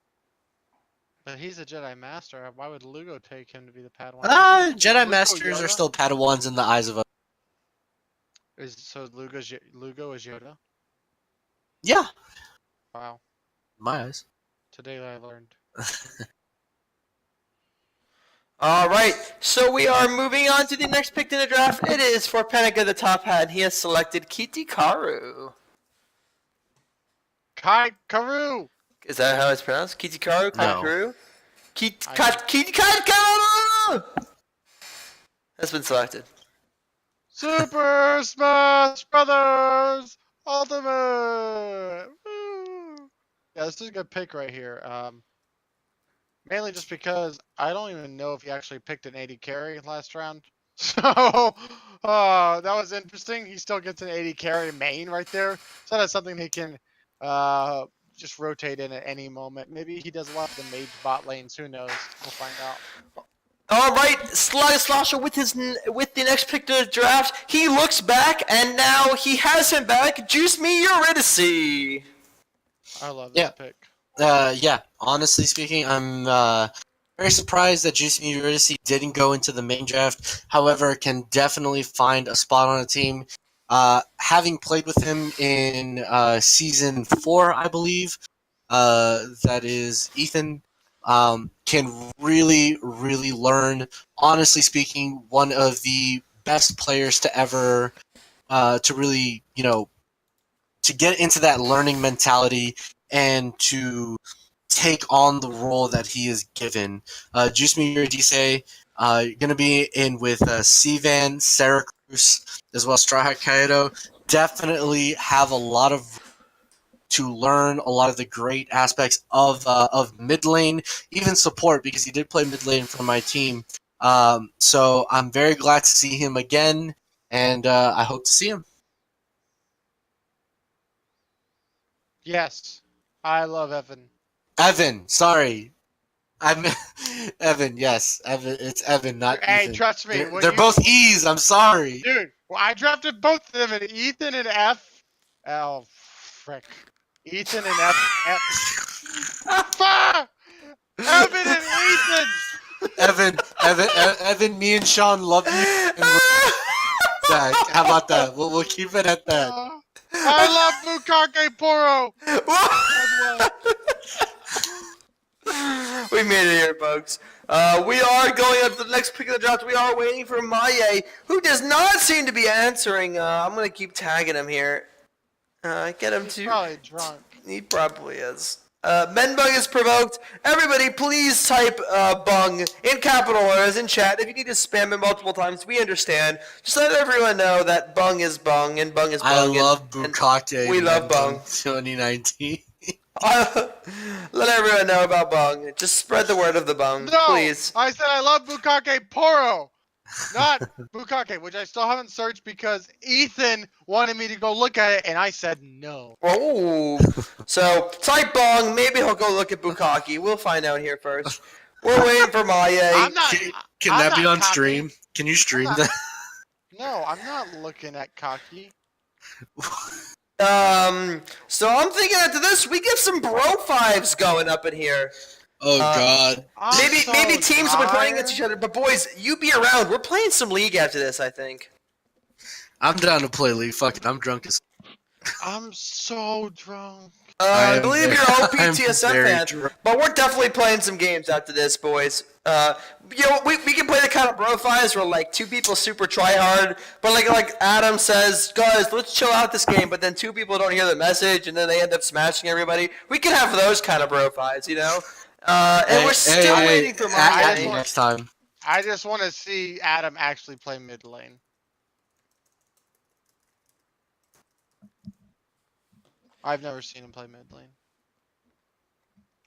Speaker 13: But he's a Jedi Master. Why would Lugo take him to be the Padawan?
Speaker 1: Jedi
Speaker 13: Lugo
Speaker 1: Masters are
Speaker 13: Yoda?
Speaker 1: still Padawans in the eyes of us.
Speaker 13: So Lugo is Yoda?
Speaker 1: Yeah,
Speaker 13: Wow.
Speaker 1: my eyes.
Speaker 13: Today I learned.
Speaker 12: All right, so we are moving on to the next pick in the draft. It is for Panic the top hat. He has selected Kiti Karu.
Speaker 13: Karu!
Speaker 12: Is that how it's pronounced? Kiti Karu?
Speaker 1: No.
Speaker 12: Karu? Kiti Karu has been selected.
Speaker 13: Super Smash Brothers Ultimate! Woo! Yeah, this is a good pick right here. Mainly just because I don't even know if he actually picked an 80 carry last round. So, that was interesting. He still gets an 80 carry main right there. So that's something he can just rotate in at any moment. Maybe he does a lot of the mage bot lanes. Who knows? We'll find out.
Speaker 12: All right, Slosher with the next pick to the draft. He looks back, and now he has him back. Juice me Eurydice.
Speaker 13: I love this pick.
Speaker 1: Yeah, honestly speaking, I'm very surprised that Juice Me Eurydice didn't go into the main draft. However, can definitely find a spot on a team. Having played with him in season 4, I believe, that is Ethan, can really, really learn. Honestly speaking, one of the best players to ever, to really, to get into that learning mentality and to take on the role that he is given. Juice Me Eurydice, going to be in with Sivan, Sarah Cruz, as well as Straw Hat Kaido. Definitely have a lot of to learn a lot of the great aspects of mid lane, even support, because he did play mid lane for my team. So I'm very glad to see him again, and I hope to see him.
Speaker 13: Yes, I love Evan.
Speaker 1: Evan, sorry. I'm Evan, yes. Evan, it's Evan, not
Speaker 13: Hey,
Speaker 1: Ethan.
Speaker 13: trust me.
Speaker 1: They're both E's, I'm sorry.
Speaker 13: Dude, well, I drafted both of them in Ethan and F. Oh, frick. Ethan and F. Fuck! Evan and Ethan!
Speaker 1: Evan, me and Sean love you. And Zach, how about that? We'll keep it at that.
Speaker 13: I love Bukake Poro!
Speaker 12: We made it here, folks. We are going up to the next pick of the draft. We are waiting for Maye, who does not seem to be answering. I'm going to keep tagging him here. Get him to...
Speaker 13: He's probably drunk.
Speaker 12: He probably is. Menbung is provoked. Everybody, please type bung in capital letters in chat. If you need to spam it multiple times, we understand. Just let everyone know that bung is bung and bung is bung.
Speaker 1: I love Bukake.
Speaker 12: We love bung.
Speaker 1: 2019.
Speaker 12: Let everyone know about bung. Just spread the word of the bung, please.
Speaker 13: I said I love Bukake Poro! Not Bukake, which I still haven't searched because Ethan wanted me to go look at it, and I said no.
Speaker 12: Oh, so type bong. Maybe he'll go look at Bukaki. We'll find out here first. We're waiting for Maye.
Speaker 1: Can that be on stream? Can you stream that?
Speaker 13: No, I'm not looking at Kaki.
Speaker 12: So I'm thinking after this, we get some bro fives going up in here.
Speaker 1: Oh God.
Speaker 12: Maybe teams will be playing against each other, but boys, you be around. We're playing some league after this, I think.
Speaker 1: I'm down to play league. Fuck it, I'm drunk as.
Speaker 13: I'm so drunk.
Speaker 12: I believe you're OPTSM fan, but we're definitely playing some games after this, boys. We can play the kind of bro fives where like two people super try hard, but like Adam says, guys, let's chill out this game. But then two people don't hear the message, and then they end up smashing everybody. We can have those kind of bro fives, you know. And we're still waiting for Maye.
Speaker 1: Next time.
Speaker 13: I just want to see Adam actually play mid lane. I've never seen him play mid lane.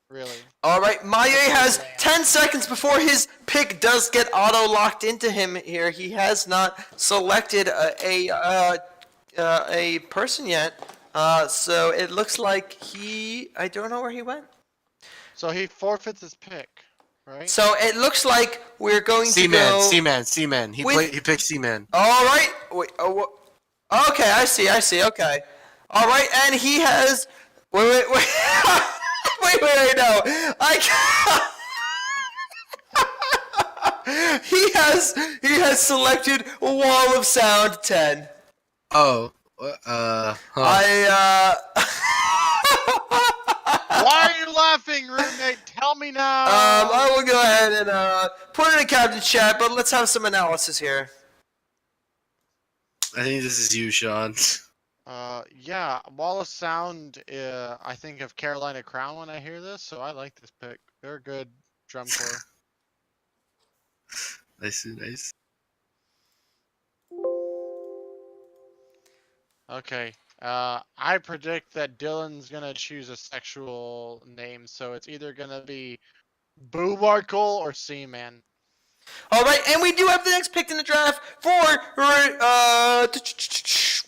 Speaker 13: Really.
Speaker 12: All right, Maye has 10 seconds before his pick does get auto-locked into him here. He has not selected a person yet. So it looks like I don't know where he went.
Speaker 13: So he forfeits his pick.
Speaker 19: right?
Speaker 12: So it looks like we're going to go.
Speaker 1: Seaman. He picked Seaman.
Speaker 12: All right. Wait. Okay, I see. Okay. All right, and he has. Wait. wait. No, I. He has selected Wall of Sound 10.
Speaker 1: Oh.
Speaker 19: Why are you laughing, roommate? Tell me now.
Speaker 12: I will go ahead and put it in the captain chat, but let's have some analysis here.
Speaker 1: I think this is you, Sean.
Speaker 19: Yeah, Wall of Sound. I think of Carolina Crown when I hear this, so I like this pick. They're a good drum corps.
Speaker 1: Nice.
Speaker 19: Okay. I predict that Dylan's gonna choose a sexual name, so it's either gonna be Boobarkle or Seaman.
Speaker 12: All right, and we do have the next pick in the draft for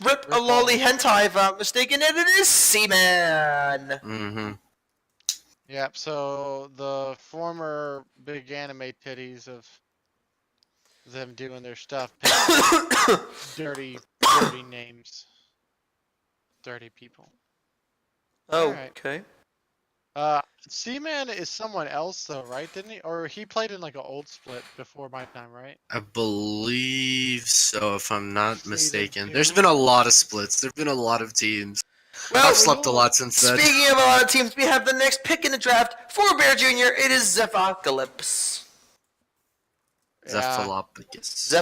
Speaker 12: Rip a Lolly Hentai, if I'm mistaken, and it is Seaman.
Speaker 1: Mm-hmm.
Speaker 19: Yep. So the former big anime titties of them doing their stuff, dirty names, dirty people.
Speaker 12: Oh,
Speaker 19: right.
Speaker 12: okay.
Speaker 19: Seaman is someone else though, right? Didn't he? Or he played in like an old split before my time, right?
Speaker 1: I believe so, if I'm not mistaken. There's been a lot of splits. There've been a lot of teams.
Speaker 12: Well,
Speaker 1: I've slept a lot since then.
Speaker 12: Speaking of a lot of teams, we have the next pick in the draft for Bear Jr. It is Zephacalypse.
Speaker 1: Zephalopicus.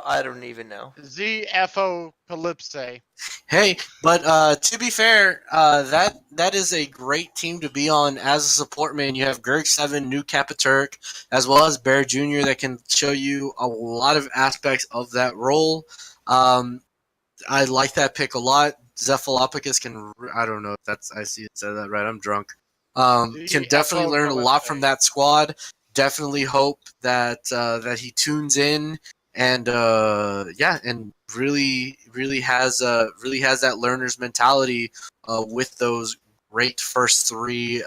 Speaker 12: I don't even know.
Speaker 19: Zephocalypse.
Speaker 1: Hey, but to be fair, that is a great team to be on as a support man. You have Gerg7, New Capaturk, as well as Bear Jr. that can show you a lot of aspects of that role. I like that pick a lot. Zephalopicus can, I don't know if that's, I see it said that right, I'm drunk. Can definitely learn a lot from that squad. Definitely hope that that he tunes in and and really has that learner's mentality with those great first three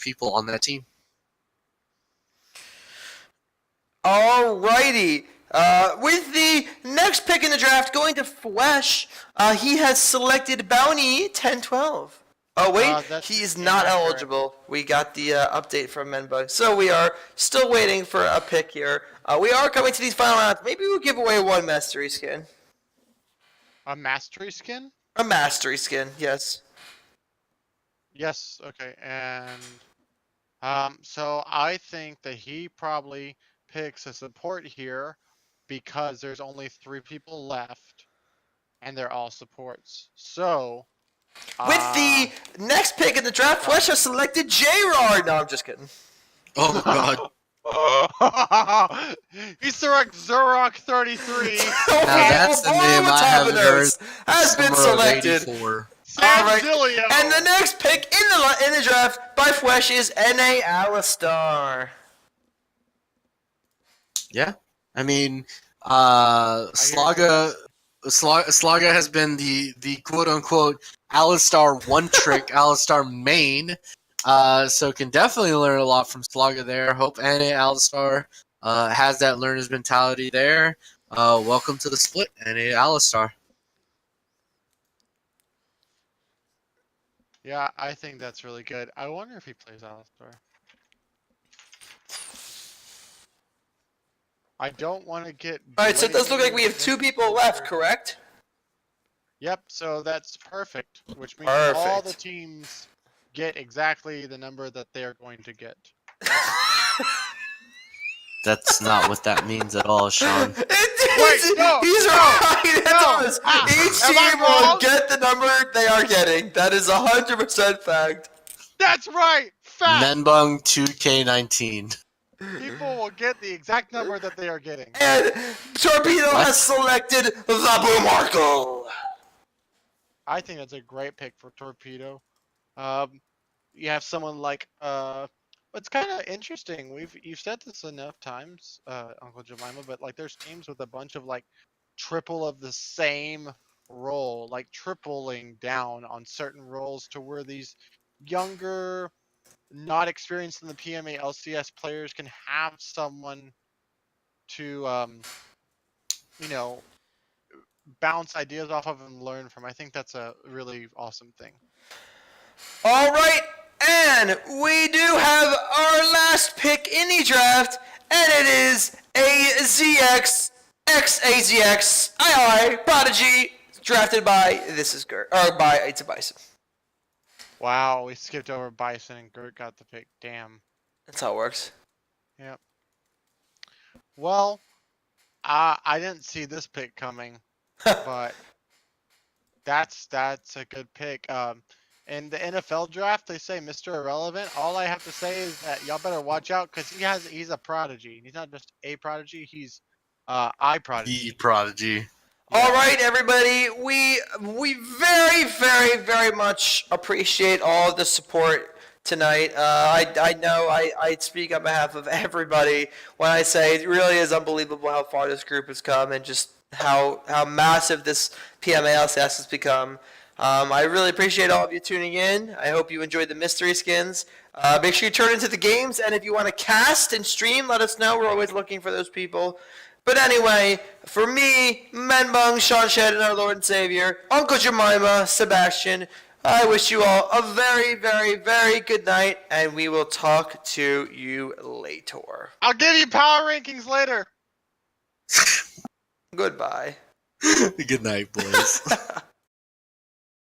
Speaker 1: people on that team.
Speaker 12: Alrighty. With the next pick in the draft going to Flesh, he has selected Bounty 1012. Oh wait, he is not eligible. We got the update from Menbug, so we are still waiting for a pick here. We are coming to these final rounds. Maybe we'll give away one mastery skin.
Speaker 19: A mastery skin?
Speaker 12: A mastery skin, yes.
Speaker 19: Yes. Okay. And so I think that he probably picks a support here because there's only 3 people left, and they're all supports. So.
Speaker 12: With the next pick in the draft, Flesh has selected J-Rar. No, I'm just kidding.
Speaker 1: Oh, God.
Speaker 19: He select Zurok 33.
Speaker 1: Now that's the name I have heard.
Speaker 12: Has been selected. Alright. And the next pick in the draft by Flesh is N.A. Alistar.
Speaker 1: Yeah. I mean, Slaga has been the quote-unquote Alistar one-trick Alistar main, so can definitely learn a lot from Slaga there. Hope N.A. Alistar has that learner's mentality there. Welcome to the split, N.A. Alistar.
Speaker 19: Yeah, I think that's really good. I wonder if he plays Alistar. I don't want to get...
Speaker 12: Alright, so it does look like we have 2 people left, correct?
Speaker 19: Yep, so that's perfect, which means all the teams get exactly the number that they're going to get.
Speaker 1: That's not what that means at all, Sean.
Speaker 12: He's right. It does. Each team will get the number they are getting. That is 100% fact.
Speaker 19: That's right. Fact.
Speaker 1: Menbung 2K19.
Speaker 19: People will get the exact number that they are getting.
Speaker 12: And Torpedo has selected the Boomarkle.
Speaker 19: I think that's a great pick for Torpedo. You have someone like it's kind of interesting. You've said this enough times, Uncle Jemima, but like there's teams with a bunch of like triple of the same role, like tripling down on certain roles to where these younger not experienced in the PMA LCS players can have someone to, you know, bounce ideas off of and learn from. I think that's a really awesome thing.
Speaker 12: All right, and we do have our last pick in the draft, and it is AZX XAZX II Prodigy, drafted by by It's a Bison.
Speaker 19: Wow, we skipped over Bison and Gert got the pick. Damn.
Speaker 12: That's how it works.
Speaker 19: Yep. Well, I didn't see this pick coming, but that's a good pick. In the NFL draft, they say Mr. Irrelevant. All I have to say is that y'all better watch out because he's a prodigy. He's not just a prodigy. He's I prodigy.
Speaker 14: The prodigy.
Speaker 12: All right, everybody. We very, very, very much appreciate all of the support tonight. I know I speak on behalf of everybody when I say it really is unbelievable how far this group has come and just how massive this PMA LCS has become. I really appreciate all of you tuning in. I hope you enjoyed the mystery skins. Make sure you turn into the games, and if you want to cast and stream, let us know. We're always looking for those people. But anyway, for me, Menbung, Sean Shed, and our Lord and Savior, Uncle Jemima, Sebastian, I wish you all a very, very, very good night, and we will talk to you later.
Speaker 19: I'll give you power rankings later.
Speaker 12: Goodbye.
Speaker 14: Good night, boys.